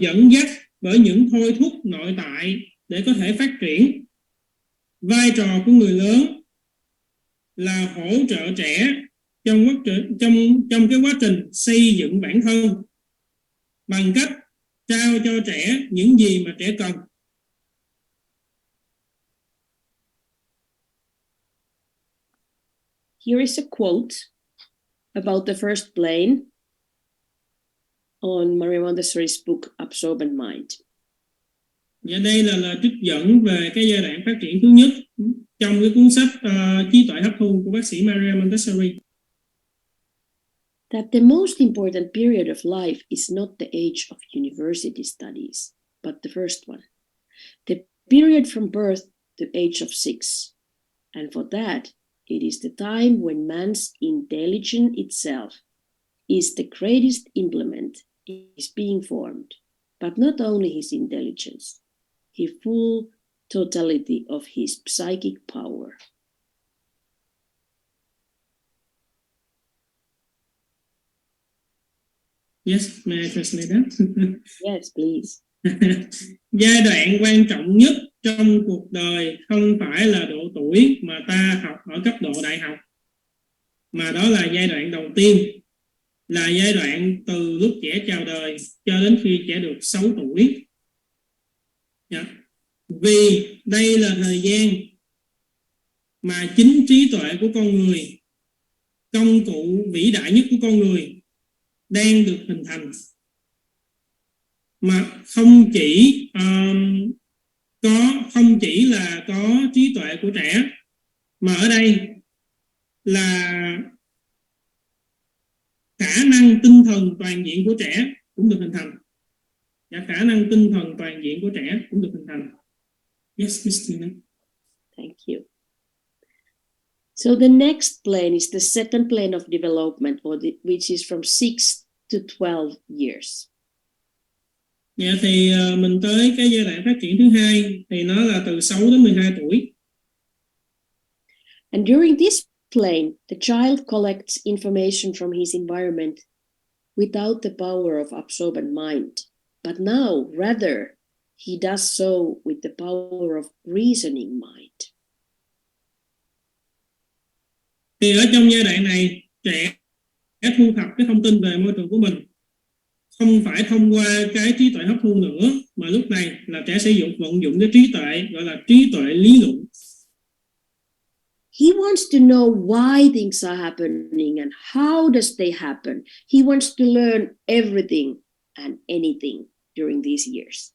dẫn dắt bởi những thôi thúc nội tại để có thể phát triển. Vai trò của người lớn là hỗ trợ trẻ trong cái quá trình xây dựng bản thân bằng cách trao cho trẻ những gì mà trẻ cần. Here is a quote about the first plane on Maria Montessori's book Absorbent Mind. Và đây là lời trích dẫn về cái giai đoạn phát triển thứ nhất trong cái cuốn sách Trí tuệ hấp thu của bác sĩ Maria Montessori. That the most important period of life is not the age of university studies, but the first one, the period from birth to age of 6. And for that, it is the time when man's intelligence itself is the greatest implement is being formed, but not only his intelligence, his full totality of his psychic power. Yes, may I translate that? Yes, please. Giai đoạn quan trọng nhất trong cuộc đời không phải là độ tuổi mà ta học ở cấp độ đại học, mà đó là giai đoạn đầu tiên, là giai đoạn từ lúc trẻ chào đời cho đến khi trẻ được 6 tuổi. Vì đây là thời gian mà chính trí tuệ của con người, công cụ vĩ đại nhất của con người, đang được hình thành, mà không chỉ là có trí tuệ của trẻ, mà ở đây là khả năng tinh thần toàn diện của trẻ cũng được hình thành. Và khả năng tinh thần toàn diện của trẻ cũng được hình thành. Yes, Christina. Thank you. So the next plane is the second plane of development, which is from 6 to 12 years. Dạ thì mình tới cái giai đoạn phát triển thứ hai thì nó là từ 6 đến 12 tuổi. And during this plane, the child collects information from his environment without the power of absorbent mind. But now, rather, he does so with the power of reasoning mind. Thì ở trong giai đoạn này, trẻ thu thập cái thông tin về môi trường của mình không phải thông qua cái trí tuệ hấp thu nữa, mà lúc này là trẻ sẽ vận dụng cái trí tuệ gọi là trí tuệ lý luận. He wants to know why things are happening and how does they happen. He wants to learn everything and anything during these years.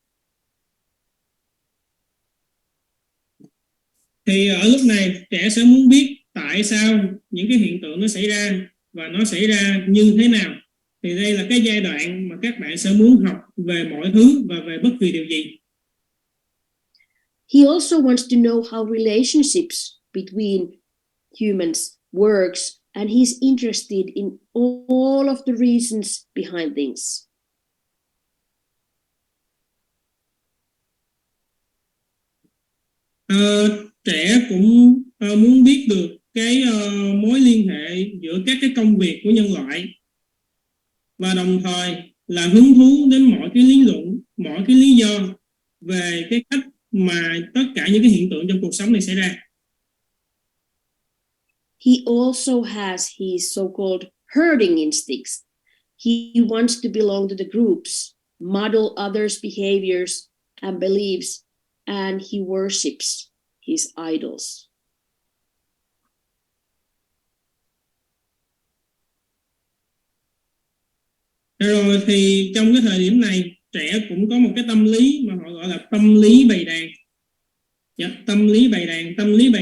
Thì ở lúc này trẻ sẽ muốn biết tại sao những cái hiện tượng nó xảy ra và nó xảy ra như thế nào. Thì đây là cái giai đoạn mà các bạn sẽ muốn học về mọi thứ và về bất kỳ điều gì. He also wants to know how relationships between humans works, and he's interested in all of the reasons behind things. Trẻ cũng muốn biết được cái mối liên hệ giữa các cái công việc của nhân loại, và đồng thời là hứng thú đến mọi cái lý luận, mọi cái lý do về cái cách mà tất cả những cái hiện tượng trong cuộc sống này xảy ra. He also has his so-called herding instincts. He wants to belong to the groups, model others' behaviors and beliefs, and he worships his idols. Rồi thì trong cái thời điểm này, trẻ cũng có một cái tâm lý mà họ gọi là tâm lý bầy đàn. Tâm lý bầy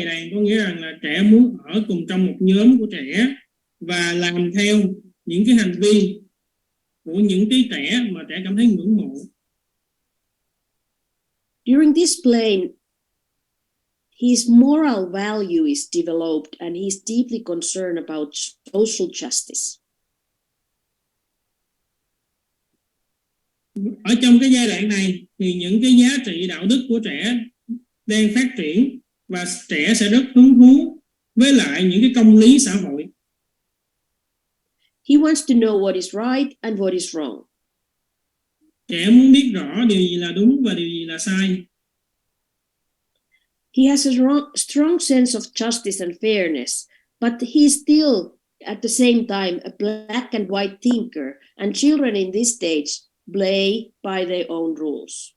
đàn có nghĩa rằng là trẻ muốn ở cùng trong một nhóm của trẻ và làm theo những cái hành vi của những cái trẻ mà trẻ cảm thấy ngưỡng mộ. During this plane, his moral value is developed and he's deeply concerned about social justice. Ở trong cái giai đoạn này thì những cái giá trị đạo đức của trẻ đang phát triển và trẻ sẽ rất hứng thú với lại những cái công lý xã hội. He wants to know what is right and what is wrong. Trẻ muốn biết rõ điều gì là đúng và điều gì là sai. He has a strong sense of justice and fairness, but he's still at the same time a black and white thinker, and children in this stage play by their own rules.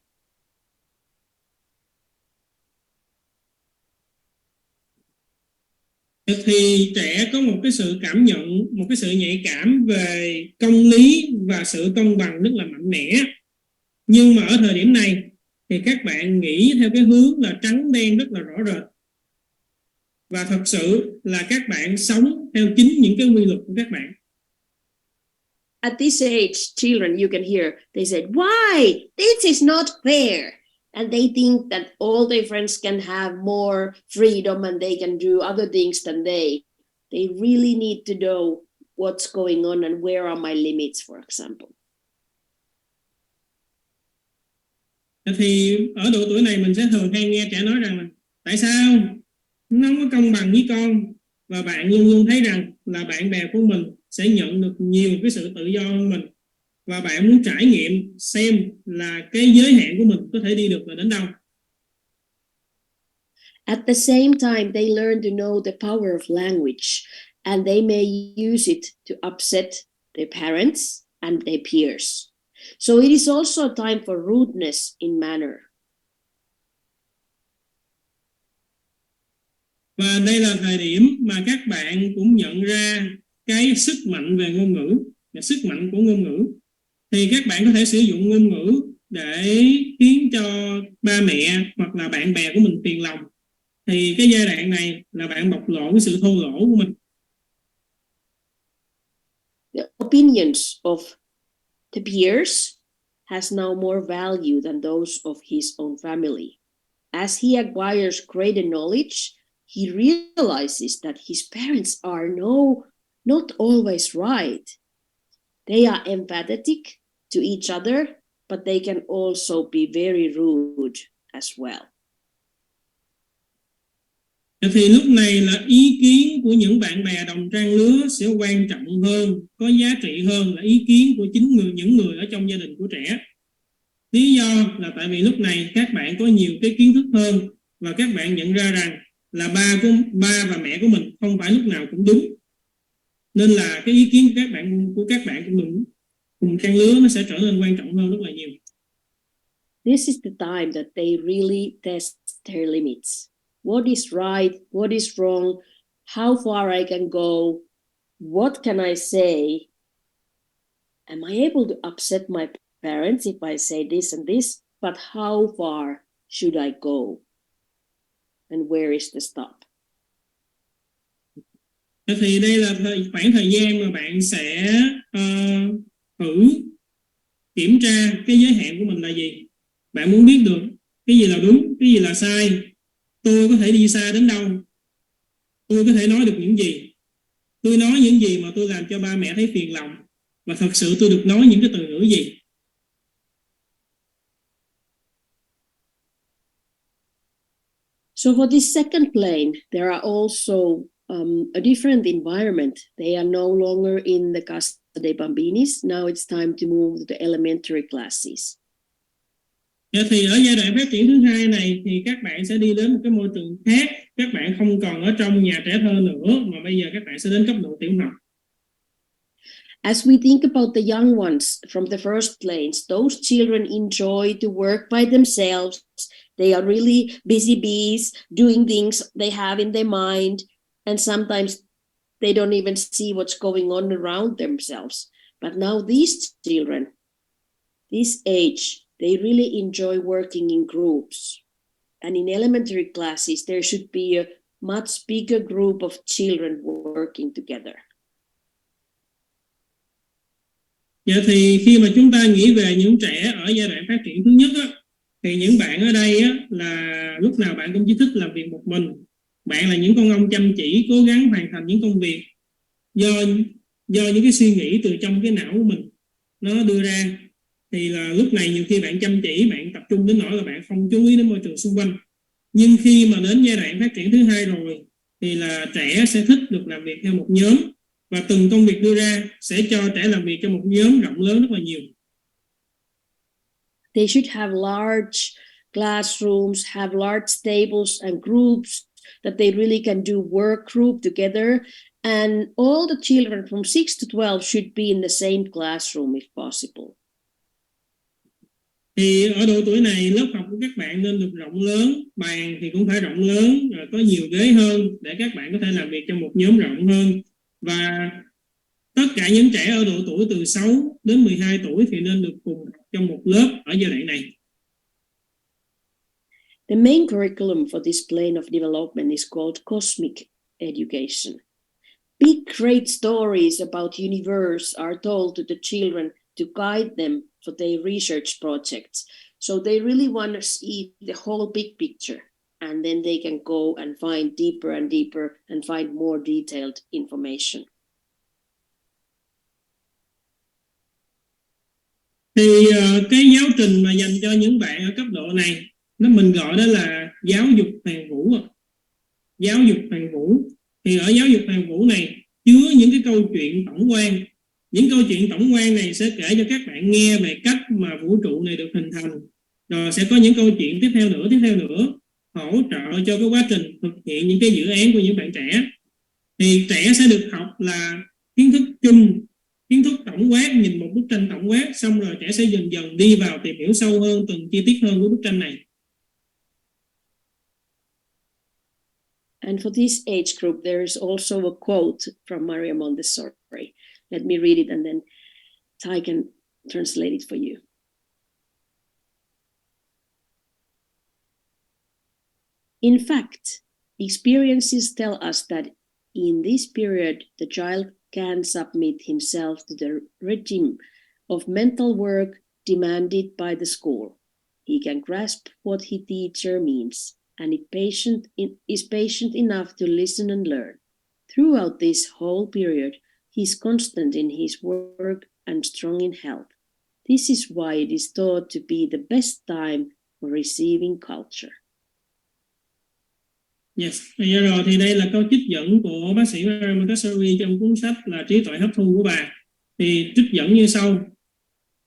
Thì trẻ có một cái sự cảm nhận, một cái sự nhạy cảm về công lý và sự công bằng rất là mạnh mẽ. Nhưng mà ở thời điểm này thì các bạn nghĩ theo cái hướng là trắng đen rất là rõ rệt. Và thật sự là các bạn sống theo chính những cái quy luật của các bạn. At this age, children, you can hear, they said, why? This is not fair. And they think that all their friends can have more freedom and they can do other things than they. They really need to know what's going on and where are my limits, for example. Thì ở độ tuổi này mình sẽ thường hay nghe trẻ nói rằng là tại sao nó không có công bằng với con, và bạn luôn luôn thấy rằng là bạn bè của mình sẽ nhận được nhiều cái sự tự do hơn mình, và bạn muốn trải nghiệm xem là cái giới hạn của mình có thể đi được là đến đâu. At the same time, they learn to know the power of language, and they may use it to upset their parents and their peers. So it is also a time for rudeness in manner. Và đây là thời điểm mà các bạn cũng nhận ra cái sức mạnh về ngôn ngữ, sức mạnh của ngôn ngữ. Thì các bạn có thể sử dụng ngôn ngữ để khiến cho ba mẹ hoặc là bạn bè của mình phiền lòng. Thì cái giai đoạn này là bạn bộc lộ cái sự thô lỗ của mình. The opinions of the peers has now more value than those of his own family. As he acquires greater knowledge, he realizes that his parents are not always right. They are empathetic to each other, but they can also be very rude as well. Thì lúc này là ý kiến của những bạn bè đồng trang lứa sẽ quan trọng hơn, có giá trị hơn là ý kiến của những người ở trong gia đình của trẻ. Lý do là tại vì lúc này các bạn có nhiều cái kiến thức hơn, và các bạn nhận ra rằng là ba và mẹ của mình không phải lúc nào cũng đúng, nên là cái ý kiến của các bạn cũng cùng trang lứa nó sẽ trở nên quan trọng hơn rất là nhiều. This is the time that they really test their limits. What is right? What is wrong? How far I can go? What can I say? Am I able to upset my parents if I say this and this? But how far should I go? And where is the stop? Thì đây là khoảng thời gian mà bạn sẽ thử kiểm tra cái giới hạn của mình là gì. Bạn muốn biết được cái gì là đúng, cái gì là sai. Tôi có thể đi xa đến đâu? Tôi có thể nói được những gì? Tôi nói những gì mà tôi làm cho ba mẹ thấy phiền lòng? Và thật sự tôi được nói những cái từ ngữ gì? So for this second plane, there are also a different environment. They are no longer in the Casa dei Bambinis. Now it's time to move to the elementary classes. Thì ở giai đoạn phát triển thứ hai này thì các bạn sẽ đi đến một cái môi trường khác. Các bạn không còn ở trong nhà trẻ thơ nữa, mà bây giờ các bạn sẽ đến cấp độ tiểu học. As we think about the young ones from the first planes, those children enjoy to work by themselves. They are really busy bees, doing things they have in their mind, and sometimes they don't even see what's going on around themselves. But now these children, this age, they really enjoy working in groups. And in elementary classes, there should be a much bigger group of children working together. Vậy thì khi mà chúng ta nghĩ về những trẻ ở giai đoạn phát triển thứ nhất á, thì những bạn ở đây á, là lúc nào bạn cũng chỉ thích làm việc một mình. Bạn là những con ong chăm chỉ, cố gắng hoàn thành những công việc do những cái suy nghĩ từ trong cái não của mình nó đưa ra. Thì là lúc này nhiều khi bạn chăm chỉ, bạn tập trung đến nỗi là bạn không chú ý đến môi trường xung quanh. Nhưng khi mà đến giai đoạn phát triển thứ hai rồi thì là trẻ sẽ thích được làm việc theo một nhóm, và từng công việc đưa ra sẽ cho trẻ làm việc cho một nhóm rộng lớn rất là nhiều. They should have large classrooms, have large tables and groups that they really can do work group together. And all the children from 6 to 12 should be in the same classroom if possible. Thì ở độ tuổi này lớp học của các bạn nên được rộng lớn, bàn thì cũng phải rộng lớn, rồi có nhiều ghế hơn để các bạn có thể làm việc trong một nhóm rộng hơn. Và tất cả những trẻ ở độ tuổi từ 6 đến 12 tuổi thì nên được cùng học trong một lớp ở giai đoạn này. The main curriculum for this plane of development is called cosmic education. Big great stories about universe are told to the children to guide them for their research projects. So they really want to see the whole big picture, and then they can go and find deeper and deeper and find more detailed information. Thì cái giáo trình mà dành cho những bạn ở cấp độ này, mình gọi đó là giáo dục hoàn vũ. Giáo dục hoàn vũ. Thì ở giáo dục hoàn vũ này chứa những cái câu chuyện tổng quan. Những câu chuyện tổng quan này sẽ kể cho các bạn nghe về cách mà vũ trụ này được hình thành. Rồi sẽ có những câu chuyện tiếp theo nữa, hỗ trợ cho cái quá trình thực hiện những cái dự án của những bạn trẻ. Thì trẻ sẽ được học là kiến thức chung, kiến thức tổng quát, nhìn một bức tranh tổng quát, xong rồi trẻ sẽ dần dần đi vào tìm hiểu sâu hơn, từng chi tiết hơn của bức tranh này. And for this age group, there is also a quote from Maria Montessori. Let me read it and then Ty can translate it for you. In fact, experiences tell us that in this period, the child can submit himself to the regime of mental work demanded by the school. He can grasp what his teacher means, and is patient enough to listen and learn. Throughout this whole period, he is constant in his work and strong in health. This is why it is thought to be the best time for receiving culture. Yes. Bây giờ rồi thì đây là câu trích dẫn của bác sĩ Montessori trong cuốn sách là Trí tuệ hấp thu của bà. Thì trích dẫn như sau: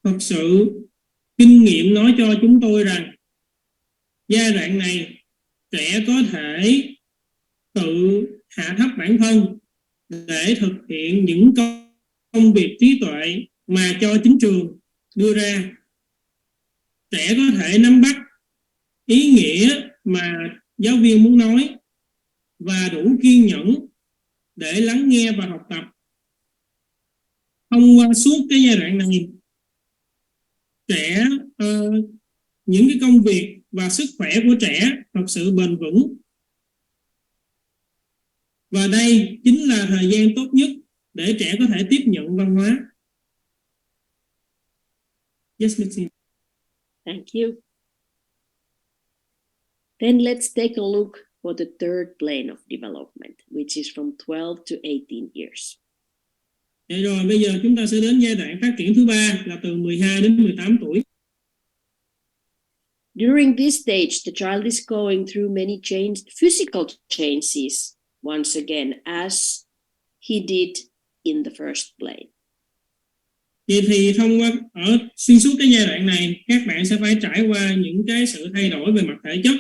thật sự kinh nghiệm nói cho chúng tôi rằng giai đoạn này trẻ có thể tự hạ thấp bản thân để thực hiện những công việc trí tuệ mà cho chính trường đưa ra. Trẻ có thể nắm bắt ý nghĩa mà giáo viên muốn nói và đủ kiên nhẫn để lắng nghe và học tập. Thông qua suốt cái giai đoạn này, trẻ những cái công việc và sức khỏe của trẻ thật sự bền vững. Và đây chính là thời gian tốt nhất để trẻ có thể tiếp nhận văn hóa. Yes, Maxine. Thank you. Then let's take a look for the third plane of development, which is from 12 to 18 years. Vậy rồi, bây giờ chúng ta sẽ đến giai đoạn phát triển thứ ba là từ 12 đến 18 tuổi. During this stage, the child is going through many physical changes once again, as he did in the first plane. Vậy thì thông qua xuyên suốt cái giai đoạn này, các bạn sẽ phải trải qua những cái sự thay đổi về mặt thể chất.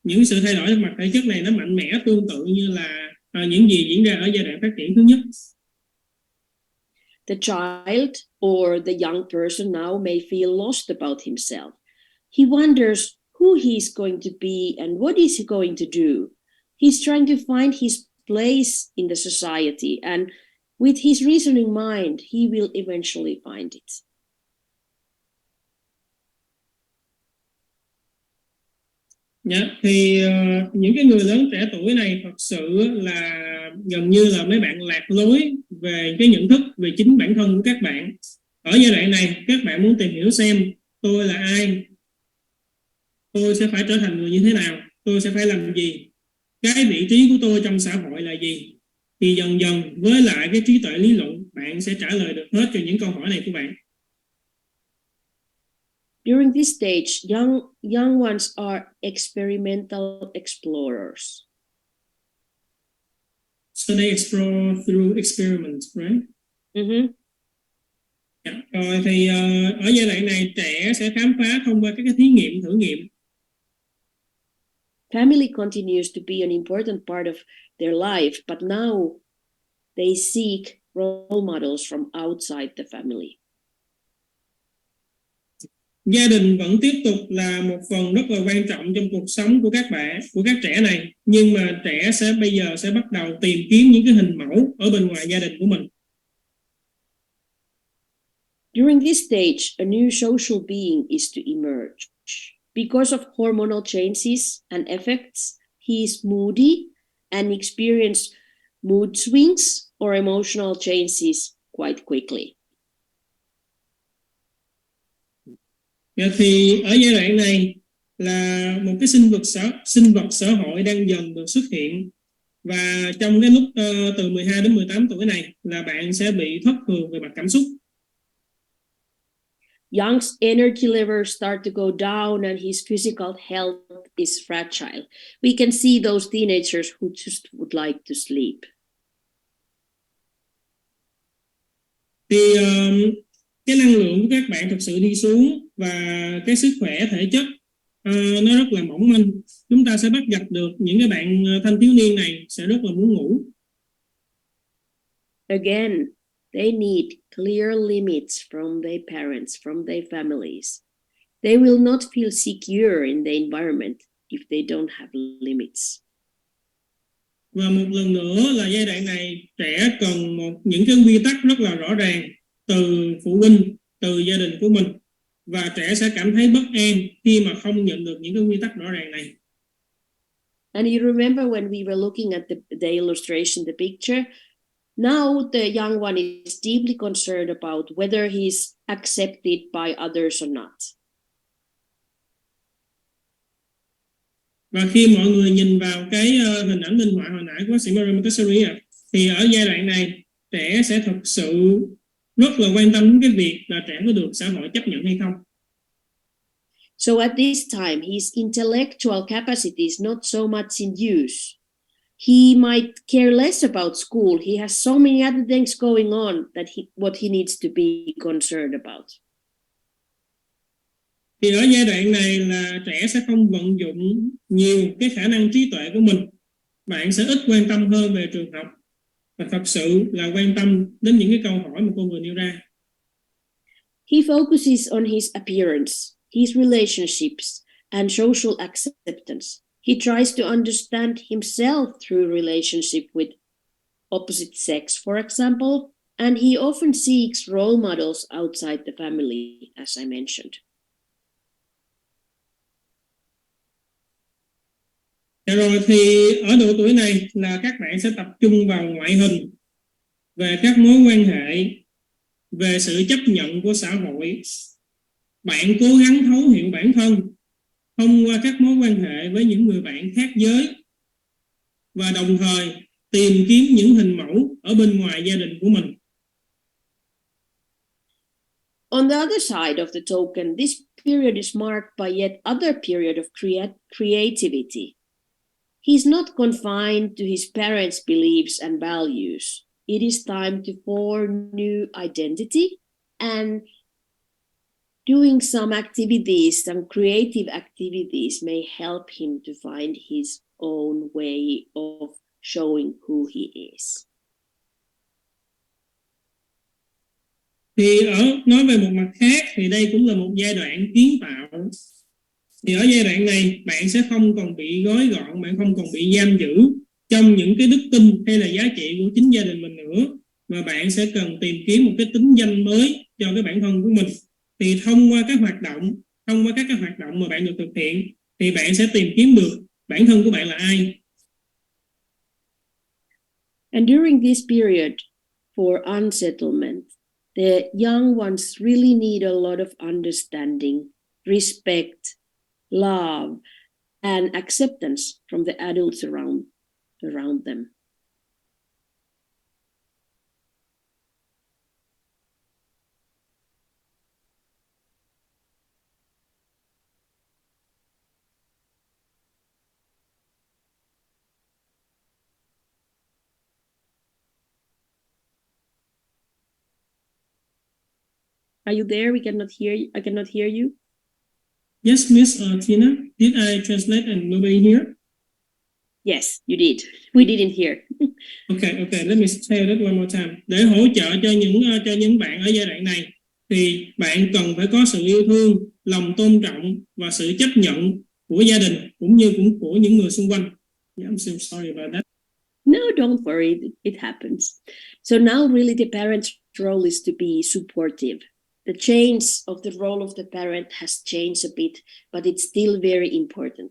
Những sự thay đổi về mặt thể chất này nó mạnh mẽ tương tự như là những gì diễn ra ở giai đoạn phát triển thứ nhất. The child or the young person now may feel lost about himself. He wonders who he is going to be and what is he going to do. He's trying to find his place in the society, and with his reasoning mind, he will eventually find it. Thì những cái người lớn trẻ tuổi này thật sự là gần như là mấy bạn lạc lối về cái nhận thức về chính bản thân của các bạn. Ở giai đoạn này, các bạn muốn tìm hiểu xem tôi là ai, tôi sẽ phải trở thành người như thế nào, tôi sẽ phải làm gì, cái vị trí của tôi trong xã hội là gì. Thì dần dần với lại cái trí tuệ lý luận, bạn sẽ trả lời được hết cho những câu hỏi này của bạn. During this stage, young ones are experimental explorers. So they explore through experiments, right? Rồi thì ở giai đoạn này trẻ sẽ khám phá thông qua các cái thí nghiệm, thử nghiệm. Family continues to be an important part of their life, but now they seek role models from outside the family. Gia đình vẫn tiếp tục là một phần rất là quan trọng trong cuộc sống của các bạn, của các trẻ này, nhưng mà trẻ bây giờ sẽ bắt đầu tìm kiếm những cái hình mẫu ở bên ngoài gia đình của mình. During this stage, a new social being is to emerge. Because of hormonal changes and effects, he is moody and experiences mood swings or emotional changes quite quickly. Thì ở giai đoạn này là một cái sinh vật xã hội đang dần được xuất hiện, và trong cái lúc từ 12 đến 18 tuổi này là bạn sẽ bị thất thường về mặt cảm xúc. Young's energy levels start to go down and his physical health is fragile. We can see those teenagers who just would like to sleep. Thì cái năng lượng của các bạn thực sự đi xuống và cái sức khỏe thể chất nó rất là mỏng manh. Chúng ta sẽ bắt gặp được những cái bạn thanh thiếu niên này sẽ rất là muốn ngủ. Again, they need clear limits from their parents, from their families. They will not feel secure in the environment if they don't have limits. Và một lần nữa là giai đoạn này trẻ cần những cái quy tắc rất là rõ ràng từ phụ huynh, từ gia đình của mình, và trẻ sẽ cảm thấy bất an khi mà không nhận được những cái quy tắc rõ ràng này. And you remember when we were looking at the illustration, the picture, now the young one is deeply concerned about whether he's accepted by others or not. Và khi mọi người nhìn vào cái hình ảnh minh họa hồi nãy của bác sĩ Montessori thì ở giai đoạn này trẻ sẽ thực sự rất là quan tâm đến cái việc là trẻ có được xã hội chấp nhận hay không. So at this time, his intellectual capacity is not so much in use. He might care less about school. He has so many other things going on that what he needs to be concerned about. Thì ở giai đoạn này là trẻ sẽ không vận dụng nhiều cái khả năng trí tuệ của mình. Bạn sẽ ít quan tâm hơn về trường học và thật sự là quan tâm đến những cái câu hỏi mà cô vừa nêu ra. He focuses on his appearance, his relationships, and social acceptance. He tries to understand himself through relationship with opposite sex, for example, and he often seeks role models outside the family, as I mentioned. Rồi thì ở độ tuổi này là các bạn sẽ tập trung vào ngoại hình, về các mối quan hệ, về sự chấp nhận của xã hội. Bạn cố gắng thấu hiểu bản thân thông qua các mối quan hệ với những người bạn khác giới và đồng thời tìm kiếm những hình mẫu ở bên ngoài gia đình của mình. On the other side of the token, this period is marked by yet other period of creativity. He's not confined to his parents' beliefs and values. It is time to form new identity, and doing some activities, some creative activities may help him to find his own way of showing who he is. Thì nói về một mặt khác thì đây cũng là một giai đoạn kiến tạo. Thì ở giai đoạn này bạn sẽ không còn bị gói gọn, bạn không còn bị giam giữ trong những cái đức tin hay là giá trị của chính gia đình mình nữa, mà bạn sẽ cần tìm kiếm một cái tính danh mới cho cái bản thân của mình. Thì thông qua các hoạt động mà bạn được thực hiện thì bạn sẽ tìm kiếm được bản thân của bạn là ai. And during this period for unsettlement, the young ones really need a lot of understanding, respect, love, and acceptance from the adults around them. Are you there? I cannot hear you. Yes, Miss Tina, did I translate and nobody here? Yes, you did. We didn't hear. Okay, let me say that one more time. Để hỗ trợ cho những bạn ở giai đoạn này thì bạn cần phải có sự yêu thương, lòng tôn trọng và sự chấp nhận của gia đình cũng như của những người xung quanh. Yeah, I'm so sorry about that. No, don't worry. It happens. So now really the parent's role is to be supportive. The change of the role of the parent has changed a bit, but it's still very important.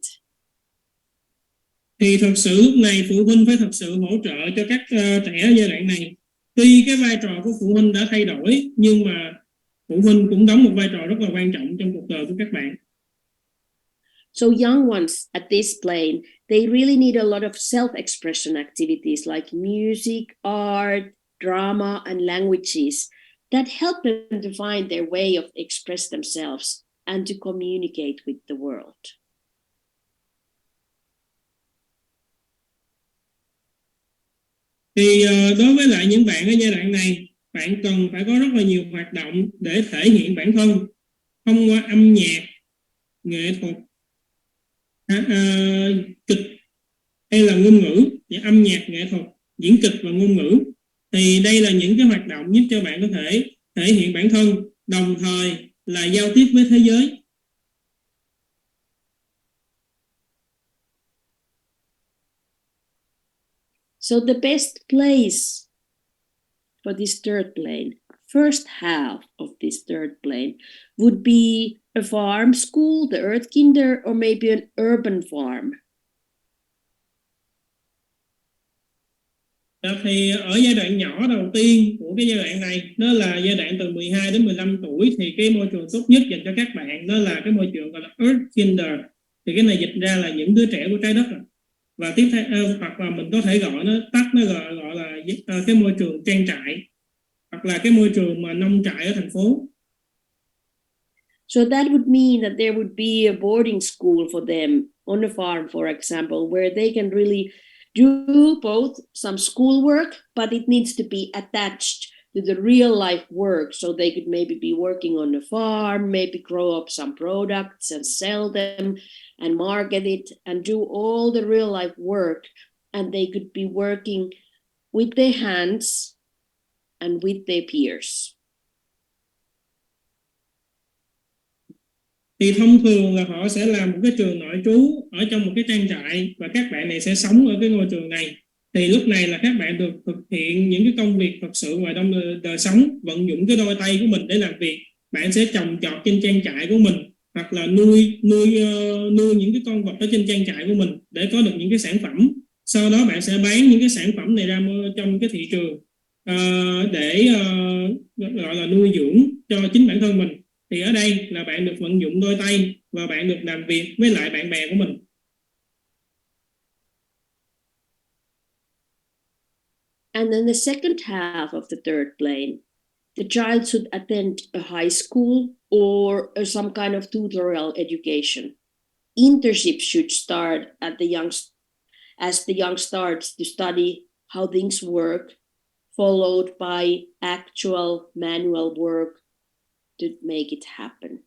Thì thật sự lúc này phụ huynh phải thật sự hỗ trợ cho các trẻ ở giai đoạn này. Tuy cái vai trò của phụ huynh đã thay đổi, nhưng mà phụ huynh cũng đóng một vai trò rất là quan trọng trong cuộc đời của các bạn. So young ones at this plane, they really need a lot of self-expression activities like music, art, drama, and languages that help them to find their way of express themselves and to communicate with the world. Thì đối với lại những bạn ở giai đoạn này, bạn cần phải có rất là nhiều hoạt động để thể hiện bản thân thông qua âm nhạc, nghệ thuật, kịch hay là ngôn ngữ. Âm nhạc, nghệ thuật, diễn kịch và ngôn ngữ. Thì đây là những cái hoạt động giúp cho bạn có thể thể hiện bản thân, đồng thời là giao tiếp với thế giới. So the best place for this third plane, first half of this third plane, would be a farm school, the Earth Kinder, or maybe an urban farm. Thì ở giai đoạn nhỏ đầu tiên của cái giai đoạn này, đó là giai đoạn từ 12 đến 15 tuổi, thì cái môi trường tốt nhất dành cho các bạn đó là cái môi trường gọi là Earth Kinder. Thì cái này dịch ra là những đứa trẻ của trái đất. Và tiếp theo hoặc là mình có thể gọi nó gọi là cái môi trường trang trại, hoặc là cái môi trường mà nông trại ở thành phố. So that would mean that there would be a boarding school for them on a farm, for example, where they can really do both some schoolwork, but it needs to be attached to the real life work. So they could maybe be working on a farm, maybe grow up some products and sell them and market it and do all the real life work. And they could be working with their hands and with their peers. Thì thông thường là họ sẽ làm một cái trường nội trú ở trong một cái trang trại và các bạn này sẽ sống ở cái ngôi trường này. Thì lúc này là các bạn được thực hiện những cái công việc thật sự ngoài trong đời sống, vận dụng cái đôi tay của mình để làm việc. Bạn sẽ trồng trọt trên trang trại của mình, hoặc là nuôi những cái con vật ở trên trang trại của mình để có được những cái sản phẩm. Sau đó bạn sẽ bán những cái sản phẩm này ra trong cái thị trường để gọi là nuôi dưỡng cho chính bản thân mình. Thì ở đây là bạn được vận dụng đôi tay và bạn được làm việc với lại bạn bè của mình. And then the second half of the third plane, the child should attend a high school or some kind of tutorial education. Internship should start as the young starts to study how things work, followed by actual manual work to make it happen.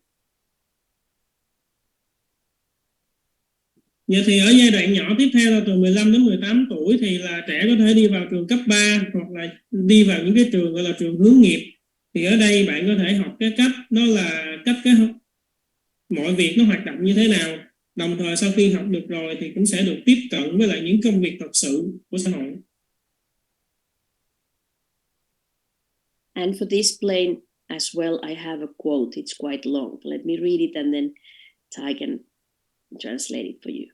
Vậy thì ở giai đoạn nhỏ tiếp theo là từ 15 đến 18 tuổi thì là trẻ có thể đi vào trường cấp 3 hoặc là đi vào những cái trường gọi là trường hướng nghiệp. Thì ở đây bạn có thể học cái cách đó là mọi việc nó hoạt động như thế nào. Đồng thời sau khi học được rồi thì cũng sẽ được tiếp cận với lại những công việc thật sự của xã hội. And for this plane as well, I have a quote. It's quite long. Let me read it and then Ty can translate it for you.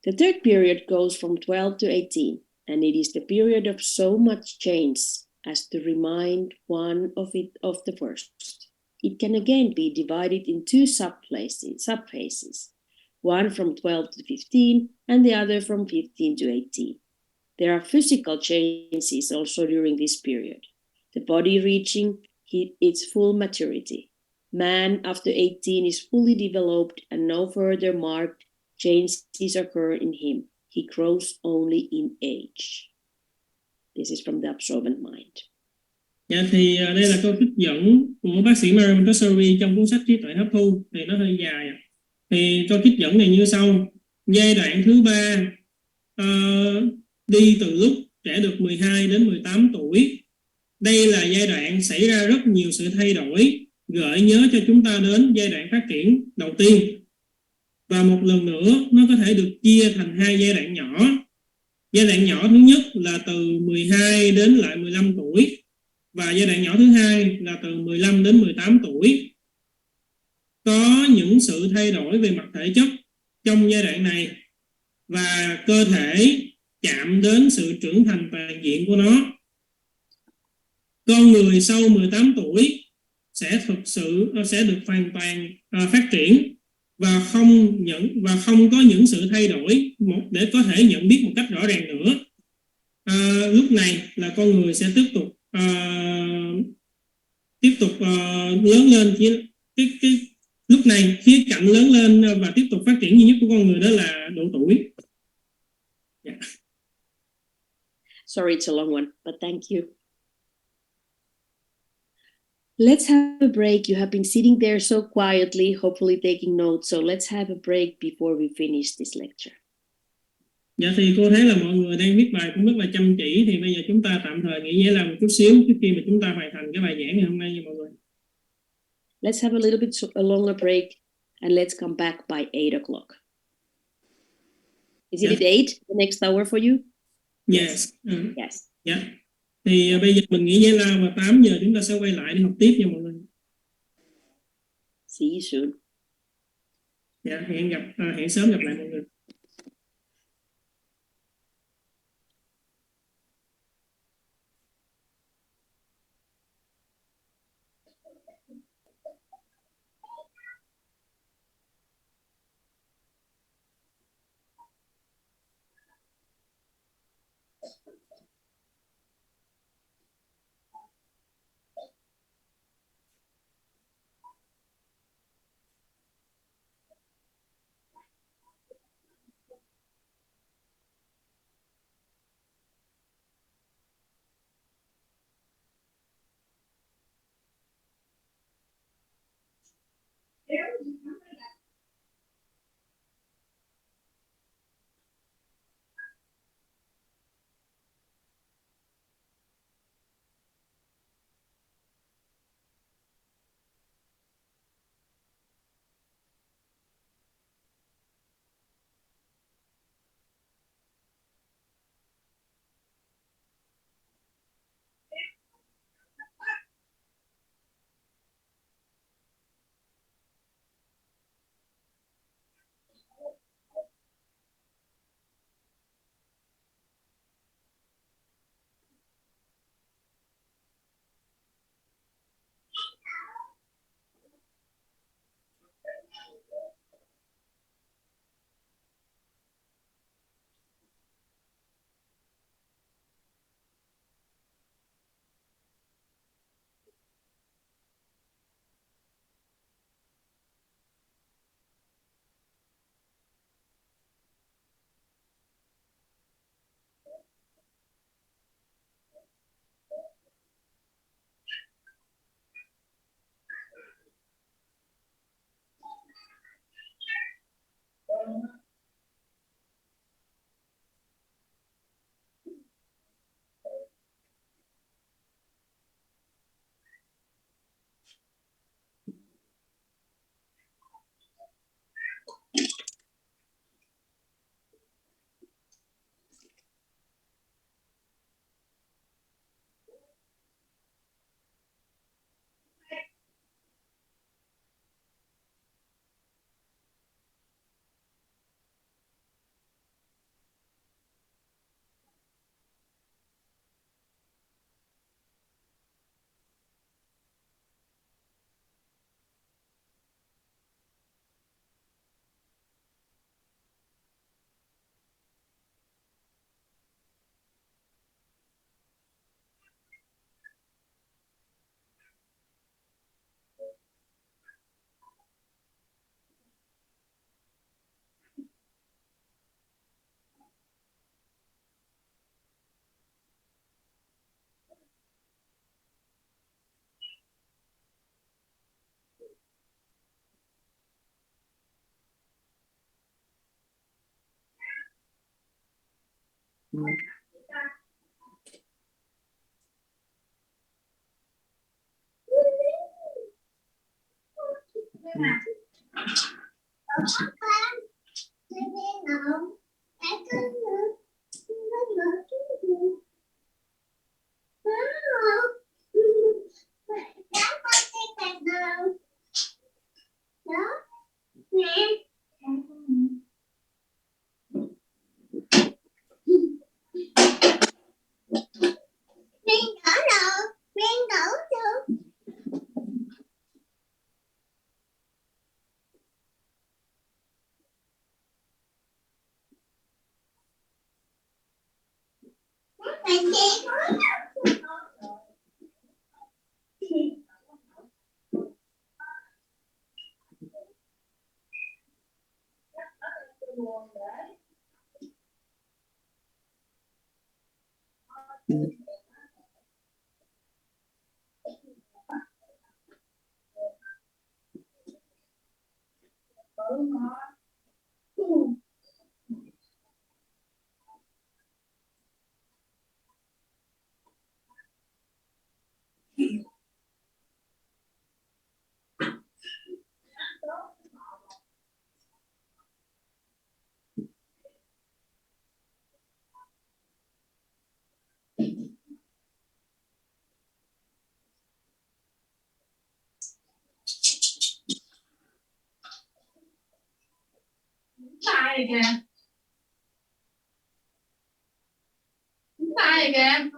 The third period goes from 12 to 18, and it is the period of so much change as to remind one of the first. It can again be divided in two subphases, one from 12 to 15 and the other from 15 to 18. There are physical changes also during this period. The body reaching its full maturity. Man after 18 is fully developed and no further marked changes occur in him. He grows only in age. This is from the Absorbent Mind. Dạ thì đây là câu trích dẫn của bác sĩ Montessori trong cuốn sách Trí tuệ hấp thu, thì nó hơi dài. Thì câu trích dẫn này như sau: giai đoạn thứ 3 đi từ lúc trẻ được 12 đến 18 tuổi. Đây là giai đoạn xảy ra rất nhiều sự thay đổi, gợi nhớ cho chúng ta đến giai đoạn phát triển đầu tiên. Và một lần nữa nó có thể được chia thành hai giai đoạn nhỏ. Giai đoạn nhỏ thứ nhất là từ 12 đến lại 15 tuổi. Và giai đoạn nhỏ thứ hai là từ 15 đến 18 tuổi. Có những sự thay đổi về mặt thể chất trong giai đoạn này và cơ thể chạm đến sự trưởng thành toàn diện của nó. Con người sau 18 tuổi sẽ được hoàn toàn phát triển và không có những sự thay đổi để có thể nhận biết một cách rõ ràng nữa. Lúc này là con người sẽ tiếp tục lớn lên. Lúc này khía cạnh lớn lên và tiếp tục phát triển duy nhất của con người đó là độ tuổi. Yeah. Sorry, it's a long one, but thank you. Let's have a break. You have been sitting there so quietly, hopefully taking notes. So let's have a break before we finish this lecture. Dạ thì cô thấy là mọi người đang viết bài cũng rất là chăm chỉ. Thì bây giờ chúng ta tạm thời nghỉ giải lao một chút xíu trước khi mà chúng ta hoàn thành cái bài giảng ngày hôm nay nha mọi người. Let's have a little bit a longer break and let's come back by 8 o'clock. Is it at 8, the next hour for you? Yes. Yes. Yeah. Thì bây giờ mình nghỉ giải lao và 8 giờ chúng ta sẽ quay lại để học tiếp nha mọi người. See you soon. Dạ, hẹn sớm gặp lại mọi người. Tay kìa, tay kìa.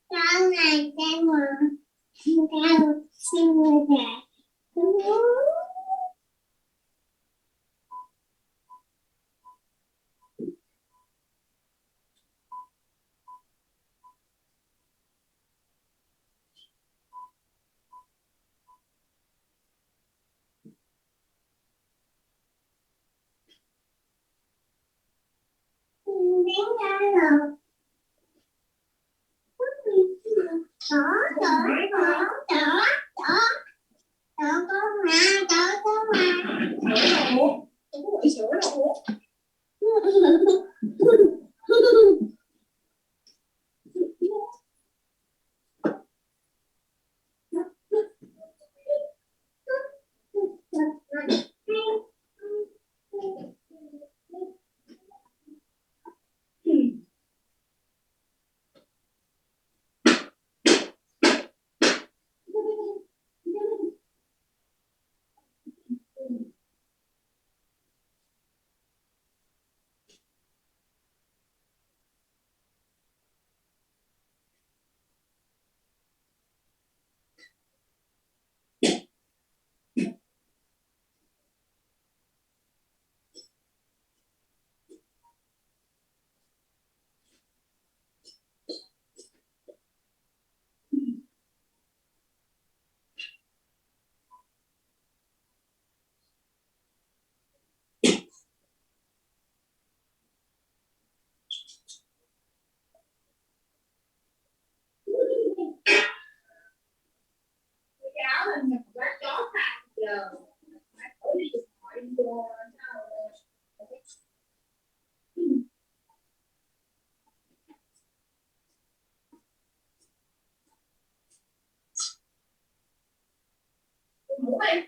Con này em mà cao xin người trẻ. Đến ra rồi. Đó, đó, đó, đó, đó. Đó có ma, đó có ma. Sữa rồi. Tôi có bị sữa rồi. Cháu là một quá chó thà giờ. Ở đi hỏi vô sao. Ngủ đi.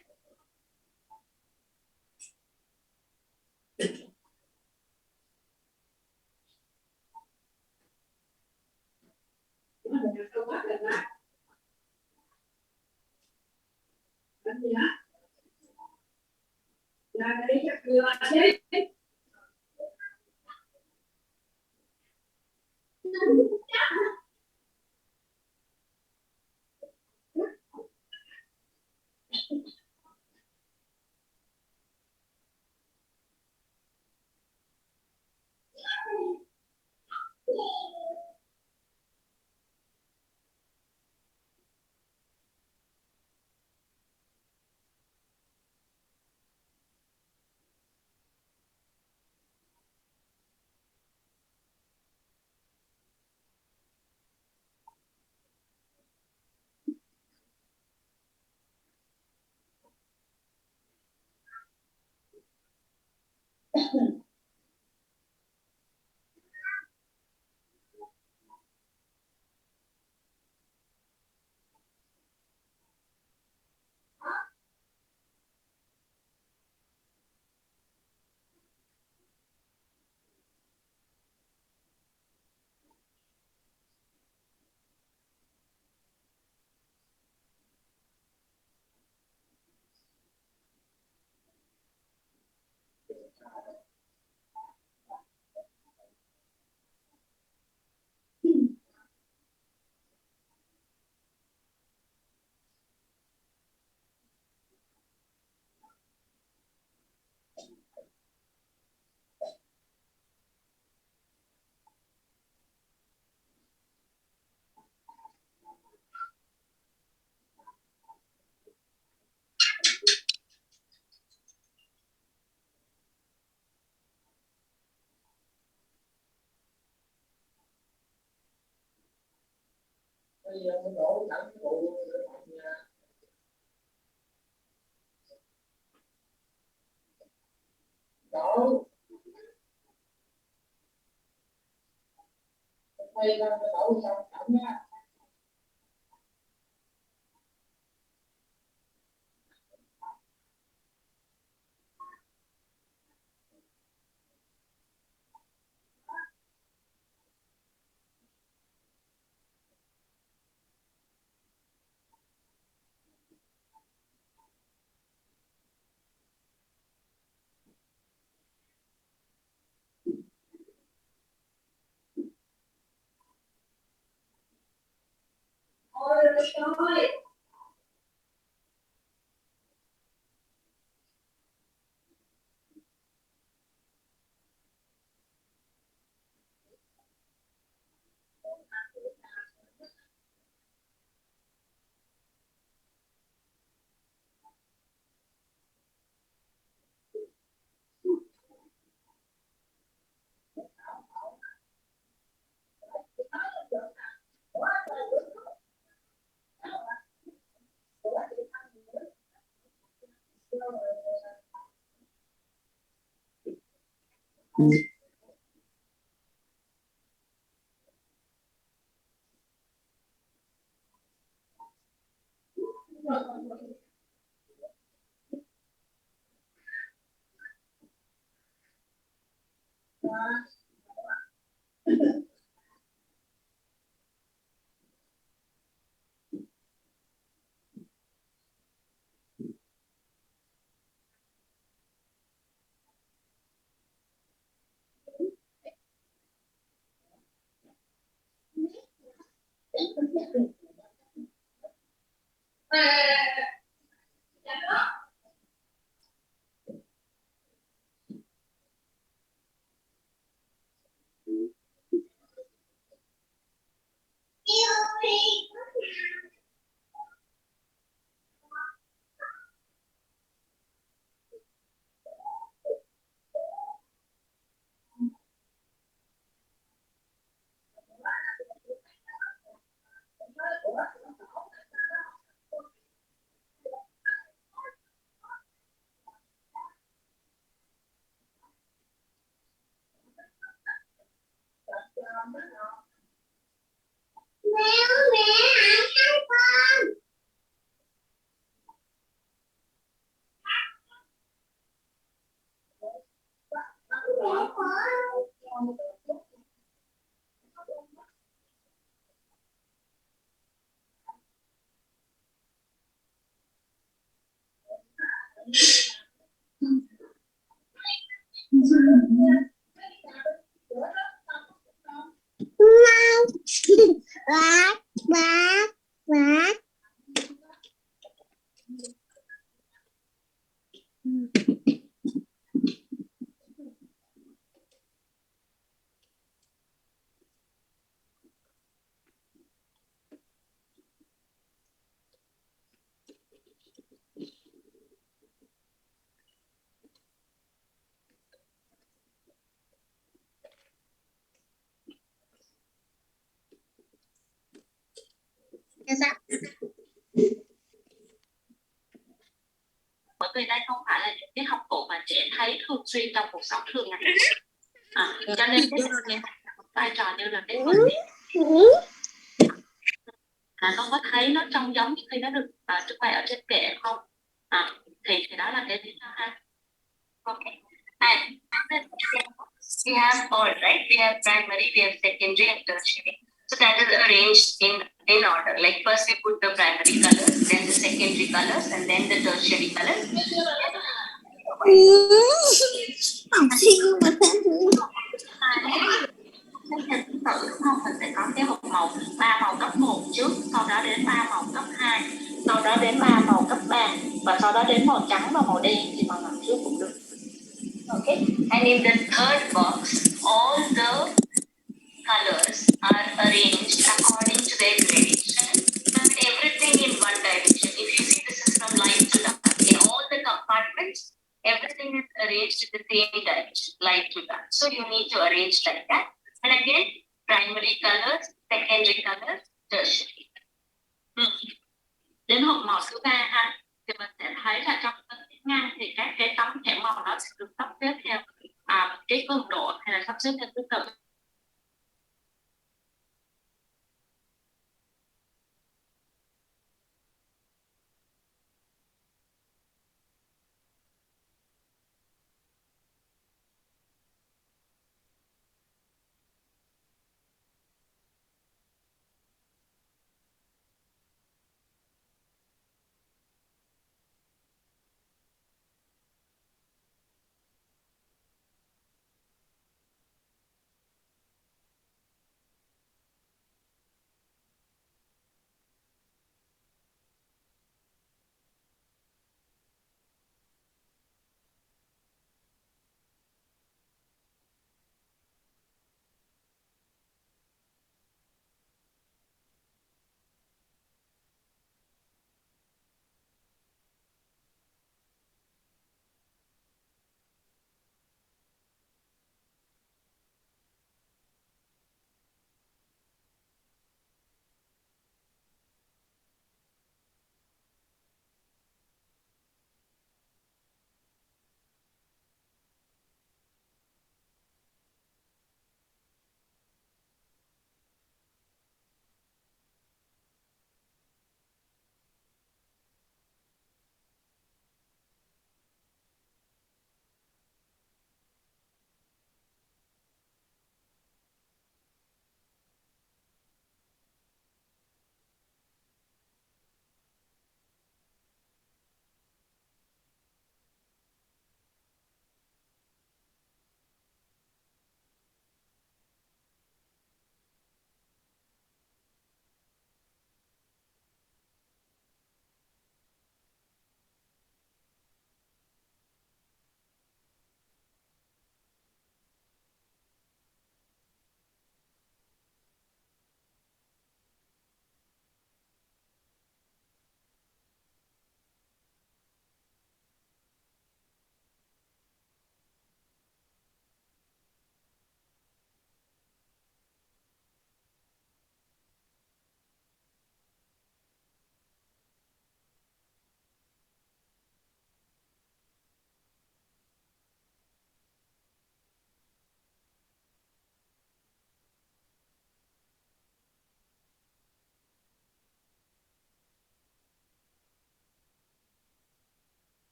Quack, quack, quack. Nghe sao? Bởi vì đây không phải là những cái học cụ mà trẻ thấy thường xuyên trong cuộc sống thường ngày. Cho nên cái vai trò như là cái phần con có thấy nó trông giống như khi nó được trưng bày ở trên kệ không? Thì đó là cái lý do ha. Okay. And then we have all right. We have primary, we have secondary, and tertiary. So that is arranged in order. Like first we put the primary colors, then the secondary colors, and then the tertiary colors. Học sinh mà xem thử. Không, mình sẽ có cái hộp màu 3 màu cấp 1 trước, sau đó đến 3 màu cấp 2, sau đó đến 3 màu cấp 3 và sau đó đến màu trắng và màu đen thì màu nào trước cũng được. Okay. And in the third box, all the colors are arranged according to their gradation, but everything in one direction. If you see, this is from light to dark. In all the compartments, everything is arranged in the same direction, light to dark. So you need to arrange like that. And again, primary colors, secondary colors, tertiary. Đến hộp màu thứ 3 ha, thì mình sẽ thấy là trong cái ngang thì các cái tấm thẻ màu nó sẽ được sắp xếp theo cái cường độ hay là sắp xếp theo thứ tự.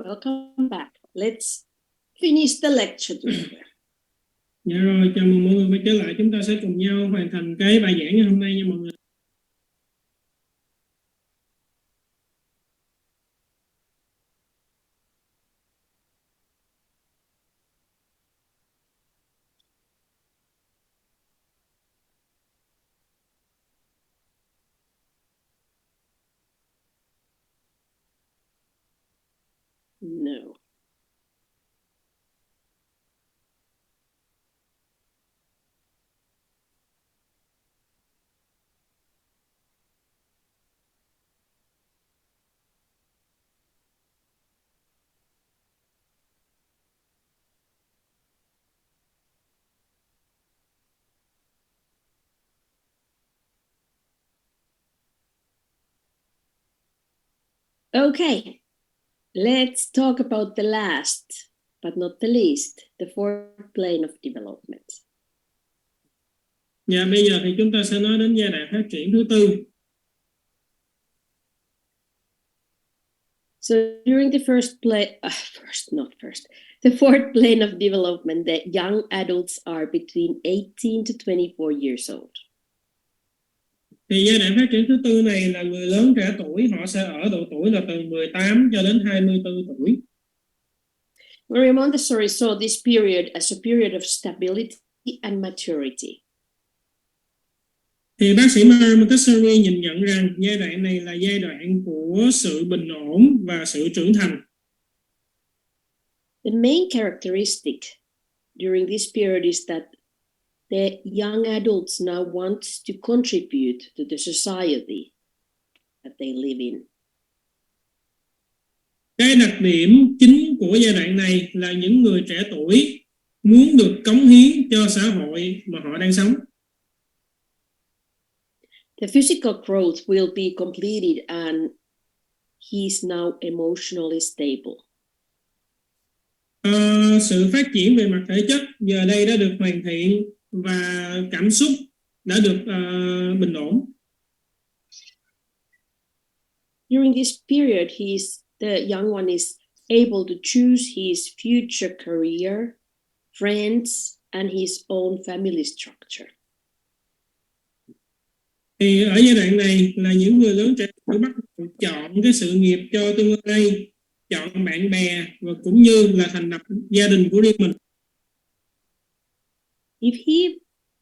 welcome back. Let's finish the lecture together. Dạ rồi, chào mừng mọi người quay trở lại. Chúng ta sẽ cùng nhau hoàn thành cái bài giảng ngày hôm nay nha mọi người. No. Okay, let's talk about the last, but not the least, the fourth plane of development. Dạ, bây giờ thì chúng ta sẽ nói đến giai đoạn phát triển thứ tư. So during the the fourth plane of development, the young adults are between 18 to 24 years old. Thì giai đoạn phát triển thứ tư này là người lớn trẻ tuổi, họ sẽ ở độ tuổi là từ 18 cho đến 24 tuổi. Maria Montessori saw this period as a period of stability and maturity. Thì bác sĩ Maria Montessori nhìn nhận rằng giai đoạn này là giai đoạn của sự bình ổn và sự trưởng thành. The main characteristic during this period is that the young adults now want to contribute to the society that they live in. Cái đặc điểm chính của giai đoạn này là những người trẻ tuổi muốn được cống hiến cho xã hội mà họ đang sống. The physical growth will be completed and he is now emotionally stable. Sự phát triển về mặt thể chất giờ đây đã được hoàn thiện và cảm xúc đã được bình ổn. During this period, the young one is able to choose his future career, friends, and his own family structure. Thì ở giai đoạn này là những người lớn trẻ tuổi bắt đầu chọn cái sự nghiệp cho tương lai, chọn bạn bè và cũng như là thành lập gia đình của riêng mình. If he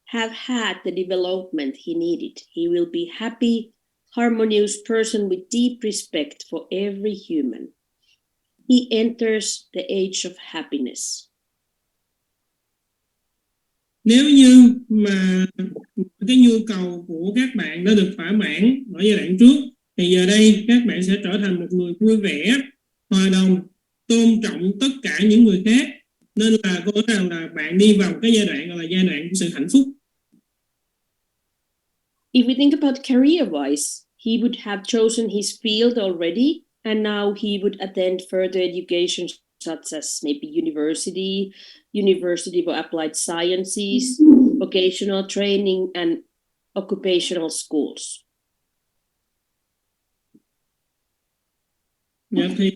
have had the development he needed, he will be happy, harmonious person with deep respect for every human. He enters the age of happiness. Nếu như mà cái nhu cầu của các bạn đã được thỏa mãn ở giai đoạn trước, thì giờ đây các bạn sẽ trở thành một người vui vẻ, hòa đồng, tôn trọng tất cả những người khác. Nên là cô nói rằng là bạn đi vào cái giai đoạn gọi là giai đoạn của sự hạnh phúc. If we think about career-wise, he would have chosen his field already, and now he would attend further education such as maybe University for Applied Sciences, vocational training, and occupational schools. Dạ, thì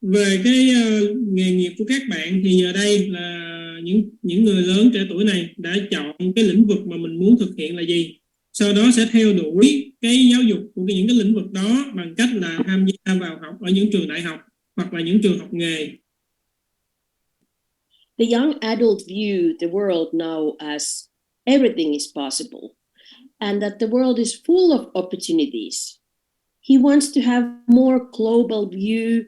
về cái nghề nghiệp của các bạn thì giờ đây là những người lớn trẻ tuổi này đã chọn cái lĩnh vực mà mình muốn thực hiện là gì. Sau đó sẽ theo đuổi cái giáo dục của những cái lĩnh vực đó bằng cách là tham gia vào học ở những trường đại học hoặc là những trường học nghề. The young adult view the world now as everything is possible and that the world is full of opportunities. He wants to have more global view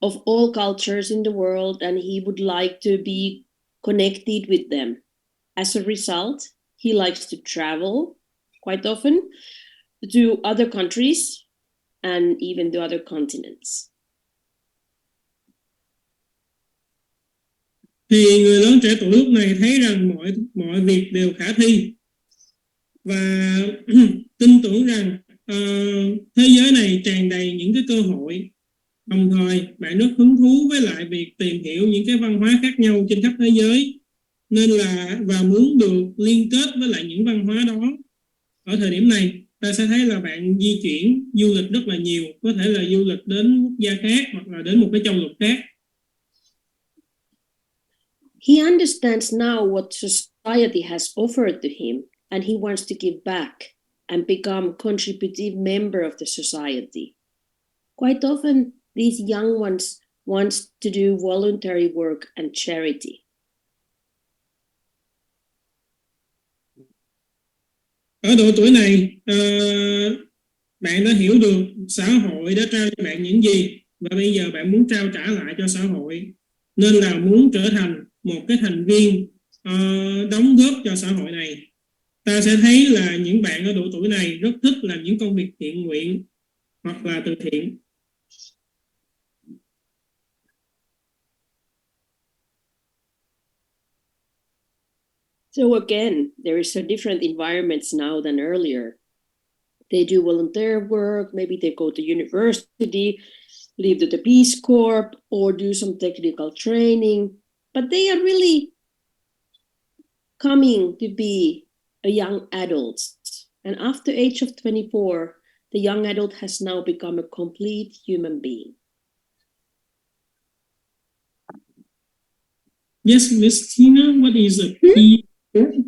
of all cultures in the world and he would like to be connected with them. As a result, he likes to travel quite often to other countries and even to other continents. Thì người lớn trẻ tuổi lúc này thấy rằng mọi việc đều khả thi và tin tưởng rằng thế giới này tràn đầy những cái cơ hội. Đồng thời bạn rất hứng thú với lại việc tìm hiểu những cái văn hóa khác nhau trên khắp thế giới, nên là và muốn được liên kết với lại những văn hóa đó. Ở thời điểm này ta sẽ thấy là bạn di chuyển du lịch rất là nhiều, có thể là du lịch đến quốc gia khác hoặc là đến một cái châu lục khác. He understands now what society has offered to him, and he wants to give back and become a contributive member of the society. Quite often, these young ones want to do voluntary work and charity. Ở độ tuổi này, bạn đã hiểu được xã hội đã trao cho bạn những gì và bây giờ bạn muốn trao trả lại cho xã hội, nên là muốn trở thành một cái thành viên đóng góp cho xã hội này. Ta sẽ thấy là những bạn ở độ tuổi này rất thích làm những công việc thiện nguyện hoặc là từ thiện. So again, there is a different environments now than earlier. They do volunteer work, maybe they go to university, leave to the Peace Corps, or do some technical training, but they are really coming to be a young adults. And after age of 24, the young adult has now become a complete human being. Yes, Miss Tina, what is a Peace Corps?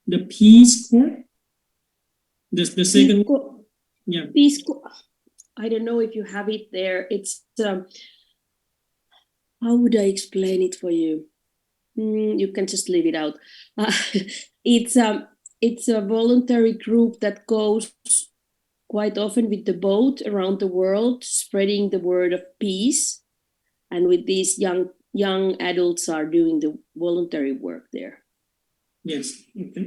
The Peace Corps? The second, yeah. Peace Corps. I don't know if you have it there. It's how would I explain it for you? You can just leave it out. It's a voluntary group that goes quite often with the boat around the world, spreading the word of peace. And with these young adults are doing the voluntary work there. Yes, okay.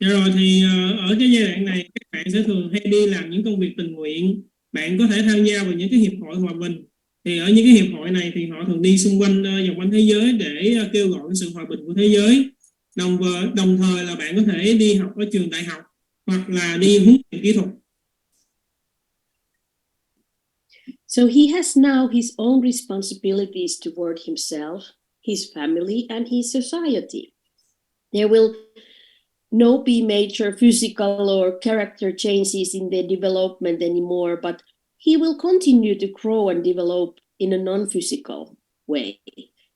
Rồi thì ở cái giai đoạn này các bạn sẽ thường hay đi làm những công việc tình nguyện. Bạn có thể tham gia vào những cái hiệp hội hòa bình. Thì ở những cái hiệp hội này thì họ thường đi xung quanh vòng quanh thế giới để kêu gọi sự hòa bình của thế giới. Đồng thời là bạn có thể đi học ở trường đại học hoặc là đi huấn luyện kỹ thuật. So he has now his own responsibilities toward himself, his family, and his society. There will no be major physical or character changes in their development anymore, but he will continue to grow and develop in a non-physical way.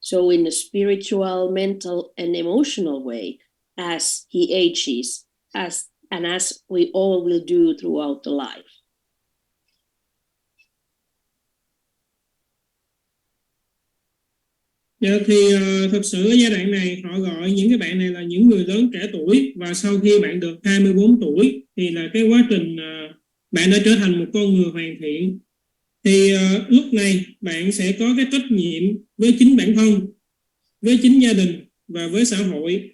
So in a spiritual, mental, and emotional way as he ages, as we all will do throughout the life. Dạ, thì thật sự ở giai đoạn này họ gọi những cái bạn này là những người lớn trẻ tuổi, và sau khi bạn được 24 tuổi thì là cái quá trình bạn đã trở thành một con người hoàn thiện. Thì lúc này bạn sẽ có cái trách nhiệm với chính bản thân, với chính gia đình và với xã hội.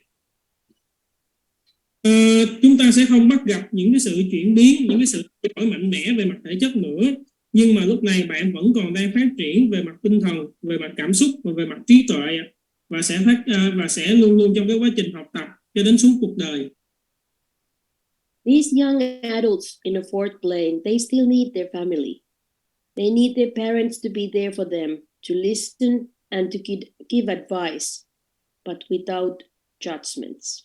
Chúng ta sẽ không bắt gặp những cái sự chuyển biến, những cái sự thay đổi mạnh mẽ về mặt thể chất nữa. Nhưng mà lúc này bạn vẫn còn đang phát triển về mặt tinh thần, về mặt cảm xúc và về mặt trí tuệ, và sẽ luôn luôn trong cái quá trình học tập cho đến suốt cuộc đời. These young adults in the fourth plane, they still need their family. They need their parents to be there for them, to listen and to give advice, but without judgments.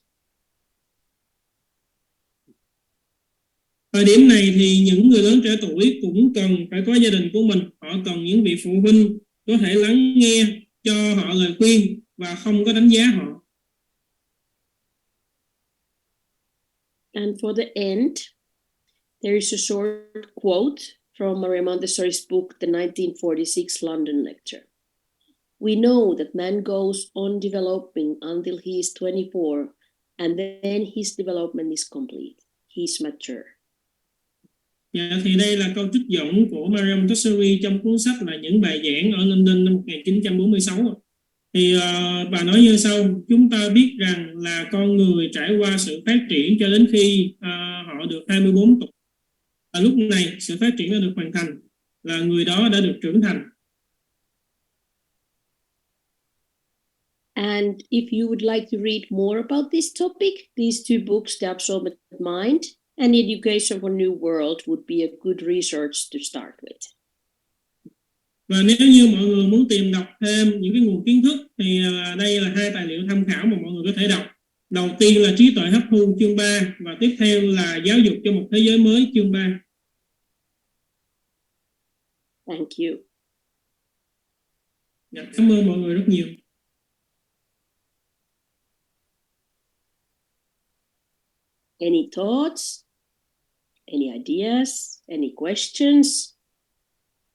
Thời điểm này thì những người lớn trẻ tuổi cũng cần phải có gia đình của mình. Họ cần những vị phụ huynh có thể lắng nghe cho họ lời khuyên và không có đánh giá họ. And for the end, there is a short quote from Maria Montessori's book, The 1946 London Lecture. We know that man goes on developing until he is 24, and then his development is complete. He is mature. Dạ, thì đây là câu trích dẫn của Maria Montessori trong cuốn sách là Những bài giảng ở London năm 1946. Thì bà nói như sau: chúng ta biết rằng là con người trải qua sự phát triển cho đến khi họ được 24 tuổi. Và lúc này sự phát triển đã được hoàn thành, là người đó đã được trưởng thành. And if you would like to read more about this topic, these two books, The Absorbed Mind and Education for New World, would be a good research to start with. Và nếu như mọi người muốn tìm đọc thêm những cái nguồn kiến thức thì đây là hai tài liệu tham khảo mà mọi người có thể đọc. Đầu tiên là trí tuệ hấp thu chương 3 và tiếp theo là giáo dục cho một thế giới mới chương 3. Thank you. Dạ, cảm ơn mọi người rất nhiều. Any thoughts? Any ideas? Any questions?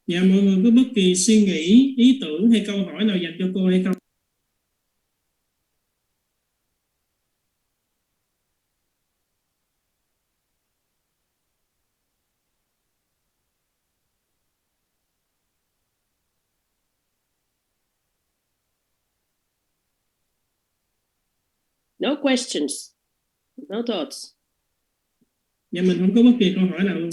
Dạ, mọi người có bất kỳ suy nghĩ, ý tưởng hay câu hỏi nào dành cho cô hay không? No questions. No thoughts. Dạ, mình không có bất kỳ câu hỏi nào luôn.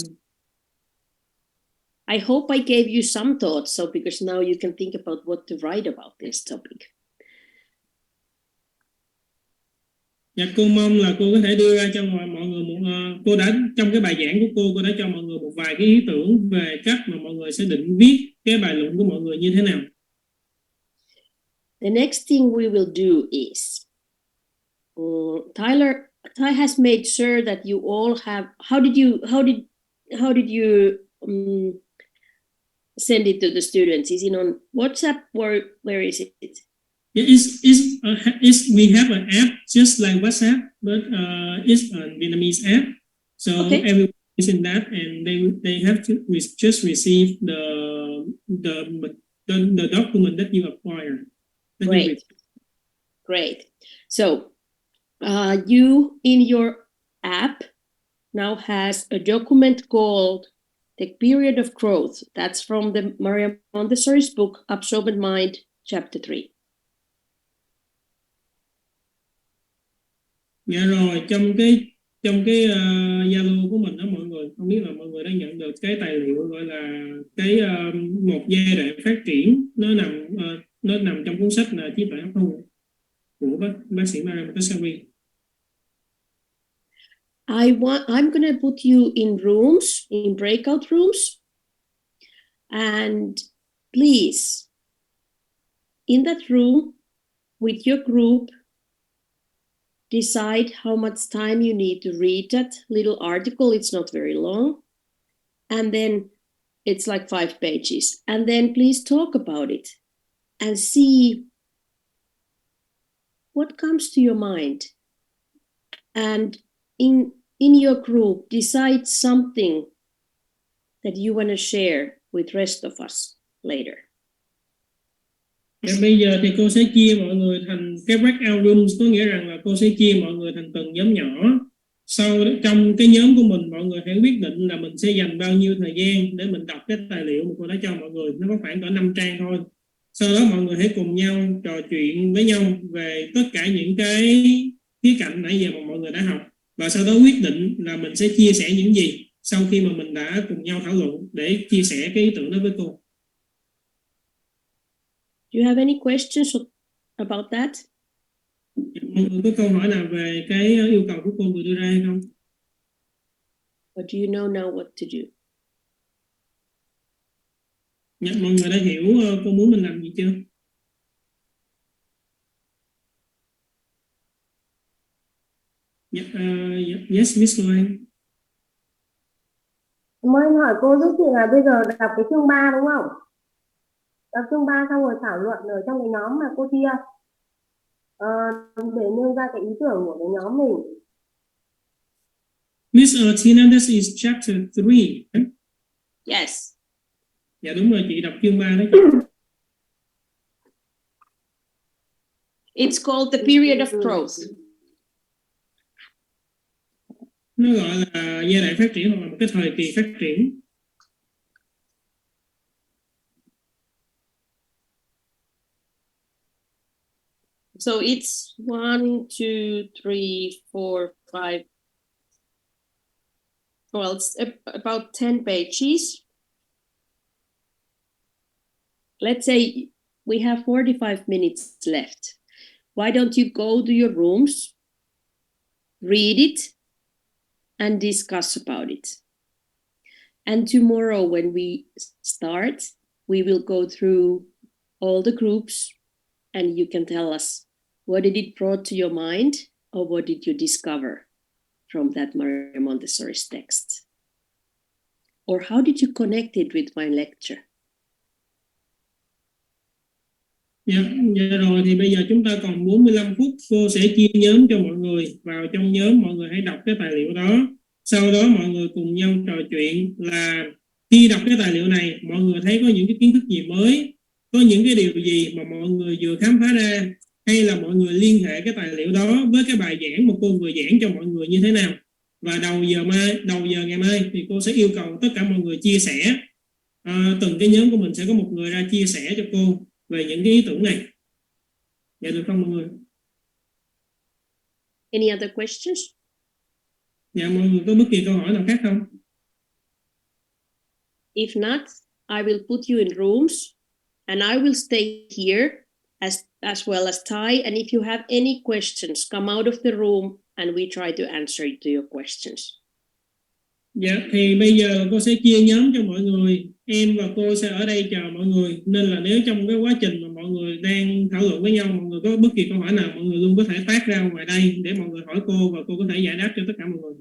I hope I gave you some thoughts, so because now you can think about what to write about this topic. Dạ, cô mong là cô có thể đưa ra cho mọi người cô đã trong cái bài giảng của cô đã cho mọi người một vài cái ý tưởng về cách mà mọi người sẽ định viết cái bài luận của mọi người như thế nào. The next thing we will do is Ty has made sure that you all have. How did you send it to the students? Is it on WhatsApp or where is it? Yeah, we have an app just like WhatsApp, but it's a Vietnamese app. So Okay. everyone is in that, and they have to just receive the document that you acquire. Great. So you in your app now has a document called The Period of Growth. That's from the Maria Montessori's book, Absorbent Mind, Chapter 3. Dạ rồi, trong cái Zalo của mình đó mọi người, không biết là mọi người đã nhận được cái tài liệu gọi là cái một giai đoạn phát triển, nó nằm trong cuốn sách là trí tuệ hấp thu của bác sĩ Maria Montessori. I'm going to put you in rooms, in breakout rooms, and please, in that room with your group, decide how much time you need to read that little article. It's not very long. And then it's like 5 pages. And then please talk about it and see what comes to your mind. And in your group, decide something that you want to share with rest of us later. Bây giờ thì cô sẽ chia mọi người thành cái breakout rooms, có nghĩa rằng là cô sẽ chia mọi người thành từng nhóm nhỏ. Sau trong cái nhóm của mình, mọi người hãy quyết định là mình sẽ dành bao nhiêu thời gian để mình đọc cái tài liệu mà cô đã cho mọi người. Nó có khoảng cỡ 5 trang thôi. Sau đó mọi người hãy cùng nhau trò chuyện với nhau về tất cả những cái khía cạnh nãy giờ mà mọi người đã học. Và sau đó quyết định là mình sẽ chia sẻ những gì sau khi mà mình đã cùng nhau thảo luận để chia sẻ cái ý tưởng đó với cô. Do you have any questions about that? Mọi người có câu hỏi nào về cái yêu cầu của cô vừa đưa ra hay không? Or do you know now what to do? Dạ, mọi người đã hiểu cô muốn mình làm gì chưa? Yes, Miss Loan. Mới hỏi cô giúp chị là bây giờ đọc cái chương 3 đúng không? Đọc chương 3 xong rồi thảo luận ở trong cái nhóm mà cô chia để nêu ra cái ý tưởng của cái nhóm mình. Miss Tina, this is chapter 3. Yes. Dạ đúng rồi, chị đọc chương 3 đó. It's called The Period of Growth. Nó gọi là giai đoạn phát triển hoặc là một cái thời kỳ phát triển. So it's 1, 2, 3, 4, 5. Well, it's about 10 pages. Let's say we have 45 minutes left. Why don't you go to your rooms, read it, and discuss about it. And tomorrow when we start, we will go through all the groups and you can tell us what did it brought to your mind Or what did you discover from that Maria Montessori's text? Or how did you connect it with my lecture? Dạ, rồi thì bây giờ chúng ta còn 45 phút. Cô sẽ chia nhóm cho mọi người. Vào trong nhóm mọi người hãy đọc cái tài liệu đó. Sau đó mọi người cùng nhau trò chuyện là khi đọc cái tài liệu này mọi người thấy có những cái kiến thức gì mới, có những cái điều gì mà mọi người vừa khám phá ra, hay là mọi người liên hệ cái tài liệu đó với cái bài giảng mà cô vừa giảng cho mọi người như thế nào. Và đầu giờ ngày mai thì cô sẽ yêu cầu tất cả mọi người chia sẻ. Từng cái nhóm của mình sẽ có một người ra chia sẻ cho cô về những cái ý tưởng này. Dạ được không mọi người? Any other questions? Dạ mọi người có bất kỳ câu hỏi nào khác không? If not, I will put you in rooms and I will stay here as well as Thai. And if you have any questions, come out of the room and we try to answer to your questions. Dạ thì bây giờ cô sẽ chia nhóm cho mọi người. Em và cô sẽ ở đây chờ mọi người. Nên là nếu trong cái quá trình mà mọi người đang thảo luận với nhau, mọi người có bất kỳ câu hỏi nào, mọi người luôn có thể tác ra ngoài đây để mọi người hỏi cô và cô có thể giải đáp cho tất cả mọi người.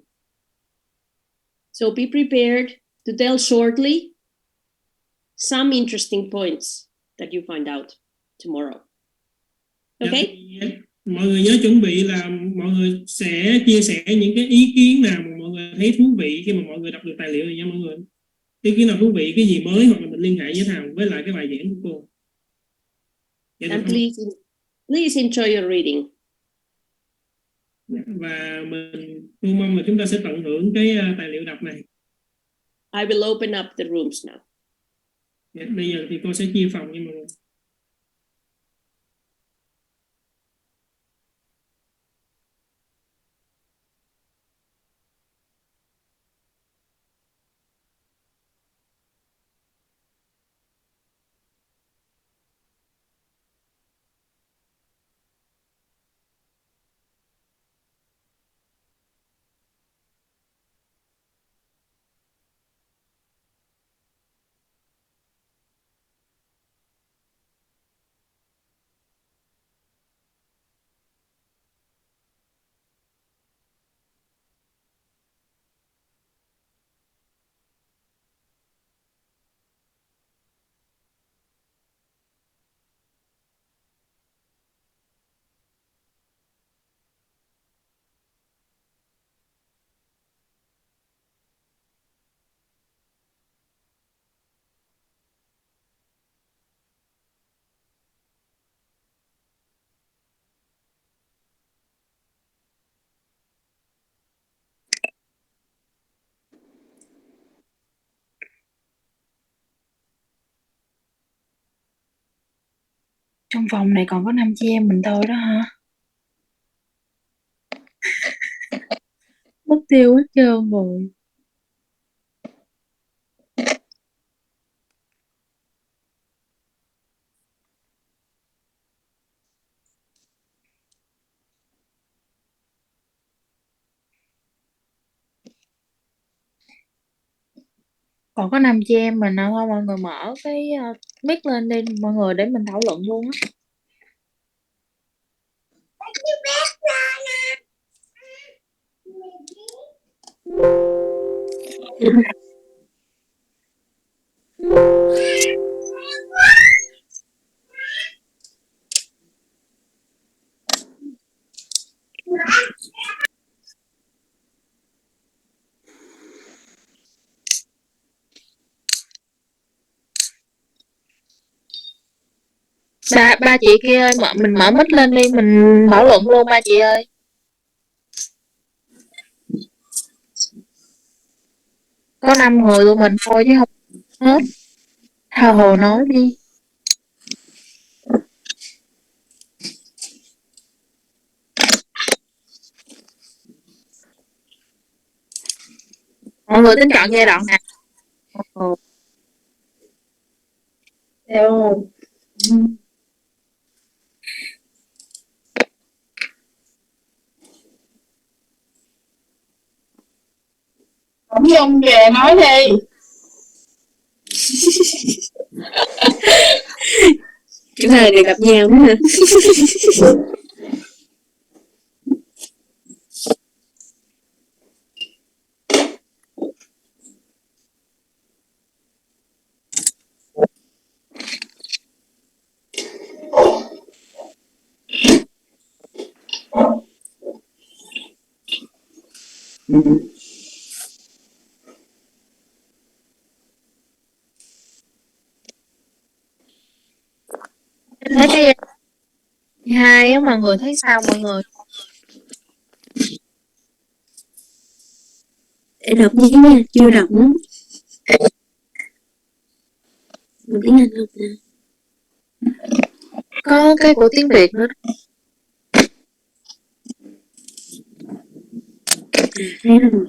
So be prepared to tell shortly some interesting points that you find out tomorrow. Okay? Dạ, mọi người nhớ chuẩn bị là mọi người sẽ chia sẻ những cái ý kiến nào mà mọi người thấy thú vị khi mà mọi người đọc được tài liệu này nha mọi người. Ý kiến nào thú vị, cái gì mới, hoặc là mình liên hệ như thế nào với lại cái bài giảng của cô. Dạ, and please enjoy your reading. Và tôi mong là chúng ta sẽ tận hưởng cái tài liệu đọc này. I will open up the rooms now. Dạ, bây giờ thì cô sẽ chia phòng nha mọi người. Trong phòng này còn có 5 chị em mình thôi đó hả? Mất tiêu hết trơn rồi. Còn có 5 chị em mình nào không? Mọi người mở cái mic lên đi mọi người để mình thảo luận luôn á. Ba chị kia ơi, mình mở mic lên đi, mình thảo luận luôn ba chị ơi. Có 5 người tụi mình thôi chứ không hết. Thao hồ nói đi. Mọi người tính chọn giai đoạn nào? Theo không dùng về nói đi. Chúng ta được gặp nhau nữa hả? Thấy cái hai á, mọi người thấy sao mọi người? Để đọc nhé nha, chưa đọc nữa. Bằng tiếng Anh không nè? Có cái của tiếng Việt nữa. Thấy rồi.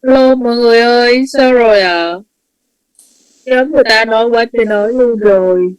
Hello mọi người ơi, sao rồi ạ? Nhóm người ta nói quá trời nói luôn rồi.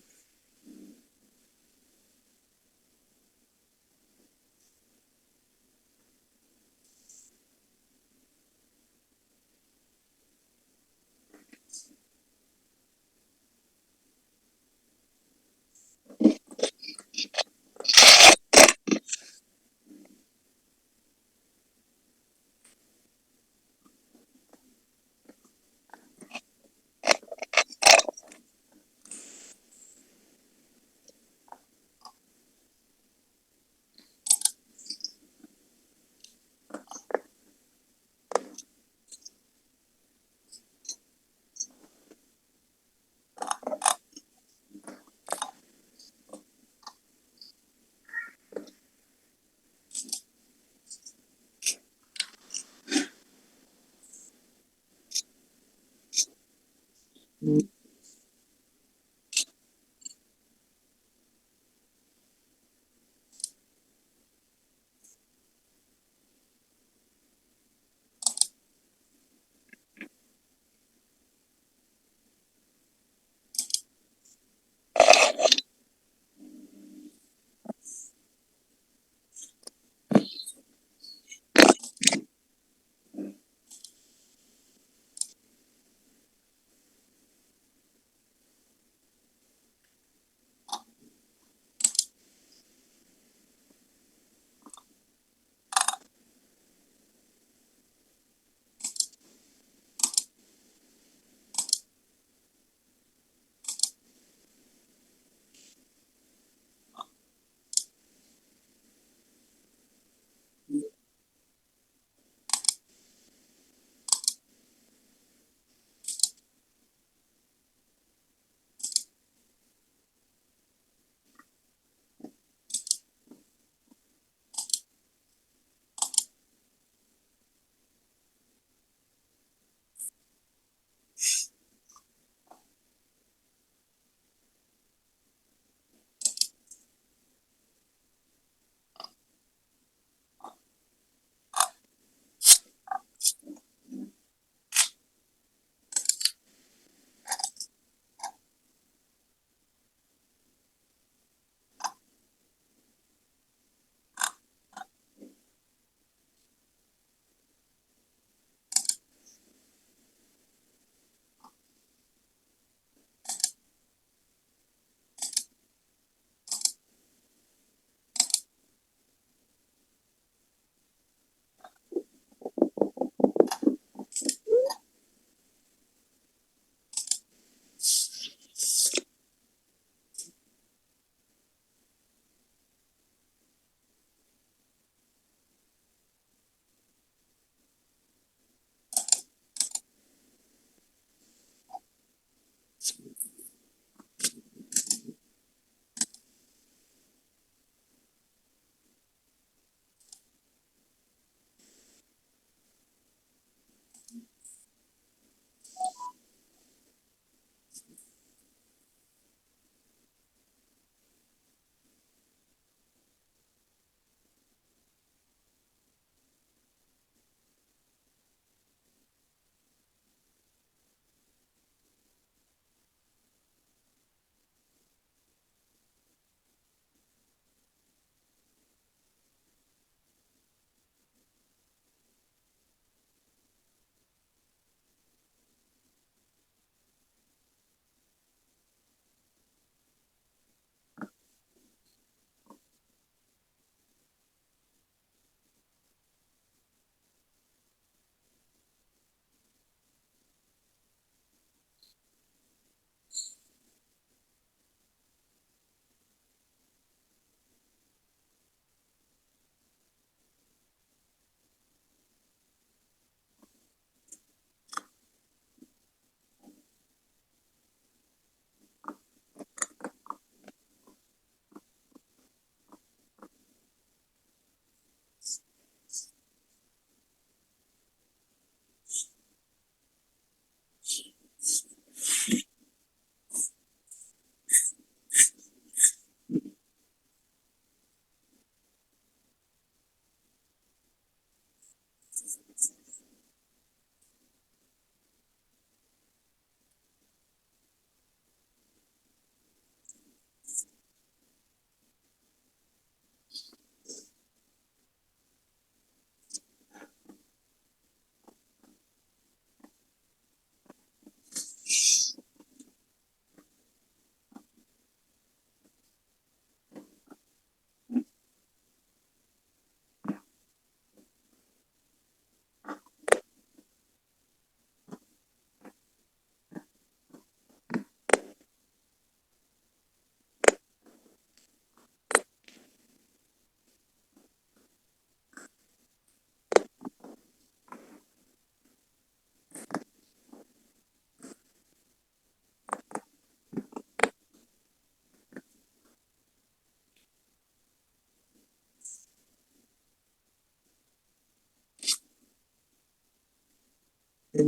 How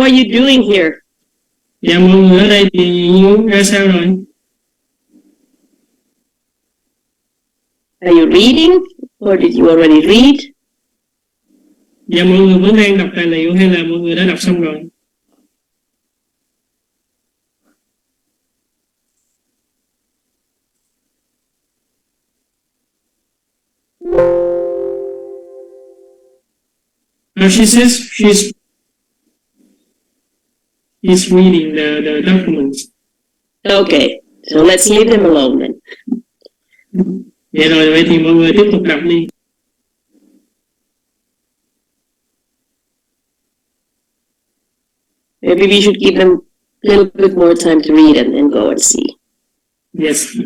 are you doing here? Dạ mọi người ở đây thì ra sao rồi? Are you reading or did you already read? Dạ mọi người vẫn đang đọc tài liệu hay là mọi người đã đọc xong rồi? She says she's reading the documents. Okay, so let's leave them alone then. Dạ rồi, vậy thì mọi người tiếp tục đọc đi. Maybe we should give them a little bit more time to read and go and see. Yes.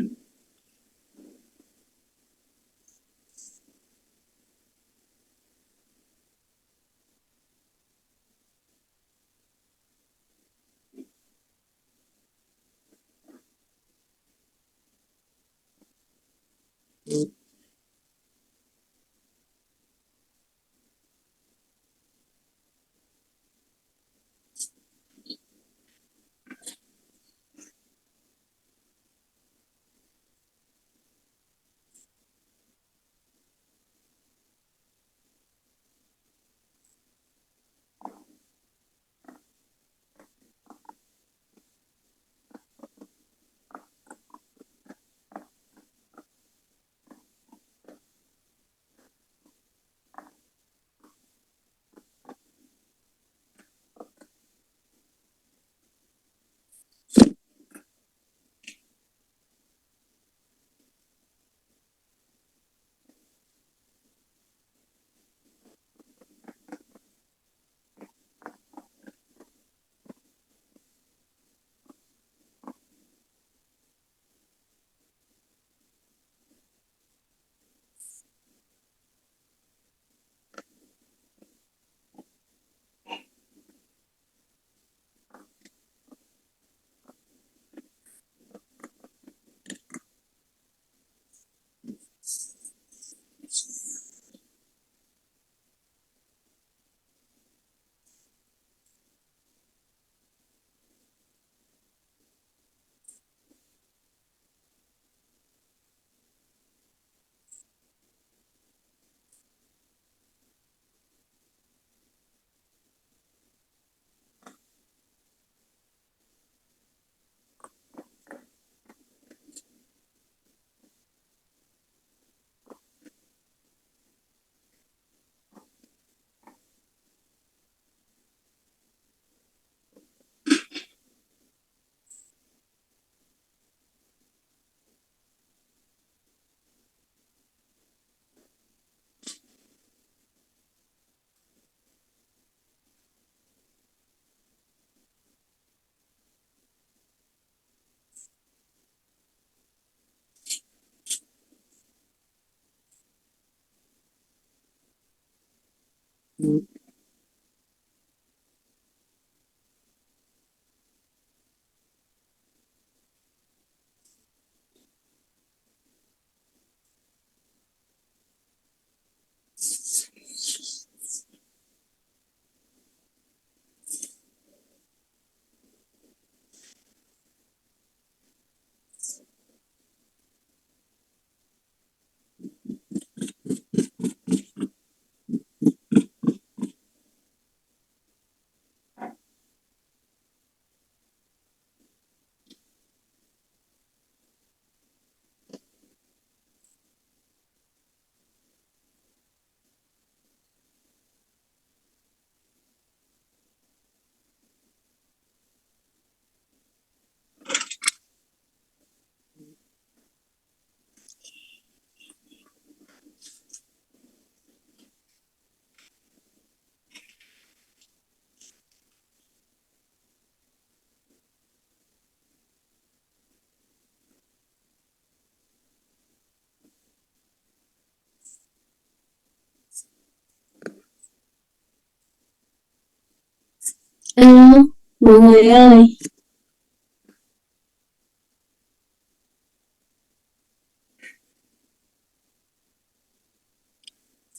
Mọi người ơi,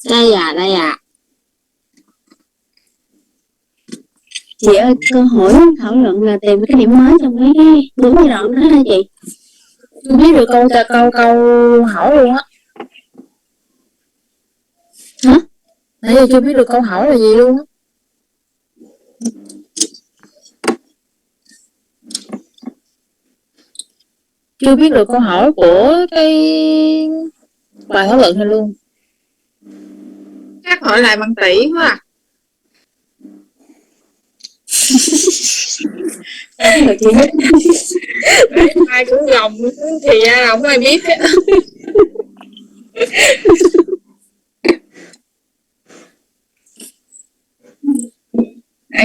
đây à. Chị ơi, câu hỏi thảo luận là tìm cái điểm mới trong mấy cái 4 giai đoạn đó hả chị? Chưa biết được câu hỏi luôn á. Hả? Nãy giờ chưa biết được câu hỏi là gì luôn á. Chưa biết được câu hỏi của cái bài thảo luận này luôn. Chắc hỏi lại bằng tỷ quá à. Được chị. Ai cũng gồng thì ra là không ai biết hết.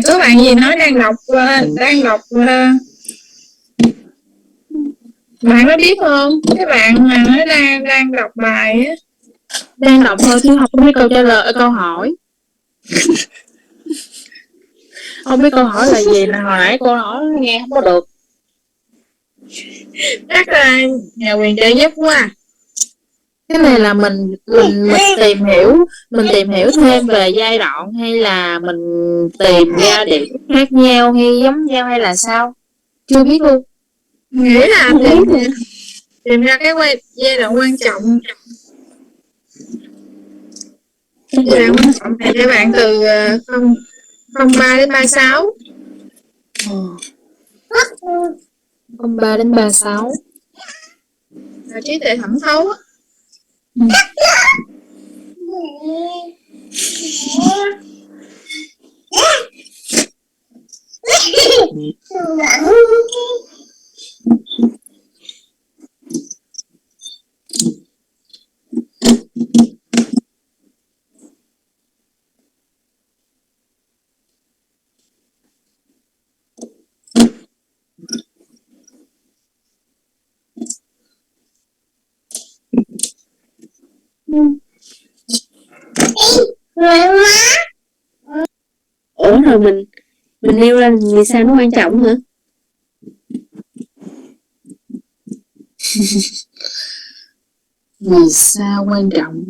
Có bạn gì nói đang đọc bạn có biết không? Cái bạn mà nó đang đọc bài á, đang đọc thôi chứ không biết câu trả lời câu hỏi. Không biết câu hỏi là gì nè, hồi nãy câu hỏi nghe không có được. Chắc là nhà quyền trợ giúp quá à. Cái này là mình tìm hiểu thêm về giai đoạn hay là mình tìm ra điểm khác nhau hay giống nhau hay là sao? Chưa biết luôn. Nghĩ là tìm ra cái giai đoạn quan trọng. Giai đoạn quan trọng thì các bạn từ 03 đến 36. 03 đến 36 là trí tuệ thẩm thấu á. Ủa rồi mình nêu ra vì sao nó quan trọng hả? Vì sao quan trọng?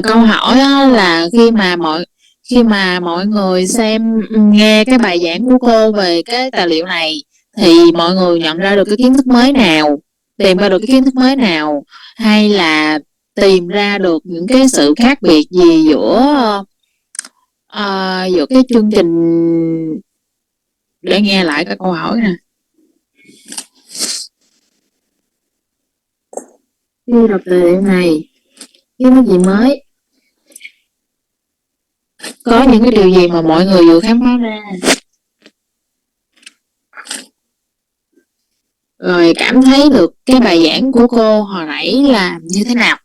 Câu hỏi là khi mà mọi người nghe cái bài giảng của cô về cái tài liệu này thì mọi người nhận ra được cái kiến thức mới nào, tìm ra được cái kiến thức mới nào, hay là tìm ra được những cái sự khác biệt gì giữa cái chương trình. Để nghe lại cái câu hỏi nè. Khi đọc tài liệu này, kiến thức gì mới, có những cái điều gì mà mọi người vừa khám phá ra, rồi cảm thấy được cái bài giảng của cô hồi nãy là như thế nào.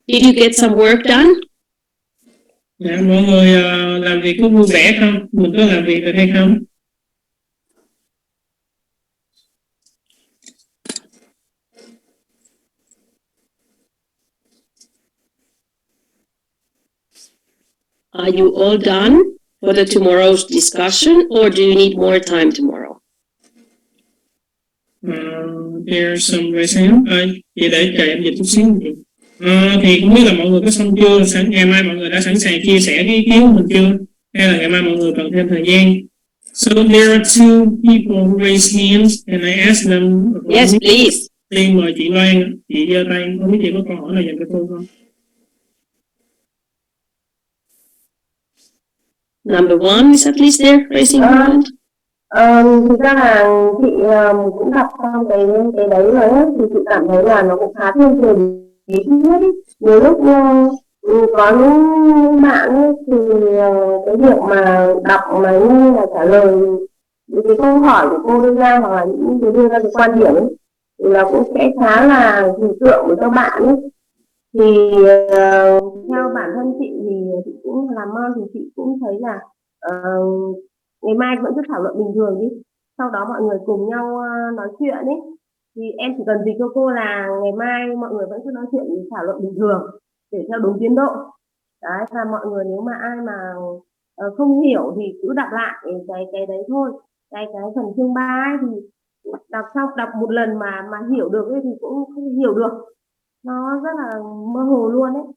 Did you get some work done? Dạ, mọi người làm việc có vui vẻ không? Mình có làm việc được hay không? Are you all done for the tomorrow's discussion, or do you need more time tomorrow? There's some raising up. Vậy để chờ em dịch chút xíu. Thì không biết là mọi người có xong chưa? Ngày mai mọi người đã sẵn sàng chia sẻ cái ý kiến của mình chưa? Hay là ngày mai mọi người cần thêm thời gian? So there are two people who raise hands, and I ask them. Yes, please. Tiên mời chị Loan, chị giơ tay, không biết chị có câu hỏi nào dành cho cô không? Number one is at least there raising her hand. Thực ra là chị cũng đọc xong cái đấy rồi ấy, thì chị cảm thấy là nó cũng khá thiên về lý thuyết ấy. Nhiều lúc có những bạn ấy, thì cái việc mà đọc mà như là trả lời những cái câu hỏi của cô đưa ra, hoặc là những cái đưa ra cái quan điểm ấy, thì là cũng sẽ khá là hình tượng với các bạn ấy. Thì theo bản thân chị thì chị cũng làm môn, thì chị cũng thấy là ngày mai vẫn cứ thảo luận bình thường đi, sau đó mọi người cùng nhau nói chuyện ấy, thì em chỉ cần dịch cho cô là ngày mai mọi người vẫn cứ nói chuyện thảo luận bình thường để theo đúng tiến độ. Đấy, và mọi người nếu mà ai mà không hiểu thì cứ đọc lại cái đấy thôi. Cái phần chương 3 ấy thì đọc một lần mà hiểu được ấy thì cũng không hiểu được, nó rất là mơ hồ luôn ấy.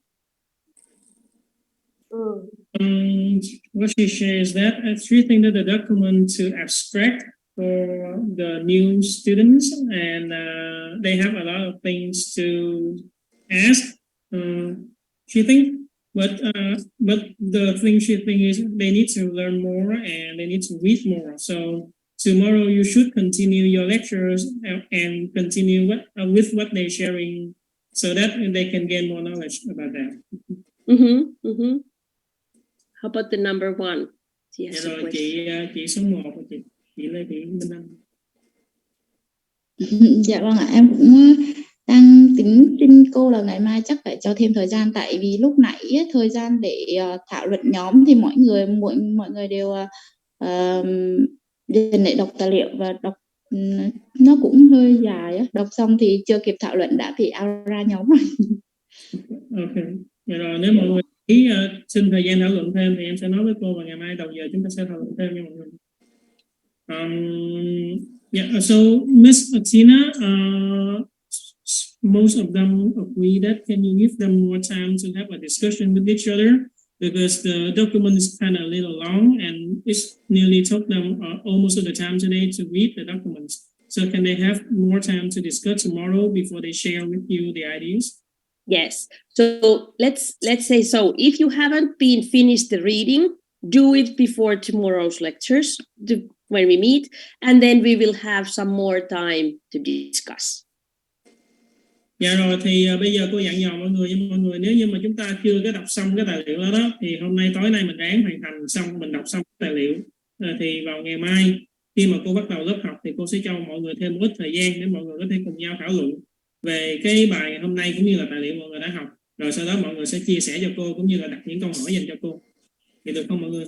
What she shares that she thinks that the document too abstract for the new students, and they have a lot of things to ask. She thinks, but the thing she thinks is they need to learn more and they need to read more. So tomorrow you should continue your lectures and continue with what they're sharing, so that they can gain more knowledge about that. How about the number one? Yes, rồi chị số 1, chị Lê Thị Minh Anh. Dạ vâng ạ, em cũng đang tính xin cô là ngày mai chắc phải cho thêm thời gian, tại vì lúc nãy ấy, thời gian để thảo luận nhóm thì mọi người đều dừng để đọc tài liệu và đọc nó cũng hơi dài á, đọc xong thì chưa kịp thảo luận đã bị out ra nhóm rồi. Ok, vậy rồi nếu mọi người ý xin thời gian thảo luận thêm thì em sẽ nói với cô, và ngày mai đầu giờ chúng ta sẽ thảo luận thêm nha mọi người. Yeah, so Miss Atina, most of them agree that can you give them more time to have a discussion with each other, because the document is kind of a little long and it's nearly took them almost of the time today to read the documents. So can they have more time to discuss tomorrow before they share with you the ideas? Yes. So let's say so. If you haven't been finished the reading, do it before tomorrow's lectures when we meet, and then we will have some more time to discuss. Dạ rồi, thì bây giờ cô dặn dò mọi người nếu như mà chúng ta chưa có đọc xong cái tài liệu đó thì hôm nay tối nay mình ráng hoàn thành xong, mình đọc xong tài liệu thì vào ngày mai khi mà cô bắt đầu lớp học thì cô sẽ cho mọi người thêm một ít thời gian để mọi người có thể cùng nhau thảo luận về cái bài hôm nay cũng như là tài liệu mọi người đã học, rồi sau đó mọi người sẽ chia sẻ cho cô cũng như là đặt những câu hỏi dành cho cô, thì được không mọi người?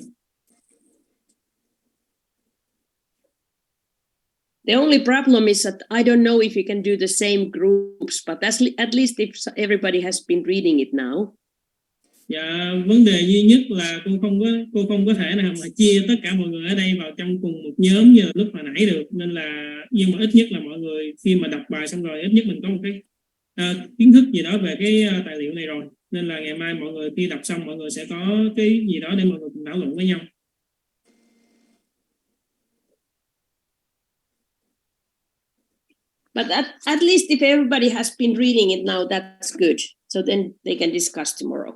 The only problem is that I don't know if you can do the same groups, but at least if everybody has been reading it now. Dạ, vấn đề duy nhất là cô không có thể nào mà chia tất cả mọi người ở đây vào trong cùng một nhóm như lúc hồi nãy được, nên là nhưng mà ít nhất là mọi người khi mà đọc bài xong rồi ít nhất mình có một cái kiến thức gì đó về cái tài liệu này rồi, nên là ngày mai mọi người khi đọc xong mọi người sẽ có cái gì đó để mọi người cùng thảo luận với nhau. But at least if everybody has been reading it now, that's good. So then they can discuss tomorrow.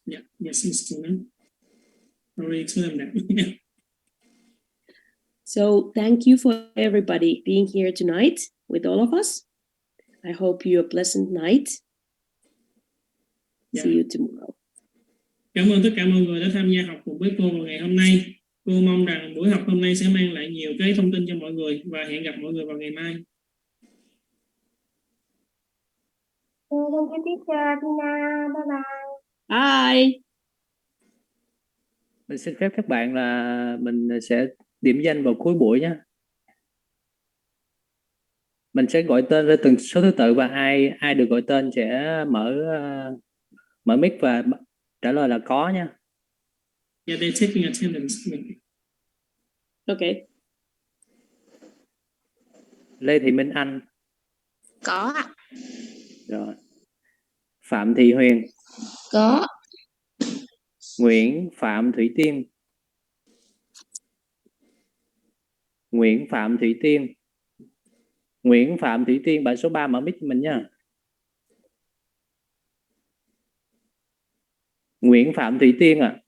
Yeah, yes, it's true. I already explained that. So thank you for everybody being here tonight with all of us. I hope you a pleasant night. Yeah. See you tomorrow. Cảm ơn tất cả mọi người đã tham gia học cùng với cô vào ngày hôm nay. Cô mong rằng buổi học hôm nay sẽ mang lại nhiều cái thông tin cho mọi người, và hẹn gặp mọi người vào ngày mai. Thank you teacher Tina. Bye bye. Bye. Mình xin phép các bạn là mình sẽ điểm danh vào cuối buổi nhé. Mình sẽ gọi tên ra từng số thứ tự và ai được gọi tên sẽ mở mic và trả lời là có nha. Yeah, they're taking attendance. Okay. Lê Thị Minh Anh. Có ạ. Rồi. Phạm Thị Huyền. Có. Nguyễn Phạm Thủy Tiên. Nguyễn Phạm Thủy Tiên. Nguyễn Phạm Thủy Tiên, bạn số 3 mở mic cho mình nha. Nguyễn Phạm Thủy Tiên à.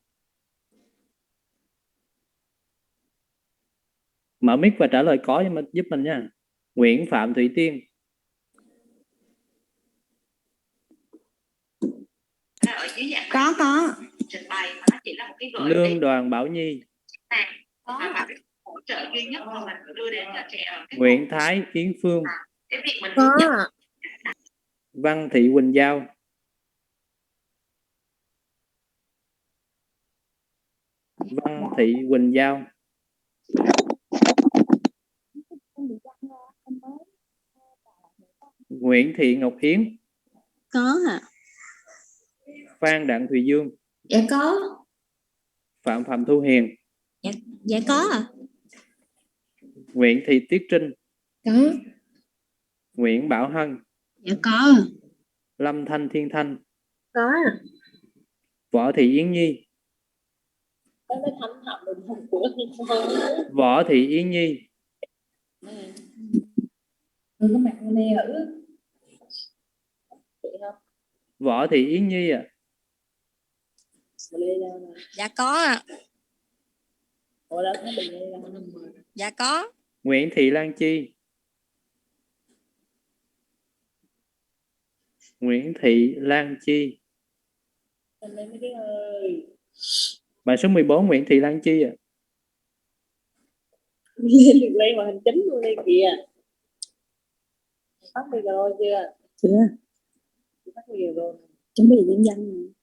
Mở mic và trả lời có giúp mình nha. Nguyễn Phạm Thủy Tiên. Ở dưới dạng Có. trình bày mà nó chỉ là một cái gợi Lương Đoàn Bảo Nhi. mà cái hỗ trợ duy nhất mà mình đưa đến cho trẻ ở cái Nguyễn Thái Yến Phương. cái việc mình Có. Văn Thị Quỳnh Giao. Văn Thị Quỳnh Giao. Nguyễn Thị Ngọc Yến. Có hả? Phan Đặng Thùy Dương. Dạ có. Phạm Thu Hiền. Dạ có ạ. Nguyễn Thị Tiết Trinh. Có. Nguyễn Bảo Hân. Dạ có. Lâm Thanh Thiên Thanh. Có. Võ Thị Yến Nhi. Võ Thị Yến Nhi. Võ Thị Yến Nhi à. Dạ có ạ. Dạ có. Nguyễn Thị Lan Chi. Nguyễn Thị Lan Chi. Bạn số 14 Nguyễn Thị Lan Chi à. Lên màn hình chính luôn đi kìa. Tắt video chưa? Chưa. Tắt video rồi. Chuẩn bị điểm danh.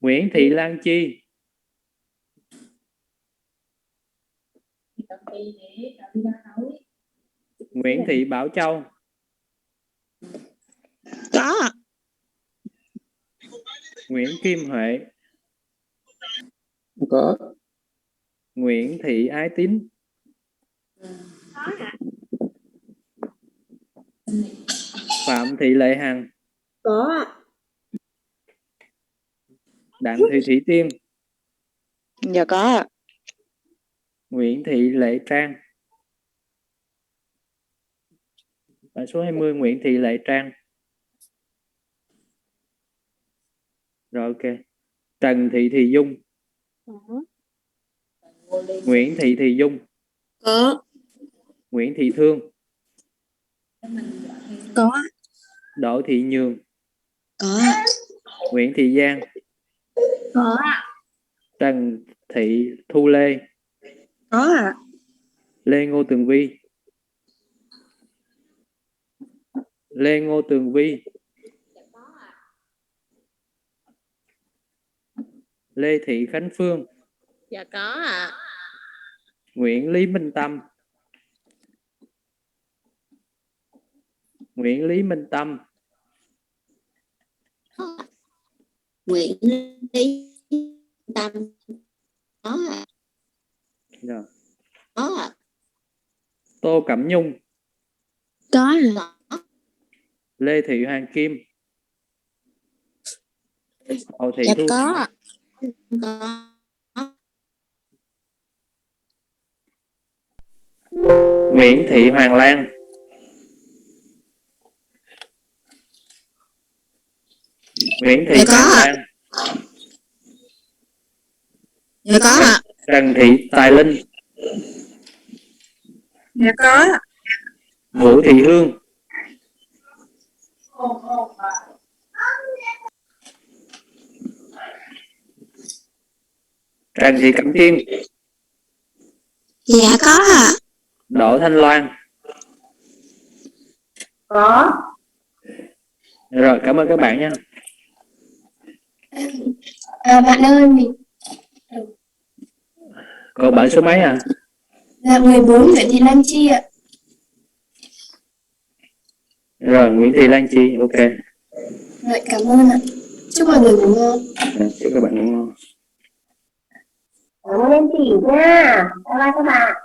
Nguyễn Thị Lan Chi. Nguyễn Thị Bảo Châu. Có. Nguyễn Kim Huệ. Có. Nguyễn Thị Ái Tín. Phạm Thị Lệ Hằng. Có. Đặng Thị Thủy Tiên. Dạ có. Nguyễn Thị Lệ Trang. Bạn số 20 Nguyễn Thị Lệ Trang. Rồi ok. Trần Thị Thì Dung. Nguyễn Thị Thì Dung. Có. Nguyễn Thị Thương. Có. Đỗ Thị Nhường. Có. Nguyễn Thị Giang. Có. Trần Thị Thu Lê. Có ạ. Lê Ngô Tường Vi. Lê Ngô Tường Vi. Lê Thị Khánh Phương. Dạ có ạ. Nguyễn Lý Minh Tâm. Nguyễn Lý Minh Tâm. Nguyễn Lý Tâm. Có ạ. Rồi. Có ạ. Tô Cẩm Nhung. Có ạ. Lê Thị Hoàng Kim. Hồ Thị Dạ Thu. có ạ. Có. Nguyễn Thị Hoàng Lan. Nguyễn Thị Hoàng Lan. Dạ có ạ. Trần Thị Tài Linh. Dạ có. Vũ Thị Hương. Trần Thị Cẩm Tiên. Dạ có ạ. Đỗ Thanh Loan. Có. Rồi, cảm ơn các bạn nhé. Bạn ơi, mình Câu hỏi số mấy à? là 14 Nguyễn Thị Lan Chi ạ. Rồi, Nguyễn Thị Lan Chi, ok. Rồi, cảm ơn ạ. Chúc mọi người ngủ ngon. Chúc các bạn ngủ ngon. Cảm ơn em chị nha. Bye bye các bạn.